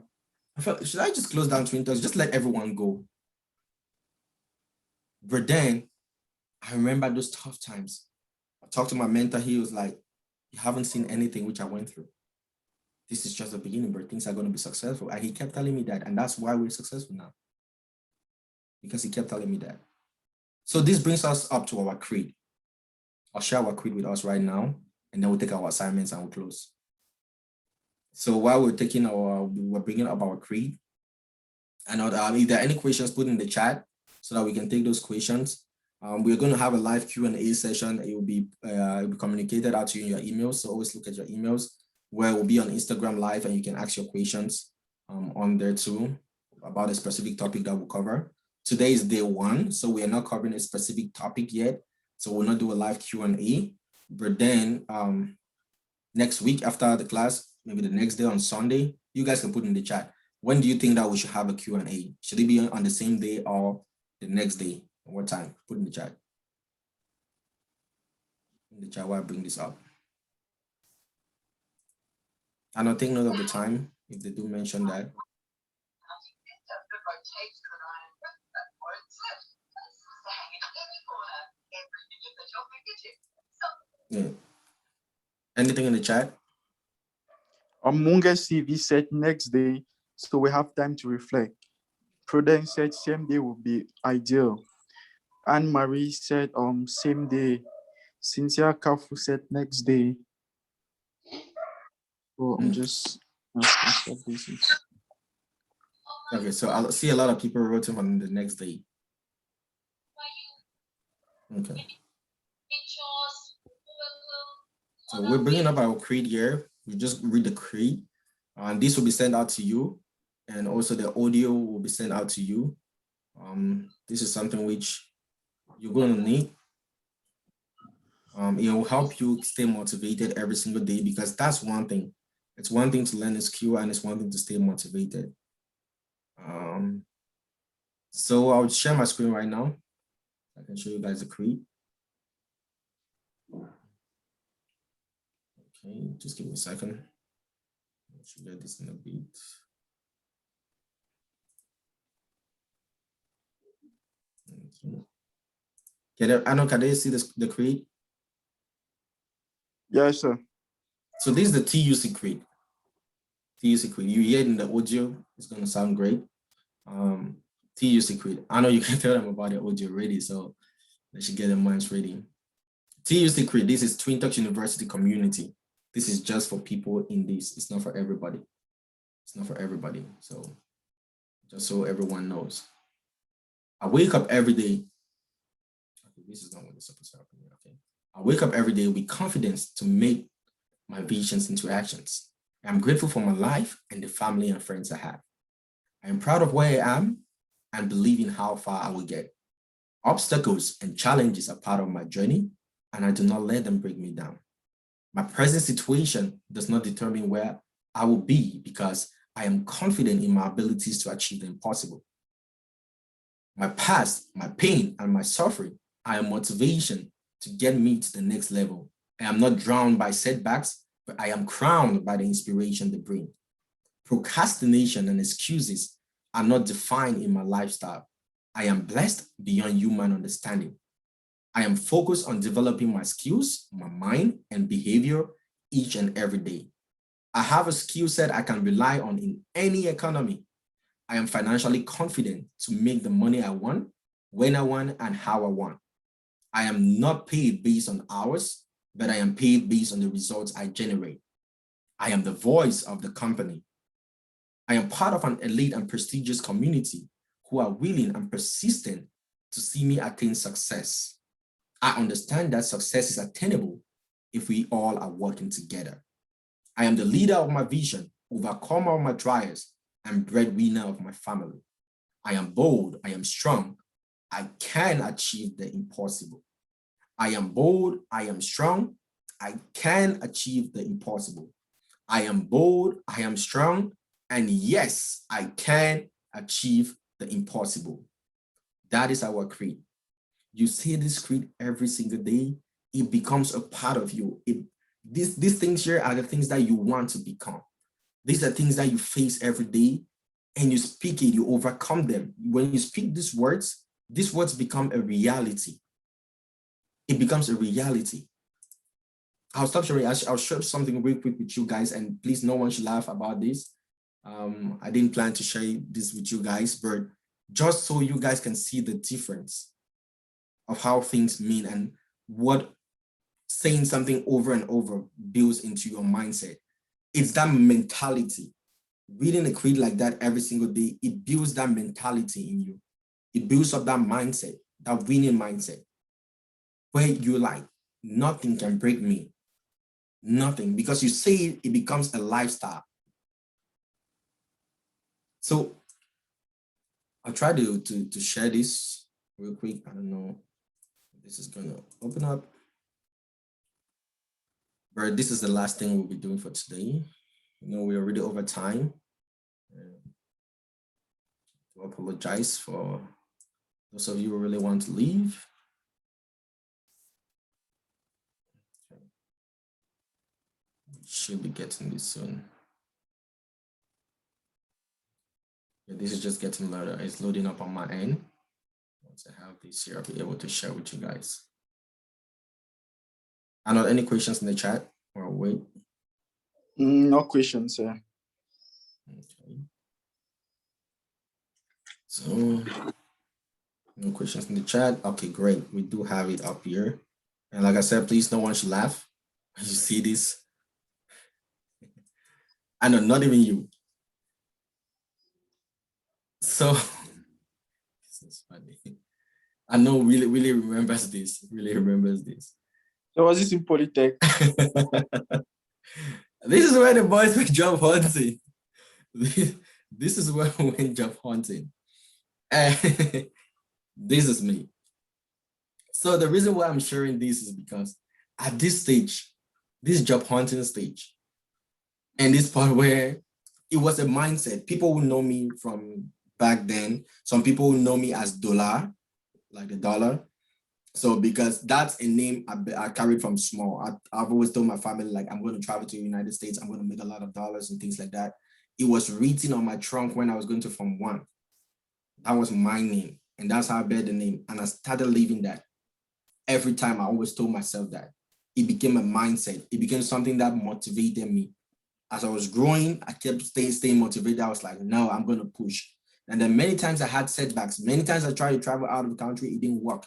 I felt, should I just close down Twin Talks? Just let everyone go. But then I remember those tough times. I talked to my mentor. He was like, you haven't seen anything which I went through. This is just the beginning, but things are going to be successful. And he kept telling me that. And that's why we're successful now. Because he kept telling me that. So this brings us up to our creed. I'll share our creed with us right now, and then we'll take our assignments and we'll close. So while we're bringing up our creed, and if there are any questions, put in the chat so that we can take those questions. We're going to have a live Q&A session. It will be communicated out to you in your emails. So always look at your emails, where it will be on Instagram Live, and you can ask your questions on there too about a specific topic that we'll cover. Today is day 1, so we are not covering a specific topic yet. So we'll not do a live Q&A. But then next week after the class, maybe the next day on Sunday, you guys can put in the chat. When do you think that we should have a Q&A? Should it be on the same day or the next day? What time? Put in the chat. In the chat while I bring this up. And I'll take note of the time if they do mention that. Yeah. Anything in the chat? Munge CV said next day, so we have time to reflect. Prudence said same day would be ideal. Anne-Marie said same day. Cynthia Kafu said next day. So I'm just okay, so I'll see a lot of people wrote on the next day. Okay. So we're bringing up our creed here. We just read the creed. And this will be sent out to you, and also the audio will be sent out to you. This is something which you're going to need. It will help you stay motivated every single day, because that's one thing. It's one thing to learn a skill, and it's one thing to stay motivated. So I'll share my screen right now. I can show you guys the creed. Okay, just give me a second. I should get this in a bit. Okay, I know, can they see this, the creed? Yes, sir. So this is the TUC creed. TUC creed. You hear it in the audio, it's gonna sound great. TUC creed. I know you can tell them about the audio already, so they should get their minds ready. TUC creed. This is Twin Talks University community. This is just for people in this. It's not for everybody. It's not for everybody. So just so everyone knows. I wake up every day. Okay, this is not what is supposed to happen. Okay. I wake up every day with confidence to make my visions into actions. I'm grateful for my life and the family and friends I have. I am proud of where I am and believe in how far I will get. Obstacles and challenges are part of my journey, and I do not let them break me down. My present situation does not determine where I will be, because I am confident in my abilities to achieve the impossible. My past, my pain, and my suffering are a motivation to get me to the next level. I am not drowned by setbacks, but I am crowned by the inspiration they bring. Procrastination and excuses are not defined in my lifestyle. I am blessed beyond human understanding. I am focused on developing my skills, my mind, and behavior each and every day. I have a skill set I can rely on in any economy. I am financially confident to make the money I want, when I want, and how I want. I am not paid based on hours, but I am paid based on the results I generate. I am the voice of the company. I am part of an elite and prestigious community who are willing and persistent to see me attain success. I understand that success is attainable if we all are working together. I am the leader of my vision, overcomer of my trials, and breadwinner of my family. I am bold, I am strong, I can achieve the impossible. I am bold, I am strong, I can achieve the impossible. I am bold, I am strong, and yes, I can achieve the impossible. That is our creed. You say this creed every single day, it becomes a part of you. These things here are the things that you want to become. These are things that you face every day, and you speak it, you overcome them. When you speak these words become a reality. It becomes a reality. I'll stop sharing. I'll share something real quick with you guys, and please, no one should laugh about this. I didn't plan to share this with you guys, but just so you guys can see the difference of how things mean and what saying something over and over builds into your mindset. It's that mentality. Reading a creed like that every single day, it builds that mentality in you. It builds up that mindset, that winning mindset, where you're like, nothing can break me. Nothing, because you say it, it becomes a lifestyle. So I'll try to share this real quick. I don't know if this is going to open up. But this is the last thing we'll be doing for today. You know, we're already over time. I apologize for those of you who really want to leave. Okay. We should be getting this soon. Yeah, this is just getting loaded. It's loading up on my end. Once I have this here, I'll be able to share with you guys. Are there any questions in the chat or wait? No questions, sir. Okay. So, no questions in the chat. Okay, great. We do have it up here. And like I said, please, no one should laugh when you see this. I know, not even you. So, this is funny. I know really remembers this, So was this in Polytech? This is where the boys were job hunting. this is where we went job hunting. And this is me. So the reason why I'm sharing this is because at this stage, this job hunting stage, and this part where it was a mindset. People will know me from back then. Some people will know me as Dollar, like the dollar. So because that's a name I carried from small. I've always told my family, like, I'm going to travel to the United States. I'm going to make a lot of dollars and things like that. It was written on my trunk when I was going to Form 1. That was my name. And that's how I bear the name. And I started living that. Every time I always told myself that. It became a mindset. It became something that motivated me. As I was growing, I kept staying motivated. I was like, no, I'm going to push. And then many times I had setbacks. Many times I tried to travel out of the country. It didn't work.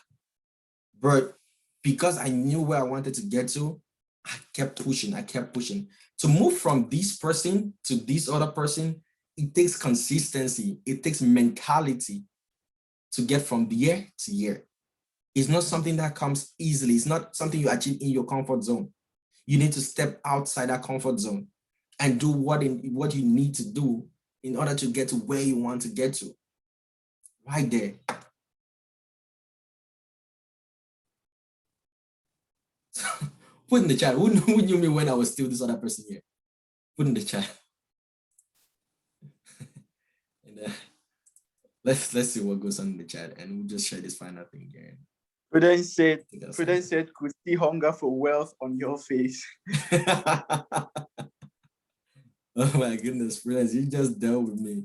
But because I knew where I wanted to get to, I kept pushing. I kept pushing. To move from this person to this other person, it takes consistency. It takes mentality to get from year to year. It's not something that comes easily. It's not something you achieve in your comfort zone. You need to step outside that comfort zone and do what you need to do in order to get to where you want to get to. Right there. Put in the chat. Who knew me when I was still this other person here? Put in the chat. And, let's see what goes on in the chat, and we'll just share this final thing here. Prudence said, could see hunger for wealth on your face. Oh my goodness, Prudence, you just dealt with me.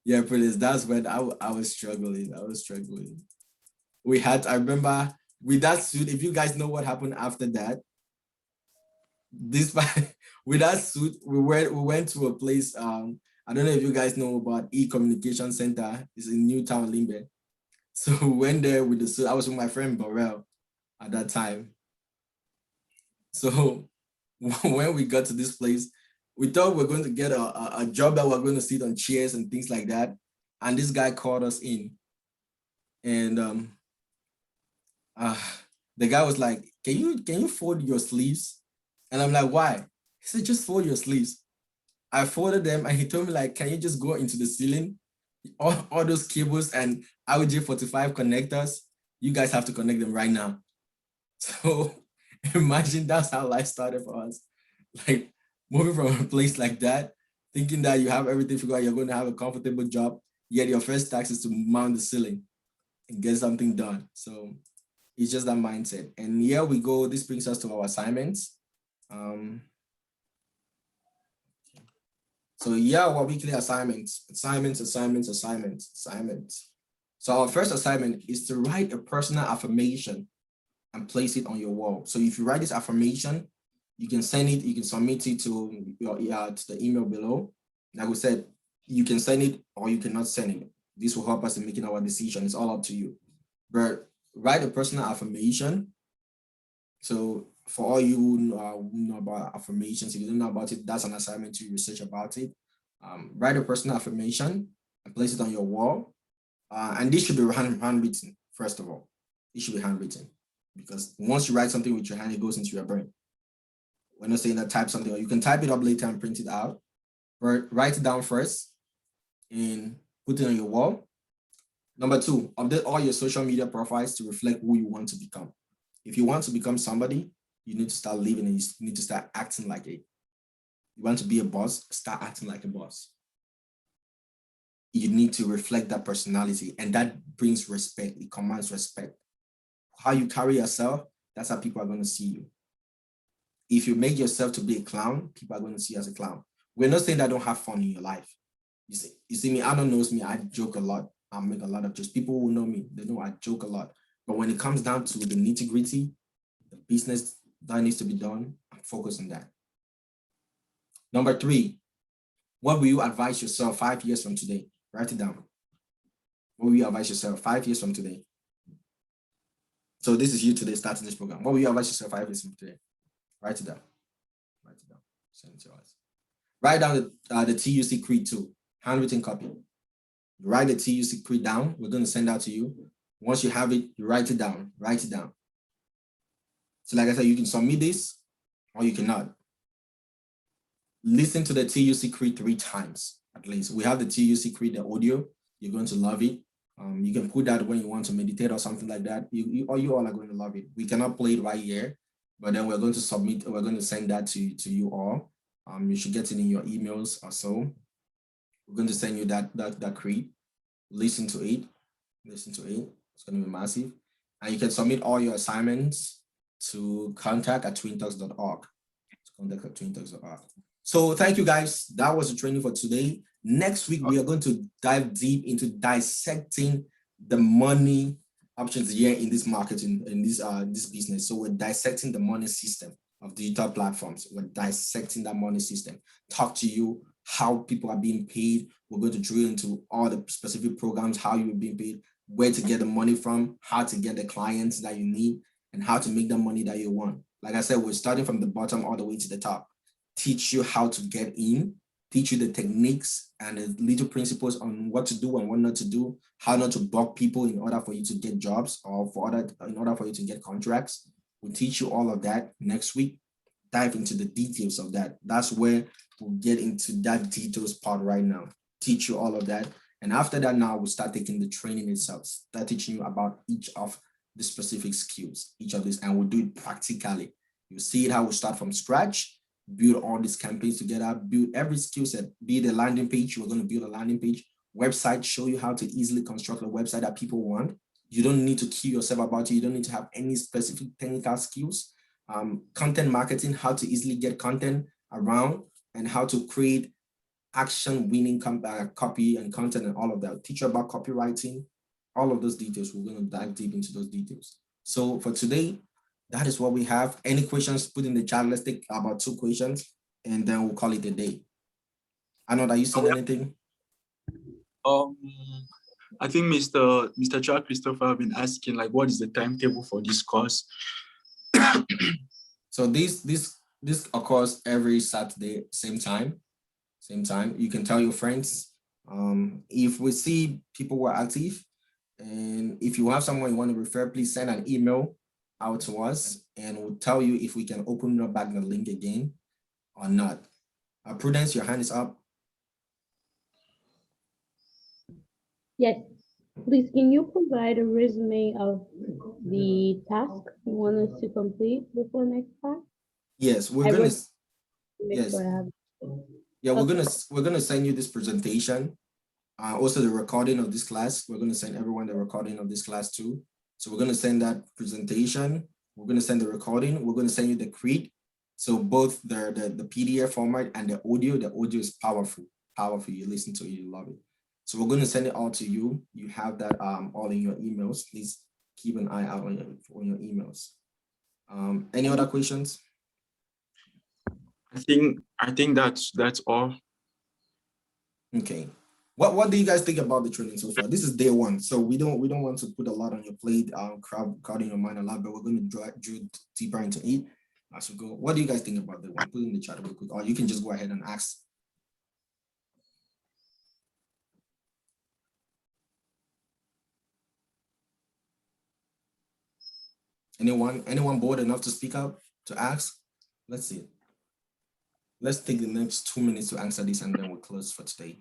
Yeah, Prudence, that's when I was struggling. I remember with that suit, if you guys know what happened after that, with that suit, we went to a place, I don't know if you guys know about E-Communication Center. It's in Newtown, Limbe. So we went there with the suit. I was with my friend Burrell at that time. So when we got to this place, we thought we were going to get a job that we we're going to sit on chairs and things like that. And this guy called us in. And the guy was like, can you fold your sleeves? And I'm like, why? He said, just fold your sleeves. I folded them and he told me, like, can you just go into the ceiling? All those cables and RJ45 connectors, you guys have to connect them right now. So imagine that's how life started for us. Like moving from a place like that, thinking that you have everything figured out, you're going to have a comfortable job, yet your first task is to mount the ceiling and get something done. So it's just that mindset. And here we go. This brings us to our assignments. So yeah, our weekly assignments. So our first assignment is to write a personal affirmation and place it on your wall. So if you write this affirmation, you can send it, you can submit it to the email below. Like we said, you can send it or you cannot send it. This will help us in making our decision. It's all up to you. But write a personal affirmation. So for all you who know about affirmations, if you don't know about it, that's an assignment to research about it. Write a personal affirmation and place it on your wall. And this should be handwritten, first of all. It should be handwritten because once you write something with your hand, it goes into your brain. We're not saying that type something, or you can type it up later and print it out, but write it down first and put it on your wall. Number 2, update all your social media profiles to reflect who you want to become. If you want to become somebody, you need to start living and you need to start acting like it. You want to be a boss, start acting like a boss. You need to reflect that personality, and that brings respect. It commands respect. How you carry yourself, that's how people are going to see you. If you make yourself to be a clown, people are going to see you as a clown. We're not saying that don't have fun in your life. You see me, Arnold knows me, I joke a lot. I make a lot of jokes. People who know me, they know I joke a lot. But when it comes down to the nitty-gritty, the business that needs to be done, I'm focused on that. Number 3, what will you advise yourself 5 years from today? Write it down. What will you advise yourself 5 years from today? So this is you today starting this program. What will you advise yourself 5 years from today? Write it down. Write it down. Send it to us. Write down the TUC Creed too. Handwritten copy. You write the TUC Creed down. We're going to send that to you. Once you have it, you write it down. Write it down. So like I said, you can submit this or you cannot. listen to the TUC Creed 3 times at least. We have the TUC Creed, the audio. You're going to love it. You can put that when you want to meditate or something like that. You all are going to love it. We cannot play it right here, but then we're going to submit. We're going to send that to you all. You should get it in your emails or so. We're going to send you that Creed. Listen to it. Listen to it. It's going to be massive. And you can submit all your assignments to contact@twintalks.org. Contact@twintalks.org. So thank you guys. That was the training for today. Next week, we are going to dive deep into dissecting the money options here in this market, in this business. So we're dissecting the money system of digital platforms. We're dissecting that money system. Talk to you how people are being paid. We're going to drill into all the specific programs, how you're being paid, where to get the money from, how to get the clients that you need, and how to make the money that you want. Like I said, we're starting from the bottom all the way to the top. Teach you how to get in, teach you the techniques and the little principles on what to do and what not to do, how not to bug people in order for you to get jobs or in order for you to get contracts. We'll teach you all of that next week. Dive into the details of that. That's where we'll get into that details part right now. Teach you all of that. And after that, now we'll start taking the training itself, start teaching you about each of the specific skills, each of these, and we'll do it practically. You see it how we start from scratch, build all these campaigns together, build every skill set, be it a landing page. We're going to build a landing page, website, show you how to easily construct a website that people want. You don't need to kill yourself about it. You don't need to have any specific technical skills. Content marketing, how to easily get content around and how to create action-winning copy and content and all of that. Teach you about copywriting, all of those details. We're going to dive deep into those details. So for today, that is what we have. Any questions, put in the chat. Let's take about 2 questions and then we'll call it a day. Arnold, are you seeing anything? I think Mr. Charles Christopher have been asking, like, what is the timetable for this course? So this occurs every Saturday, same time. You can tell your friends. If we see people who are active, and if you have someone you want to refer, please send an email out to us and we'll tell you if we can open up back the link again or not. Prudence, your hand is up. Yes, please, can you provide a resume of the task you want us to complete before next time? Yes, we're gonna. Yes. Yeah, we're gonna send you this presentation. Also the recording of this class. We're gonna send everyone the recording of this class too. So we're gonna send that presentation. We're gonna send the recording. We're gonna send you the Creed. So both the PDF format and the audio. The audio is powerful. You listen to it, you love it. So we're gonna send it all to you. You have that all in your emails. Please keep an eye out on your emails. Any other questions? I think that's all. Okay. What do you guys think about the training so far? This is day 1, so we don't want to put a lot on your plate, crowding your mind a lot, but we're going to drill deeper into it as we go. What do you guys think about the one? Put it in the chat real quick, or you can just go ahead and ask. Anyone bold enough to speak up, to ask? Let's see. Let's take the next 2 minutes to answer this and then we'll close for today.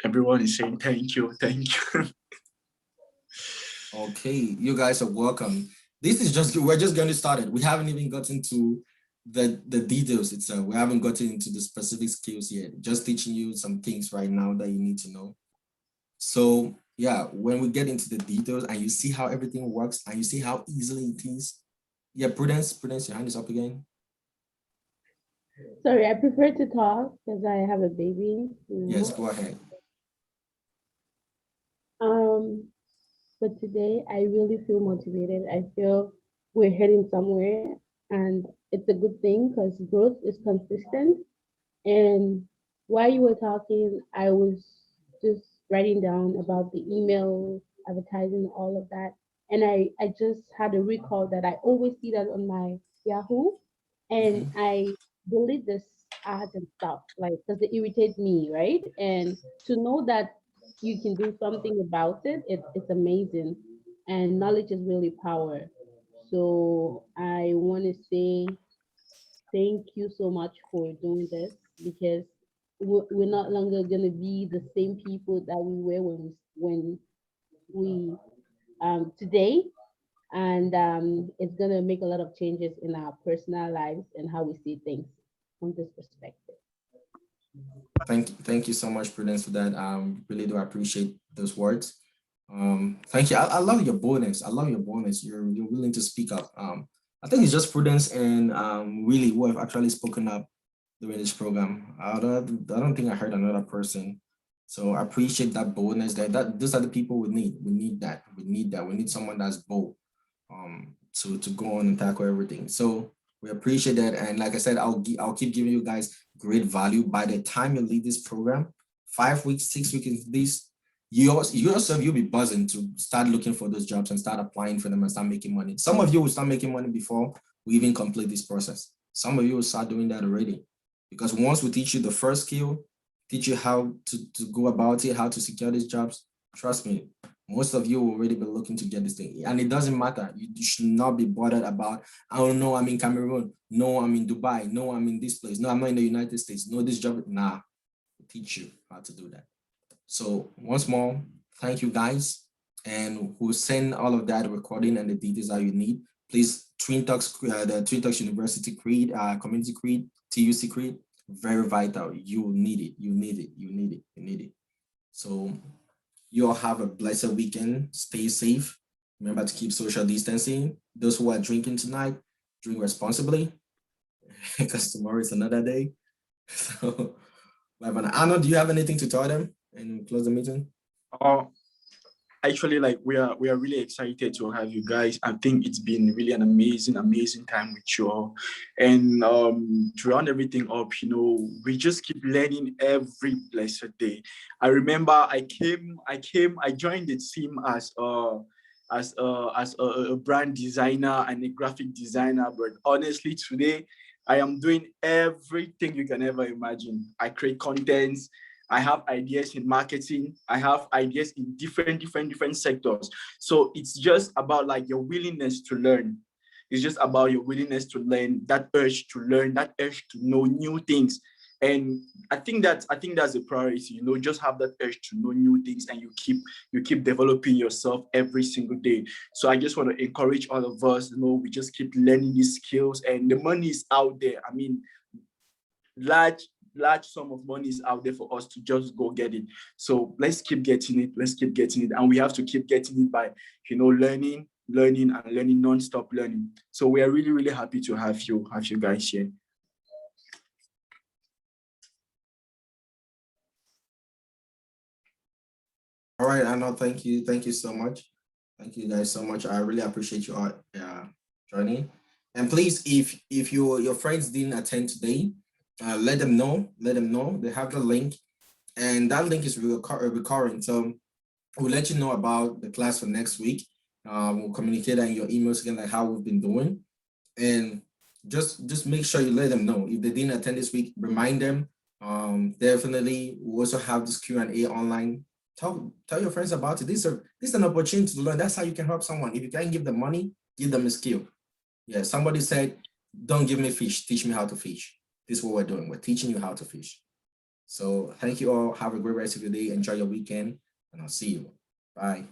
Everyone is saying thank you. Okay, you guys are welcome. We're just getting started. We haven't even gotten to the details itself. We haven't gotten into the specific skills yet. Just teaching you some things right now that you need to know. So yeah, when we get into the details and you see how everything works and you see how easily it is. Yeah, Prudence, your hand is up again. Sorry, I prefer to talk because I have a baby. Yes, go ahead. But today I really feel motivated. I feel we're heading somewhere and it's a good thing because growth is consistent. And while you were talking, I was just writing down about the email advertising, all of that. And I just had a recall that I always see that on my Yahoo and I delete this ads and stuff, like, because it irritates me, right? And to know that you can do something about it, it's amazing. and knowledge is really power. So I want to say thank you so much for doing this, because we're not longer gonna be the same people that we were when we today, and it's gonna make a lot of changes in our personal lives and how we see things from this perspective. Thank you so much, Prudence, for that. Really do appreciate those words. Thank you. I love your boldness. I love your boldness. You're willing to speak up. I think it's just Prudence and really who have actually spoken up during this program. I don't think I heard another person. So I appreciate that boldness. That those are the people we need. We need that. We need that. We need someone that's bold. To go on and tackle everything. So we appreciate that. And like I said, I'll keep giving you guys great value. By the time you leave this program, 5 weeks, 6 weeks into this, you'll be buzzing to start looking for those jobs and start applying for them and start making money. Some of you will start making money before we even complete this process. Some of you will start doing that already. Because once we teach you the first skill, teach you how to go about it, how to secure these jobs, trust me, most of you will already be looking to get this thing. And it doesn't matter. You should not be bothered about, I don't know, I'm in Cameroon. No, I'm in Dubai. No, I'm in this place. No, I'm not in the United States. No, this job. Nah, we'll teach you how to do that. So once more, thank you guys. And we'll send all of that recording and the details that you need. Please, the Twin Talks University Creed, Community Creed, TUC Creed, very vital. You need it. You need it. You need it. You need it. So you all have a blessed weekend. Stay safe. Remember to keep social distancing. Those who are drinking tonight, drink responsibly because tomorrow is another day. So, Arnold, do you have anything to tell them and close the meeting? Actually, like we are really excited to have you guys. I think it's been really an amazing time with you all. And to round everything up, we just keep learning every blessed day. I remember I joined the team as a brand designer and a graphic designer, but honestly today I am doing everything you can ever imagine. I create contents. I have ideas in marketing. I have ideas in different sectors. So it's just about like your willingness to learn. It's just about your willingness to learn, that urge to learn, that urge to know new things. And I think that's a priority, just have that urge to know new things, and you keep developing yourself every single day. So I just want to encourage all of us, we just keep learning these skills, and the money is out there. I mean, large sum of money is out there for us to just go get it. So let's keep getting it. And we have to keep getting it by, learning and learning, non-stop learning. So we are really, really happy to have you guys here. All right, Arnold, thank you. Thank you so much. Thank you guys so much. I really appreciate you all joining. And please, if your friends didn't attend today, let them know. They have the link, and that link is recurring. So we'll let you know about the class for next week. We'll communicate in your emails again, like how we've been doing, and just make sure you let them know. If they didn't attend this week, remind them. Definitely, we also have this Q&A online. Tell your friends about it. This is an opportunity to learn. That's how you can help someone. If you can't give them money, give them a skill. Yeah, somebody said, don't give me fish, teach me how to fish. This is what we're doing. We're teaching you how to fish. So thank you all. Have a great rest of your day. Enjoy your weekend, and I'll see you. Bye.